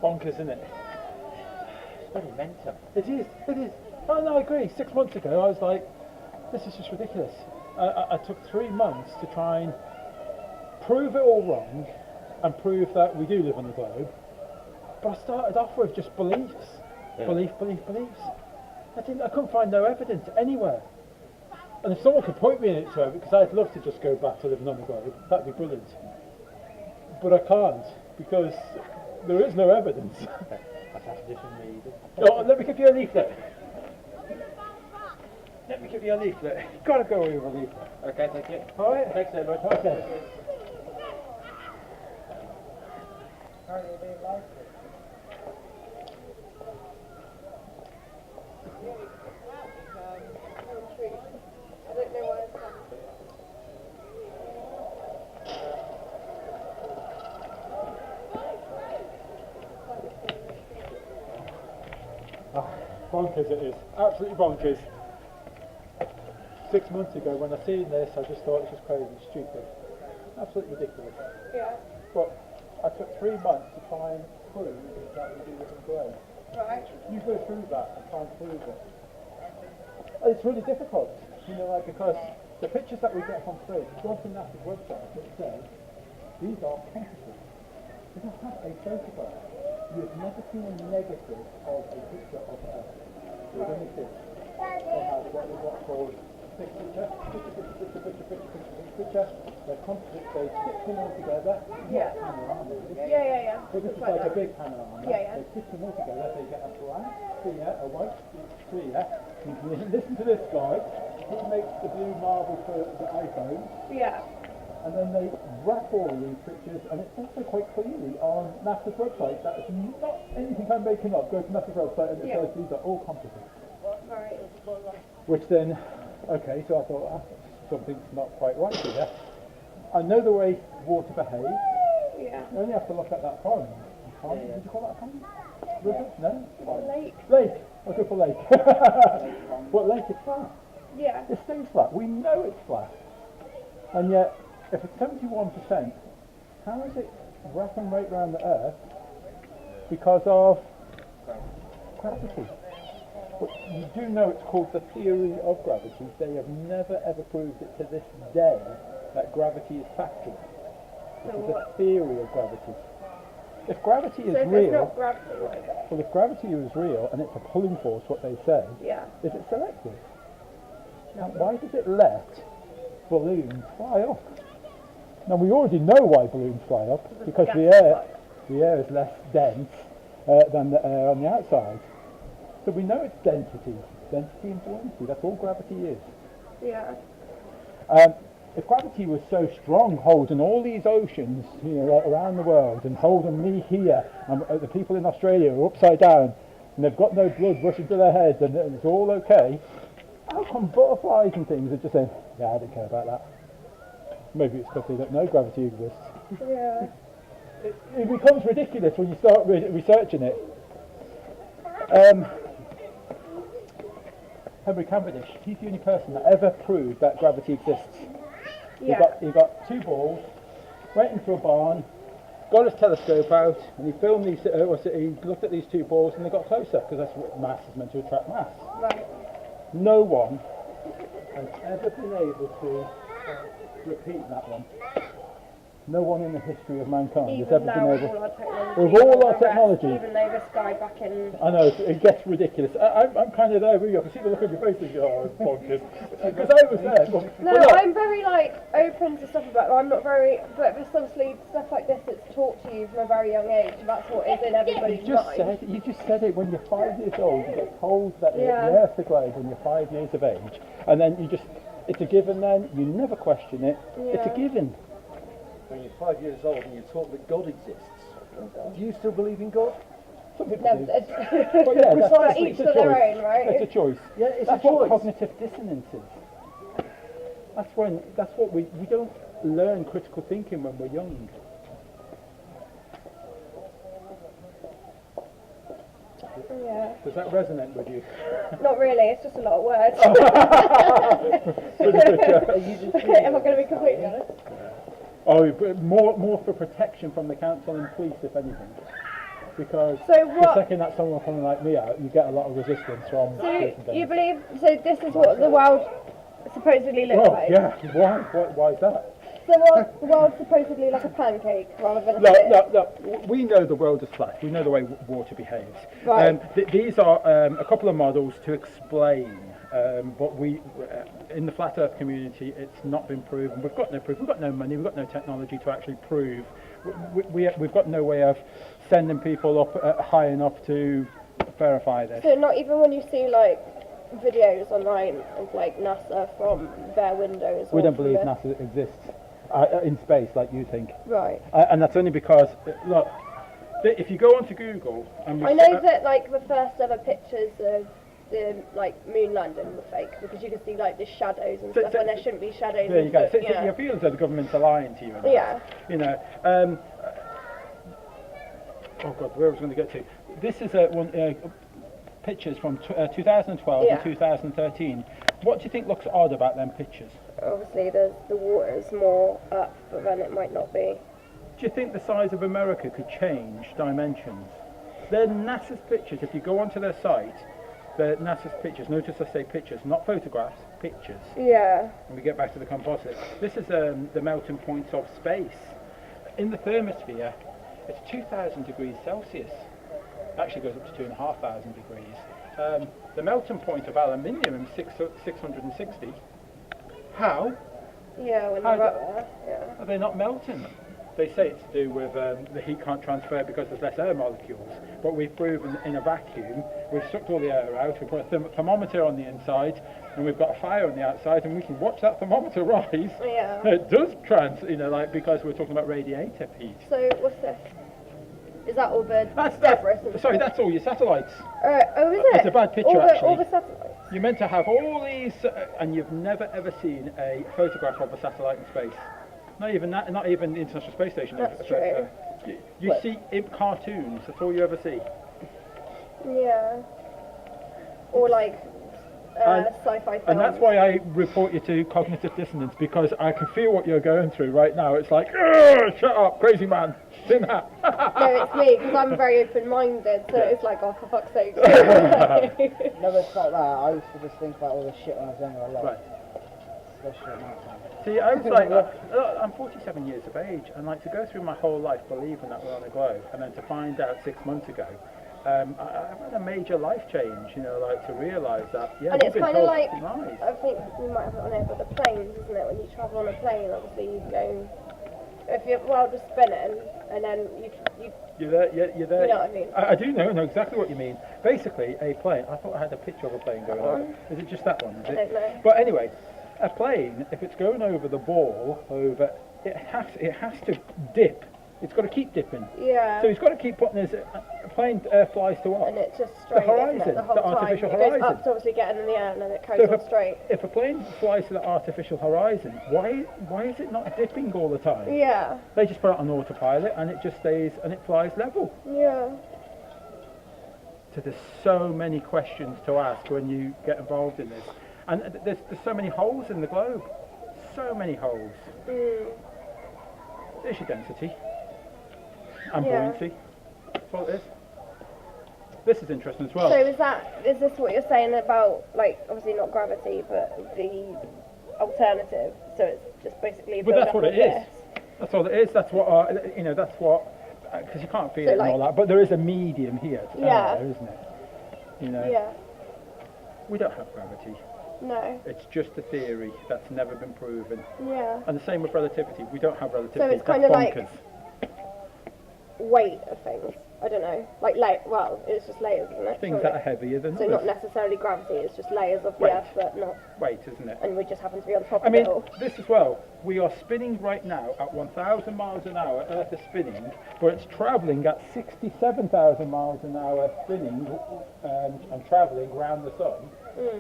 Bonkers, isn't it? It's very mental. It is. Oh no, I agree. 6 months ago I was like, this is just ridiculous. I took 3 months to try and prove it all wrong and prove that we do live on the globe. But I started off with just beliefs. Yeah. Beliefs. I couldn't find no evidence anywhere. And if someone could point me to it, because I'd love to just go back to living on the globe, that'd be brilliant. But I can't, because there is no evidence. Oh, let me give you a leaflet. You've got to go with a leaflet. Okay, thank you. Alright? Thanks very much. Okay. Bonkers it is, absolutely bonkers. 6 months ago when I seen this I just thought it was crazy, stupid, absolutely ridiculous. Yeah. But I took 3 months to try and prove that we do this in grey. Right. You go through that and try and prove it. And it's really difficult, because the pictures that we get from space, if you go onto NASA's website, it says these are composites. They don't have a photograph. You've never seen a negative of a picture of Earth. You're going to see it. They have what's called picture. They're composites, they stick them all together. Yeah. Panorama. Yeah. So this is like a big panorama. Yeah. They stick them all together, they get a black sphere, a white sphere. You can listen to this guy. He makes the blue marble for the iPhone. Yeah. And then they wrap all these pictures, and it says so quite clearly on NASA's website that it's not anything I'm making up. Go to NASA's website and it says these are all composites. Right. Which then, okay, so I thought, something's not quite right here. I know the way water behaves. Yeah. You only have to look at that pond. Did you call that a pond? River? No? Lake. Lake. I'll go for lake. But lake is flat. Yeah. It stays flat. We know it's flat. And yet, if it's 71%, how is it wrapping right around the Earth? Because of gravity. But you do know it's called the theory of gravity. They have never ever proved it to this day that gravity is factual. This is a theory of gravity. If gravity is real, not gravity, well, if gravity is real and it's a pulling force, what they say, is it selective? Now, why does it let balloons fly up? Now we already know why balloons fly up, because the air is less dense than the air on the outside. So we know it's density and buoyancy. That's all gravity is. Yeah. If gravity was so strong, holding all these oceans, around the world, and holding me here, and the people in Australia are upside down, and they've got no blood rushing to their heads, and it's all okay, how come butterflies and things are just saying, yeah, I don't care about that? Maybe it's because they don't know gravity exists. Yeah. It becomes ridiculous when you start researching it. Henry Cavendish, he's the only person that ever proved that gravity exists. Yeah. He got two balls, went into a barn, got his telescope out, and he filmed these. He looked at these two balls, and they got closer because that's what mass is meant to attract mass. Right. No one has ever been able to repeat that one. No one in the history of mankind has ever been able. With all our technology. Even though this guy back in. I know, it gets ridiculous. I'm kind of there with you. I can see the look on your face and go, oh, it's bonkers. Because I was there. No, I'm very open to stuff about. I'm not very, but this obviously stuff like this it's taught to you from a very young age. That's what is in everybody's mind. You just said it when you're 5 years old. You get told that the Earth's a globe when you're 5 years of age, and then it's a given. Then you never question it. Yeah. It's a given. When you're 5 years old and you're taught that God exists, do you still believe in God? Some people No, do. it's But yeah, precisely it's each a to their choice. own, right? It's a choice. Yeah, it's That's a what choice. cognitive dissonance is. That's what we don't learn critical thinking when we're young. Yeah. Does that resonate with you? Not really. It's just a lot of words. Am I going to be completely honest? Oh, but more for protection from the council and police, if anything. Because So the what? second that someone coming like me out, you get a lot of resistance from. So you believe? So this is what the world supposedly looks Oh like. yeah, why is that? So what the world's supposedly like a pancake rather than a No, sphere? no. We know the world is flat. We know the way water behaves. Right. These are a couple of models to explain. But we, in the flat Earth community, it's not been proven. We've got no proof. We've got no money. We've got no technology to actually prove. We've got no way of sending people up high enough to verify this. So not even when you see like videos online of like NASA from their windows. We or don't from believe the- NASA exists in space like you think. Right. And that's only because, look, if you go onto Google and I know that like the first ever pictures of the like moon landing were fake because you can see like the shadows and stuff when there shouldn't be shadows. there you go. So Yeah. you feel as though the governments are lying to you. Yeah. You know. Oh God, where was I going to get to? This is pictures from 2012 and 2013. What do you think looks odd about them pictures? Obviously, the water's more up, but then it might not be. Do you think the size of America could change dimensions? They're NASA's pictures. If you go onto their site, they're NASA's pictures. Notice I say pictures, not photographs, pictures. Yeah. And we get back to the composite. This is the melting point of space. In the thermosphere, it's 2,000 degrees Celsius. It actually goes up to 2,500 degrees. The melting point of aluminium is 660. How? Yeah, when How they're up there. Yeah. Are they not melting? They say it's to do with the heat can't transfer because there's less air molecules. But we've proven in a vacuum, we've sucked all the air out, we put a thermometer on the inside, and we've got a fire on the outside, and we can watch that thermometer rise. Yeah. It does because we're talking about radiator heat. So what's this? Is that all the Sorry, that's all your satellites. Oh, is it? It's a bad picture, all actually. All the satellites. You're meant to have all these, and you've never ever seen a photograph of a satellite in space. Not even that. Not even the International Space Station. That's true. You see cartoons. That's all you ever see. Yeah. Or like sci-fi films. And that's why I report you to cognitive dissonance, because I can feel what you're going through right now. It's like, shut up, crazy man. Didn't that? No, it's me, because I'm very open-minded, so it's like, oh, for fuck's sake. No, but it's like that. I used to just think about all this shit when I was younger a lot. Right. Especially at night time. See, I was like, I'm 47 years of age, and like to go through my whole life believing that we're on a globe, and then to find out 6 months ago, I've had a major life change, like to realise that, yeah, and it's kind of like, lies. I think we might have it on there, but the planes, isn't it? When you travel on a plane, obviously you go if your world was spinning and then you You're there, you're there. You know what I mean? I do know exactly what you mean. Basically, a plane, I thought I had a picture of a plane going over. Is it just that one? Is I it? don't know. But anyway, a plane, if it's going over the ball, it has to dip. It's got to keep dipping. Yeah. So he's got to keep putting his plane flies to what? And it's just straight, the horizon, isn't it, the whole artificial time. horizon. It goes up to obviously getting in the air and then it So goes on straight. if a plane flies to the artificial horizon, why is it not dipping all the time? Yeah. They just put it on autopilot and it just stays and it flies level. Yeah. So there's so many questions to ask when you get involved in this, and there's so many holes in the globe, so many holes. There's your density and buoyancy. That's all it is. This is interesting as well. So is this what you're saying about, like, obviously not gravity, but the alternative? So it's just basically. But that's what it is. That's all it is. That's what that's what. Because you can't feel it and all that, but there is a medium here, there, isn't it? You know. Yeah. We don't have gravity. No. It's just a theory that's never been proven. Yeah. And the same with relativity. We don't have relativity. So it's kind of like weight of things. I don't know. Like it's just layers, isn't it? Things that are heavier than so others. not necessarily gravity. It's just layers of the Weight. earth, but not weight, isn't it? And we just happen to be on top I of mean, it all. this as well. We are spinning right now at 1,000 miles an hour. Earth is spinning, but it's travelling at 67,000 miles an hour, spinning and travelling around the sun.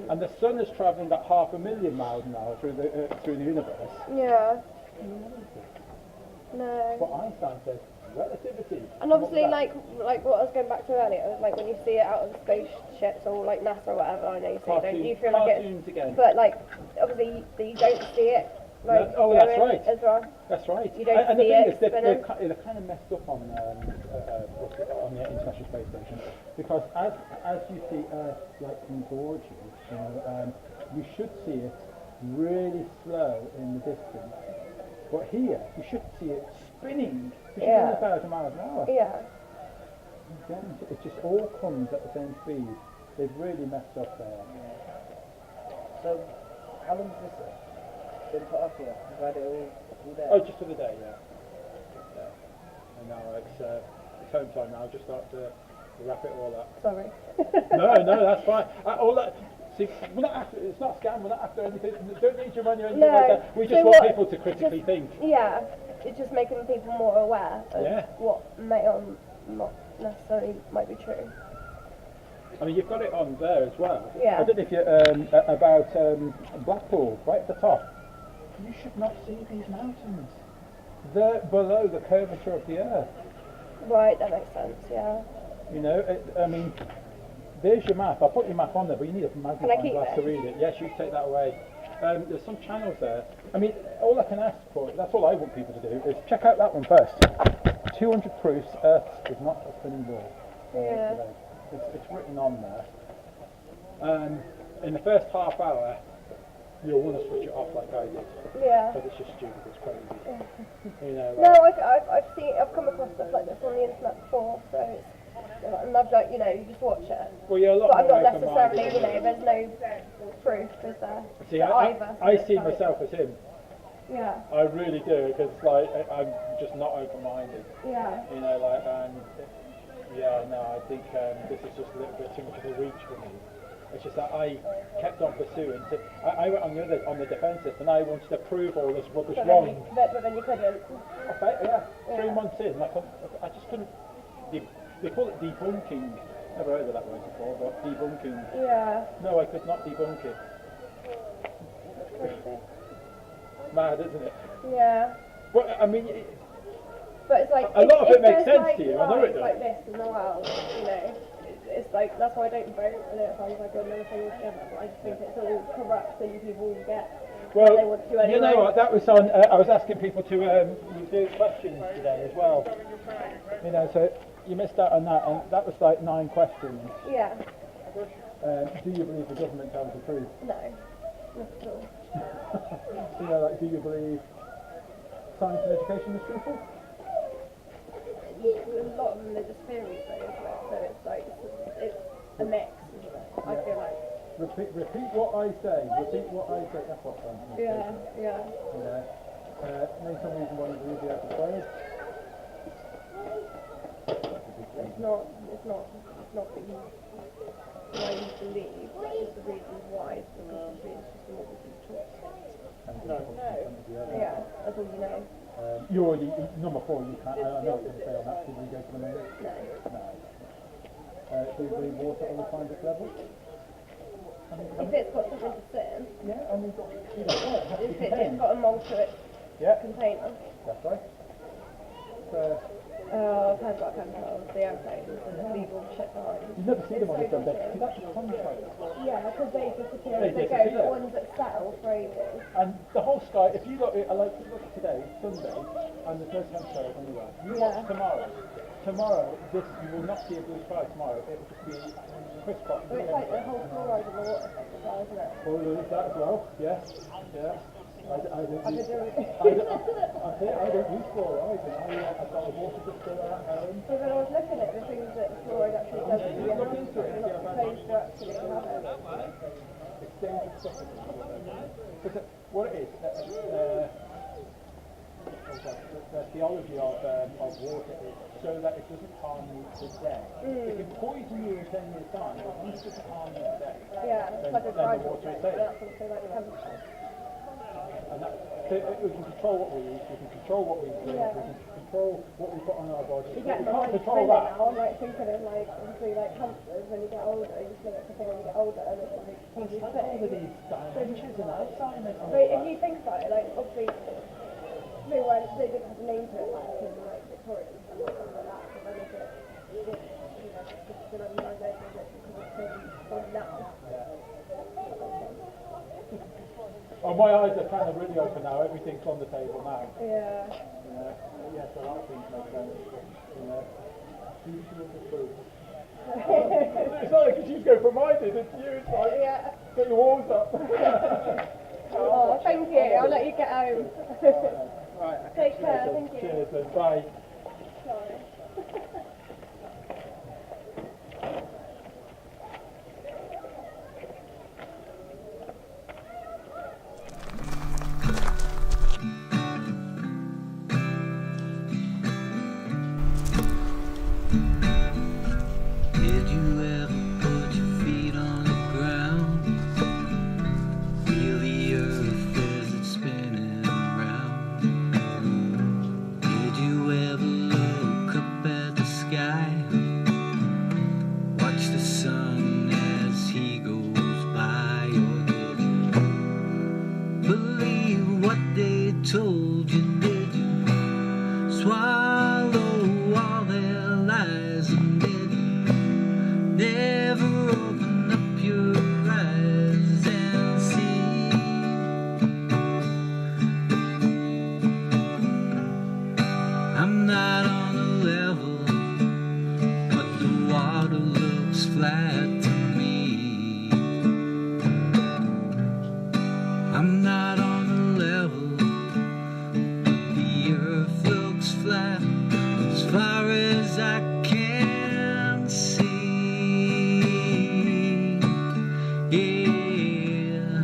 And the sun is travelling at 500,000 miles an hour through the universe. Yeah. No. But Einstein says relativity. And obviously, like what I was going back to earlier, it was like when you see it out of the spaceships or like NASA or whatever. I know you see it, you feel like cartoons again. But like, obviously, you don't see it. Like, that's right. As well. That's right. You don't and see the thing it is, they're spinning. kind of messed up on the International Space Station, because as you see Earth like come towards you, you should see it really slow in the distance. But here, you should see it spinning. You should be 1,000 miles an hour. Yeah. Again, it just all comes at the same speed. They've really messed up there. So, how long has this been put up here? Have you had it all day? Oh, just for the day, yeah. And now it's home time now. Just start to wrap it all up. Sorry. No, that's fine. All that. See, we're not after, it's not a scam. We're not after anything. We don't need your money or anything like that. We just want people to critically think. Yeah, it's just making people more aware of what may or not necessarily might be true. I mean, you've got it on there as well. Yeah. I don't know if you about Blackpool, right at the top. You should not see these mountains. They're below the curvature of the Earth. Right, that makes sense. Yeah. You know, I mean, there's your map. I'll put your map on there, but you need a magnifying glass to read it. Yes, you take that away. There's some channels there. I mean, all I can ask for, that's all I want people to do, is check out that one first. 200 proofs Earth is not a spinning ball. Yeah. It's written on there. In the first half hour, you'll want to switch it off like I did. Yeah. Because it's just stupid, it's crazy. You know, No, I've come across stuff like this on the internet before, so it's. And I've like, you just watch it. Well, you're a lot but I'm more not open-minded, necessarily, there's no proof, is there? See, I see myself as him. Yeah. I really do, because like I'm just not open-minded. Yeah. You know, like, and I think this is just a little bit too much of a reach for me. It's just that I kept on pursuing. I went on the defensive, and I wanted to prove all this rubbish wrong. But then you couldn't. Yeah. 3 months in, I just couldn't. They call it debunking. Never heard of that word before, but debunking. Yeah. No, I could not debunk it. Mad, isn't it? Yeah. But I mean, but it's like a lot of it makes sense like to you. I know it does. like this in the world, it's like that's why I don't vote. I know it sounds like another thing altogether, but I just think it's all corrupt and people get. Well, they want to anyway. you know what? That was on. I was asking people to do questions today as well. You know, so you missed out on that, and that was like 9 questions. Yeah. Do you believe the government tells the truth? No, not at all. You know, like, do you believe science and education is truthful? A lot of them are just theories, though, isn't it? So it's like it's a mix, isn't it? I feel like. Repeat what I say. Repeat what I say. That's what I'm saying. Yeah. Yeah. Name some reason why you believe the earth is flat. It's not that you why you believe, it's the reasons why, it's because it's just what we've been taught. No. Yeah, that's all you know. You already, number 4, you can't, I know what you're going to say on that, did we go to the moon? No. Do you believe water always finds its level? If it's got something to sit in. Yeah, I mean, you know, well, it has to If be it's contained. got a mould to it. Yeah. Container. That's right. So, I've heard about chemicals, the airplanes, and the leave all the shit behind. you never see them on the Sunday. See, that's the contrast. Yeah, because they disappear They as they go, disappear. but ones that settle for ages. And the whole sky, if you look, I like to look today, Sunday, and there's no chemtrails anywhere. You watch tomorrow, you will not see a blue sky tomorrow. It will just be crisscross. But it's like the whole fluoride in the water thing as well, isn't it? Oh, there is that as well. Yeah. I don't use fluoride, and I've got a water distiller at home. So when I was looking at the things that fluoride actually does to your hands, you're not supposed to actually have it. It's dangerous stuff. Because what it is, the theology of water is so that it doesn't harm you today. It can poison you in 10 years' time, but once it doesn't harm you today, yeah, it's like a then dry the water is thing, safe. but that's also like chemicals. And we can control what we eat, we can control what we drink, we can control what we put on our body. You We get the can't mind control spinning that. now. I'm like thinking of like obviously like cancers when you get older. You just look at something when you get older and it's like All of these dimensions and Alzheimer's. But if you think about it, like obviously they didn't have a name to it back in like Victoria and stuff like that. So then it's just been on my name because it's so now. Oh, my eyes are kind of really open now. Everything's on the table now. Yeah. Yes, a lot of things make sense. It's not like she's going for minded. It's you. It's like get your walls up. Oh, thank you. I'll let you get home. Right. Take care. Thank you. Cheers and bye. Sorry. Did you ever put your feet on the ground? Feel the earth as it's spinning around. Did you ever look up at the sky? Watch the sun as he goes by. Or did you believe what they told you? Did you swallow all their lies? And did you never open up your eyes and see? I'm not on a level, but the water looks flat to me. I'm not on a level, but the earth looks flat as far as I can see. Yeah,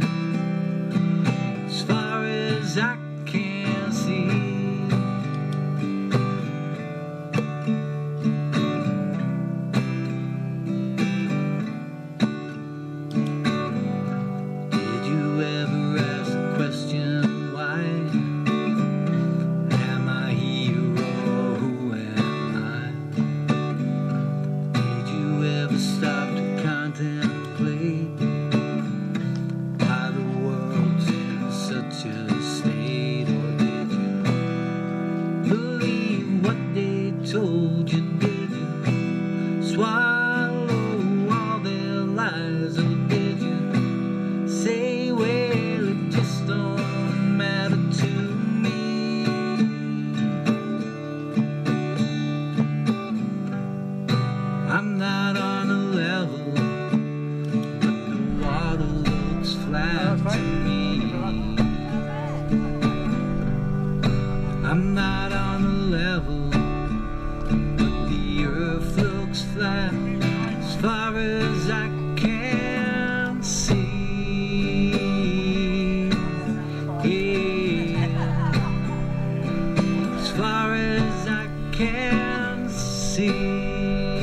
as far as I can see. Did you ever ask the question why? Am I here or who am I? Did you ever stop to contemplate why the world's in such a state? Or did you believe what they told you? Did you swallow all their lies? Or did you say, well, it just don't matter to me? I'm not on a level, but the water looks flat to me. I'm not on a level, but the earth looks flat as far as I can see. Yeah. see.